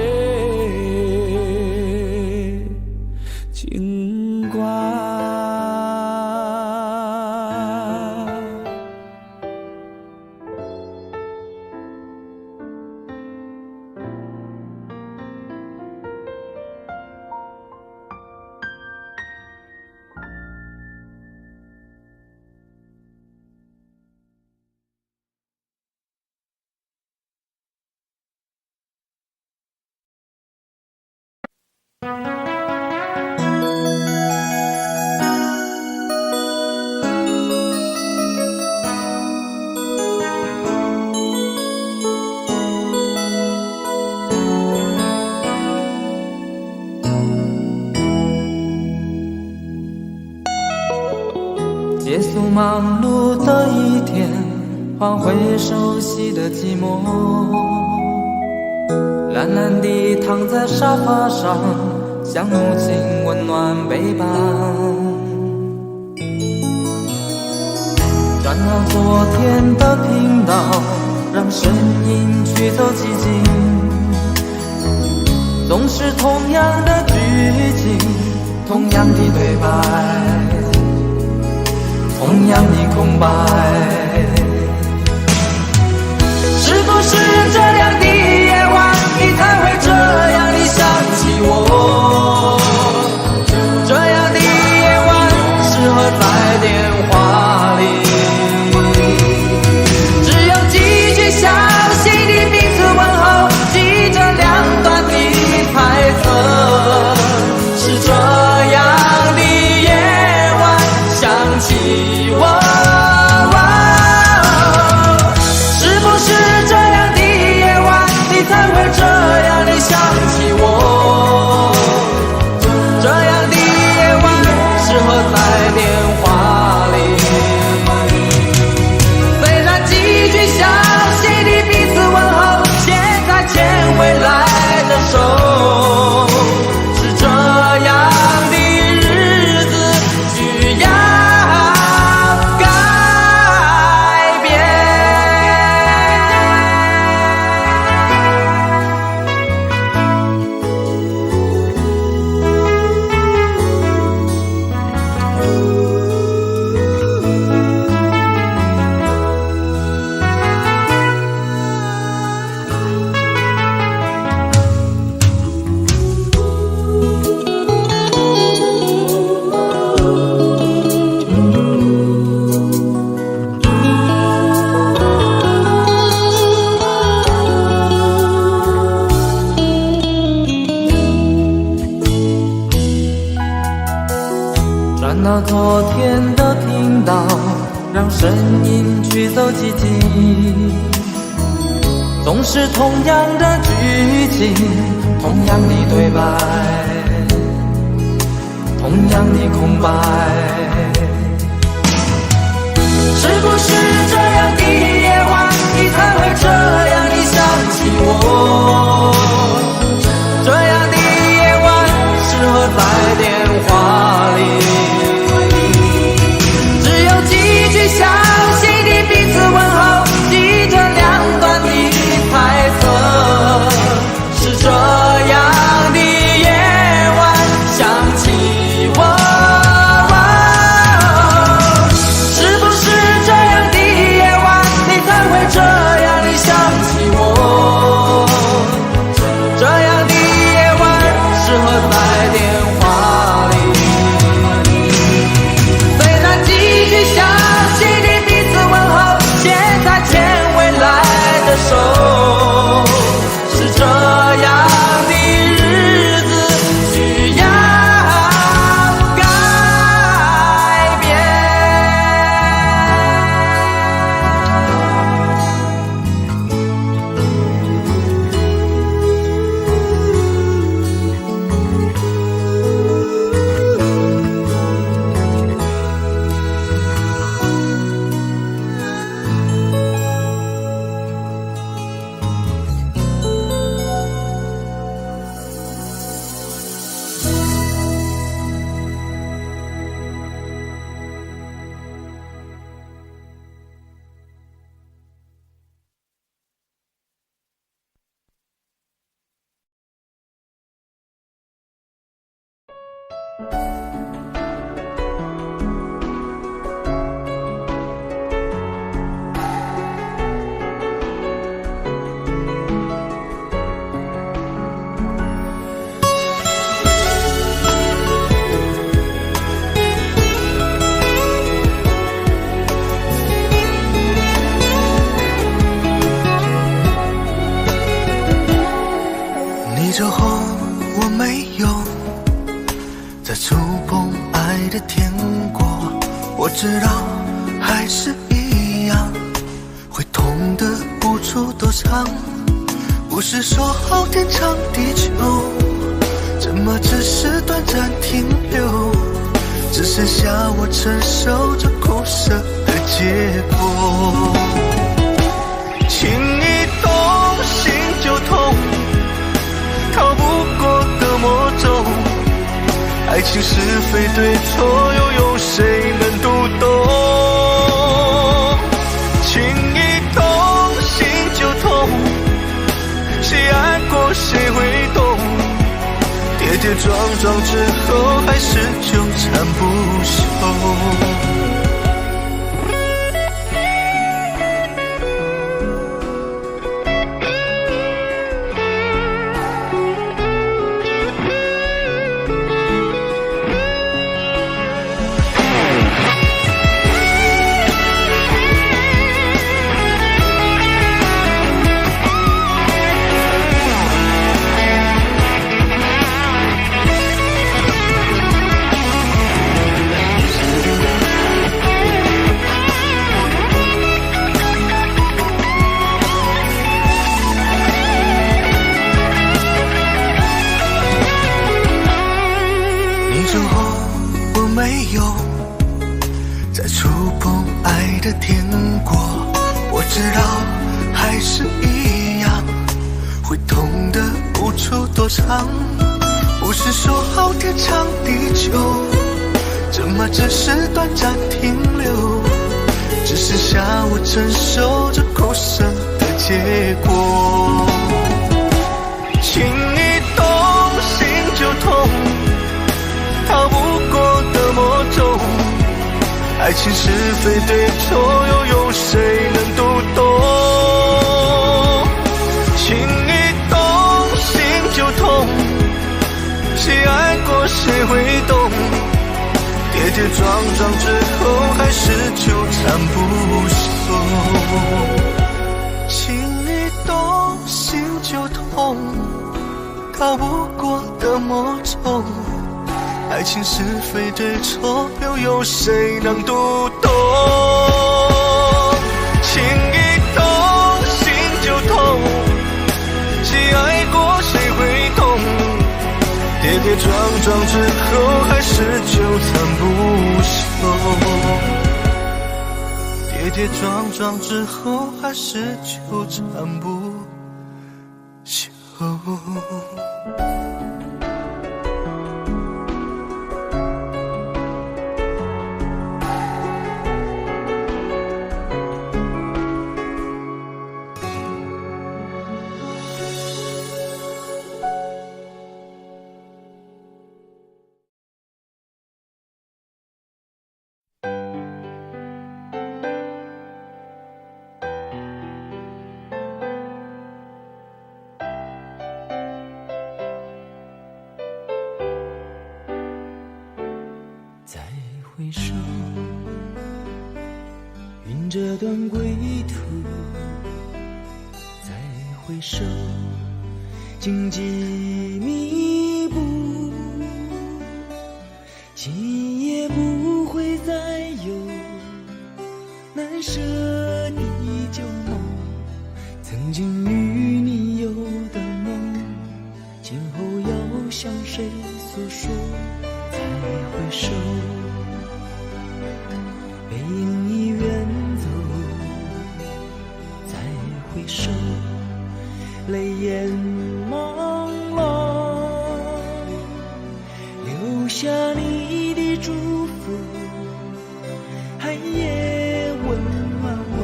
情歌。结束忙碌的一天，换回熟悉的寂寞，懒懒地躺在沙发上，像母亲温暖背膀。转到昨天的频道，让声音驱走寂静，总是同样的剧情，同样的对白，同样的空白。是不是这样的夜晚把昨天都听到，让声音驱走寂静。总是同样的剧情，同样的对白，同样的空白。是不是这样的夜晚，你才会这样的想起我？这样的夜晚适合在电话里，只有几句详细的彼此问候，记着两端的猜测。是这样的夜晚想起我。你走后我没有再触碰爱的天国，我知道还是一样会痛得无处躲藏。不是说好天长地久，怎么只是短暂停留？只剩下我承受着苦涩的结果。情一动心就痛，逃不过的魔咒，爱情是非对错，又有谁能读懂？情一动心就痛，谁爱过谁会懂？跌跌撞撞之后，还是纠缠不休。天国，我知道还是一样会痛得无处躲藏。不是说好天长地久，怎么只是短暂停留？只剩下我承受着苦涩的结果。情一动心就痛，逃不过的魔咒，爱情是非对错，又有谁能读懂？情一动心就痛，谁爱过谁会懂？跌跌撞撞之后，还是纠缠不休。情一动心就痛，逃不过的魔咒，爱情是非对错，又有谁能读懂？情一动，心就痛，谁爱过谁会懂？跌跌撞撞之后，还是纠缠不休。跌跌撞撞之后，还是纠缠不休。再回首，云这段归途；再回首，荆棘密布，今夜不会再有难舍的旧梦。曾经与你有的梦，今后要向谁诉说？再回首，背影已远走；再回首，泪眼朦胧，留下你的祝福，寒夜温暖我。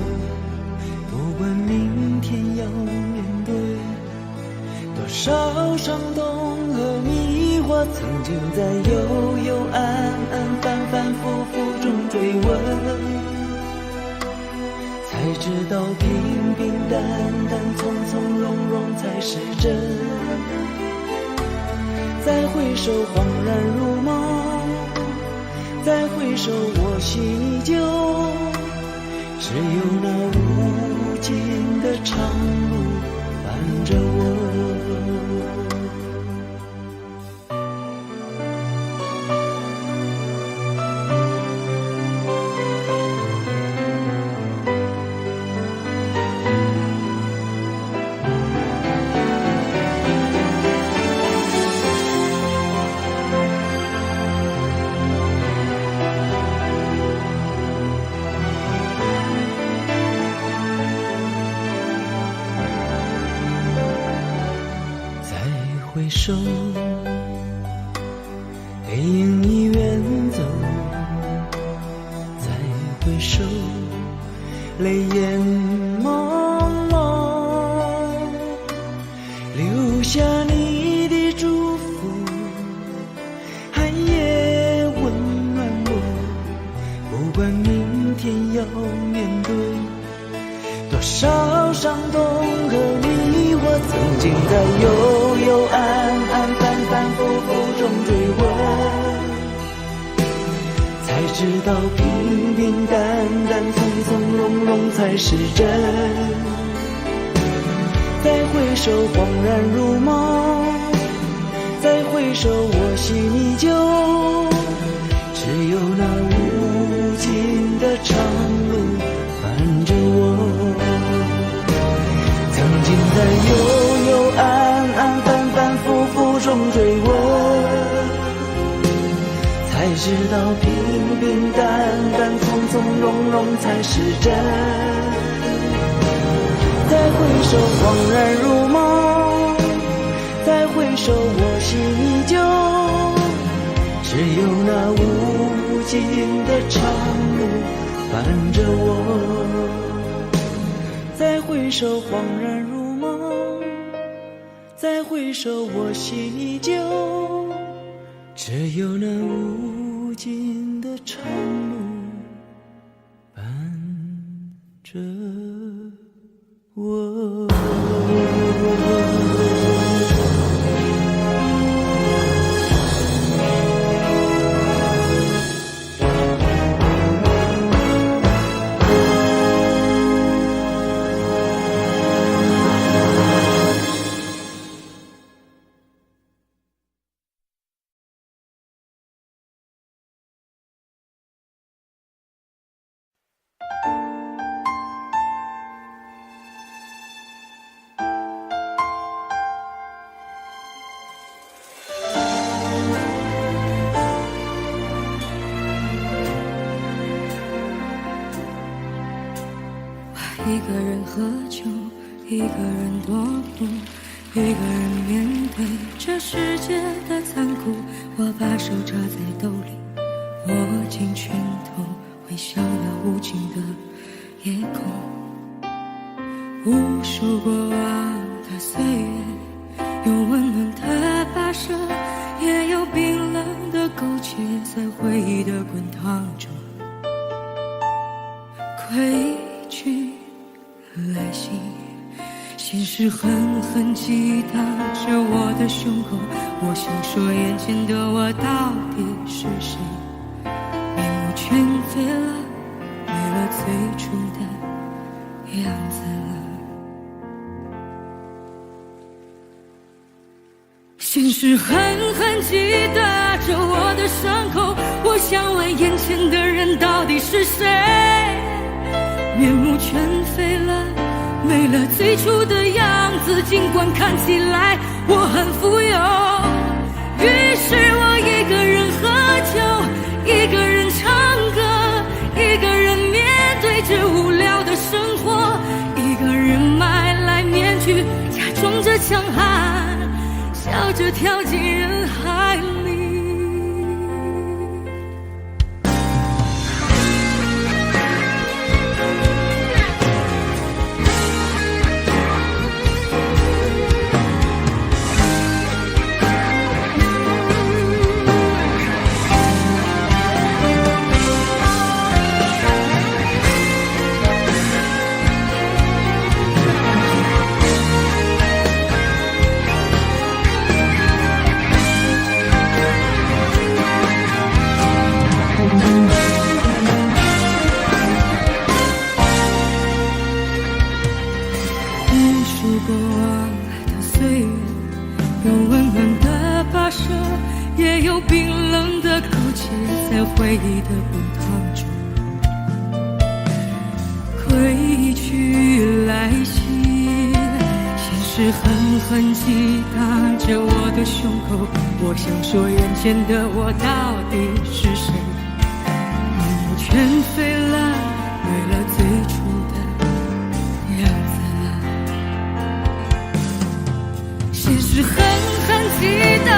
不管明天要面对多少伤痛和迷惑，曾经在幽幽暗暗、反反复复中追问，才知道平平淡淡、从从容容才是真。再回首，恍然如梦；再回首，我心依旧。只有那无尽的长路伴着我。回首，背影已远走；再回首，泪眼朦胧，留下你的祝福，寒夜温暖我。不管明天要面对多少伤痛和迷惑，曾经在幽幽暗暗、反反复复中追问，才知道平平淡淡、从从容容才是真。再回首，恍然如梦；再回首，我心依旧。只有那无尽的长路伴着我。曾经在幽幽暗暗、反反复复中追问，才知道平平淡淡、从从容容才是真。再回首，恍然如梦；再回首，我心依旧。只有那无尽的长路伴着我。再回首，恍然如梦；再回首，我心依旧。只有那无尽的长路伴着我。个人踱步，一个人面对这世界的残酷。我把手插在兜里，握紧拳头，微笑那无尽的夜空。无数过往的岁月，有温暖的跋涉，也有冰冷的苟且，在回忆的滚烫中归去来兮。现实狠狠击打着我的胸口，我想说眼前的我到底是谁？面目全非了，没了最初的样子了。现实狠狠击打着我的伤口，我想问眼前的人到底是谁？面目全非了，没了最初的样子，尽管看起来我很富有。于是我一个人喝酒，一个人唱歌，一个人面对着无聊的生活，一个人买来面具，假装着强悍，笑着跳进人海里。回忆的滚烫中归去来兮，现实狠狠击打着我的胸口，我想说眼前的我到底是谁？面目全非了，没了最初的样子了。现实狠狠击打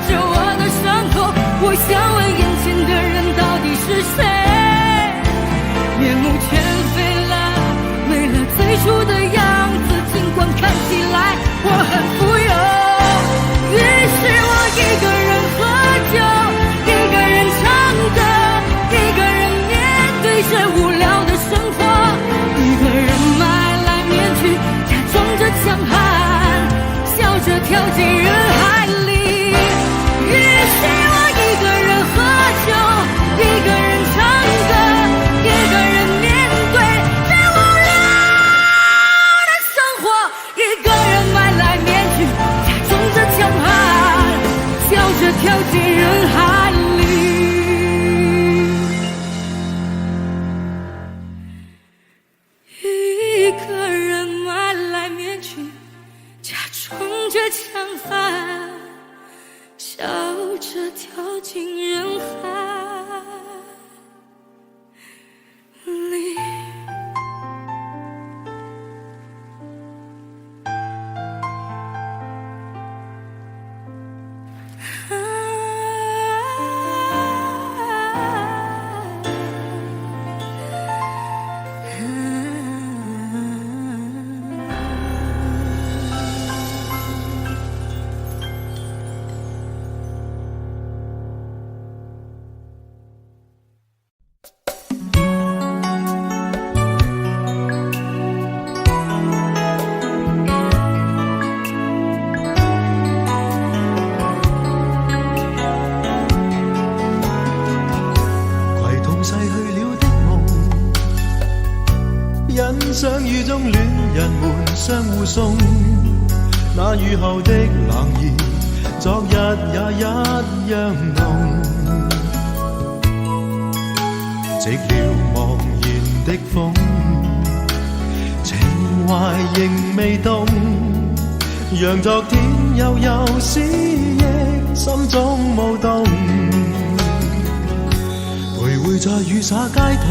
着我的伤口，我想问眼前的人到底是谁？面目全非了，没了最初的样子，尽管看起来我很富有。于是我一个人喝酒，一个人唱歌，一个人面对着无聊的生活，一个人买来面具，假装着强悍，笑着跳进人海里。于是我一个人喝酒，一个人唱歌，一个人面对这无聊的生活，一个人买来面具，假装着强悍，笑着跳进人海里。一个人买来面具，假装着强悍，笑着跳进人海里。相遇中戀人們相互送，那雨後的冷意，昨日也一樣濃。寂寥茫然的風，情懷仍未動，讓昨天悠悠思憶心中舞動，徘徊在雨灑街頭。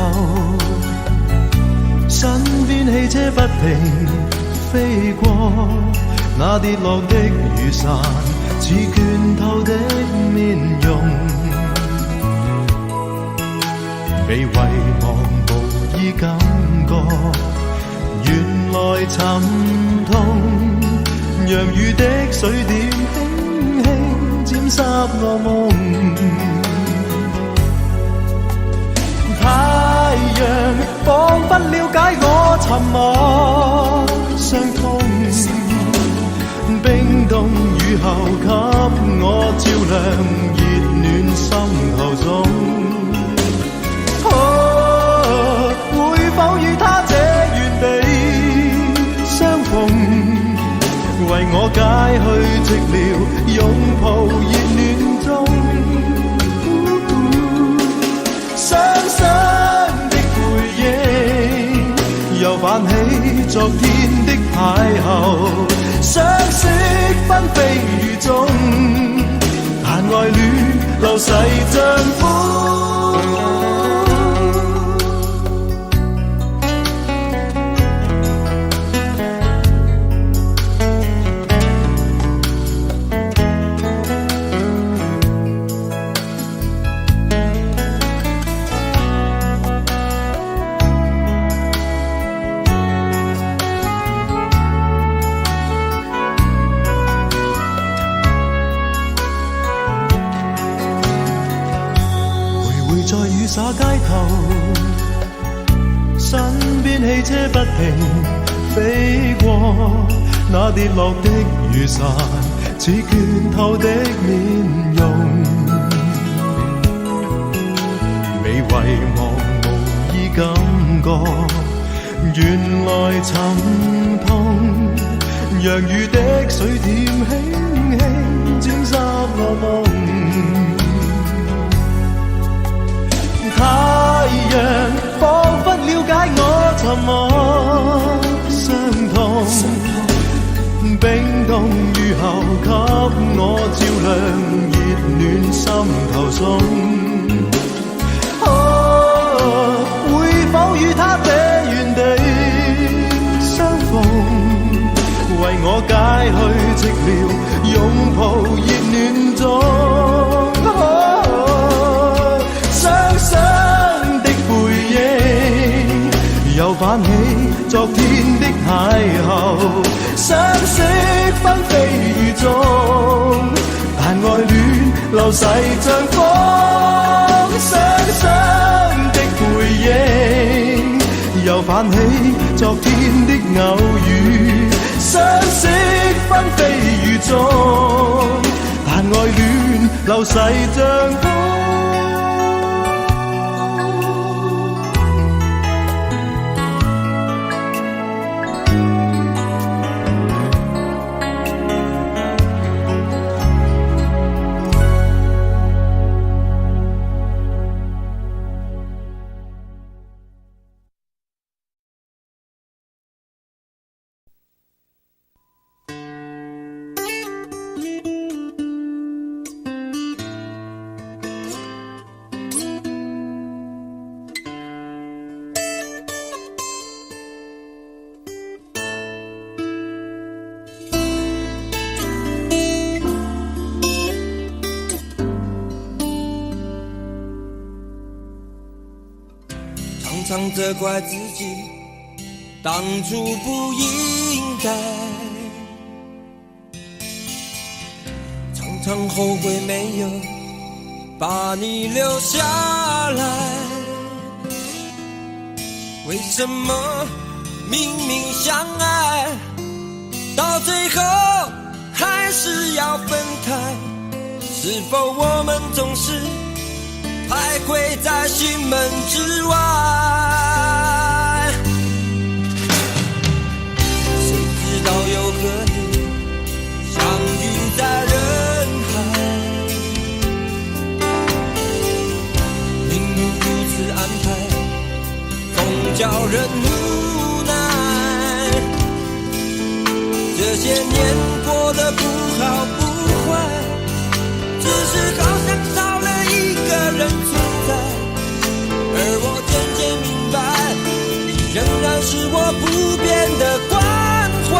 身邊汽車不停，飛過，那跌落的雨傘似拳頭的面容，被遺忘無意感覺，原來沉痛，讓雨的水點輕輕沾濕我夢。太陽彷彿了解我沉默傷痛，冰凍雨後給我照亮熱暖心頭中。會否與他這原地相逢，為我解去寂寥，擁抱熱暖中。雙雙的背影，又泛起昨天的邂逅，相識紛飛雨中，但愛戀流逝像風。在雨灑街頭，身邊汽車不停飛過，那跌落的雨傘似拳頭的面容，被遺忘無意感覺，原來沉痛，讓雨的水點輕輕沾濕我夢。太陽彷彿了解我沉默傷痛，冰凍雨後給我照亮熱暖心頭中。會否與他這原地相逢，為我解去寂寥，擁抱熱暖中。又泛起昨天的邂逅，相識紛飛雨中，但愛戀流逝像風。雙雙的背影，又泛起昨天的偶遇，相識紛飛雨中，但愛戀流逝像風。常常责怪自己当初不应该，常常后悔没有把你留下来。为什么明明相爱，到最后还是要分开？是否我们总是徘徊在心门之外？谁知道又和你相遇在人海，命运如此安排，总叫人无奈。这些年过得不好不坏，只是好像少了一个人存在，而我渐渐明白，你仍然是我不变的关怀。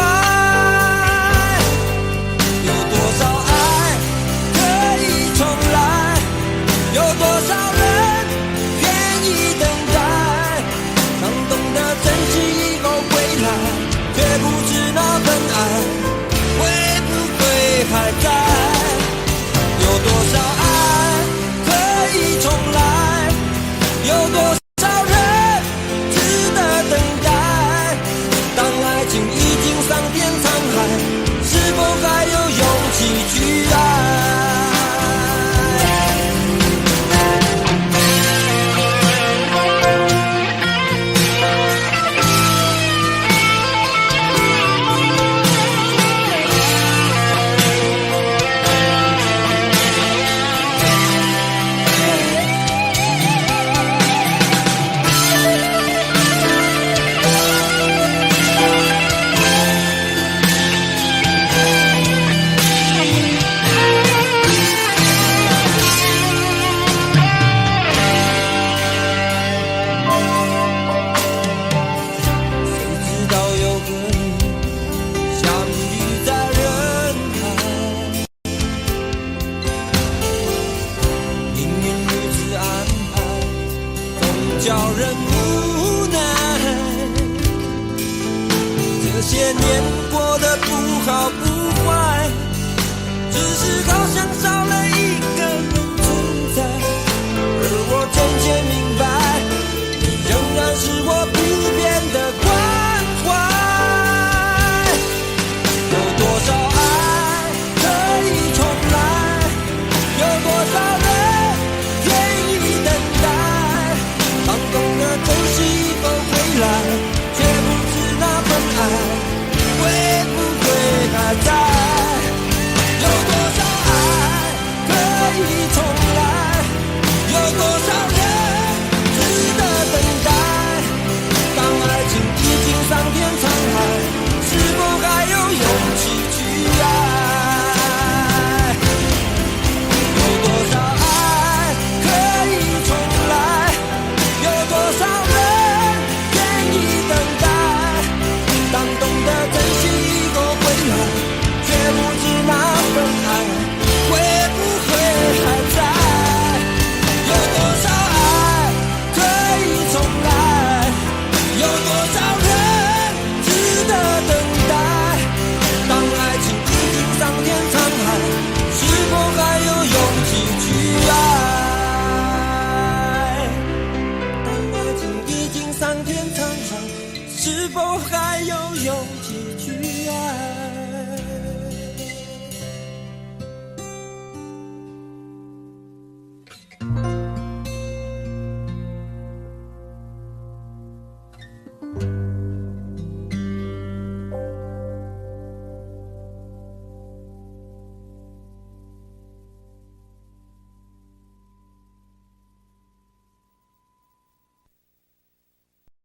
年过得不好不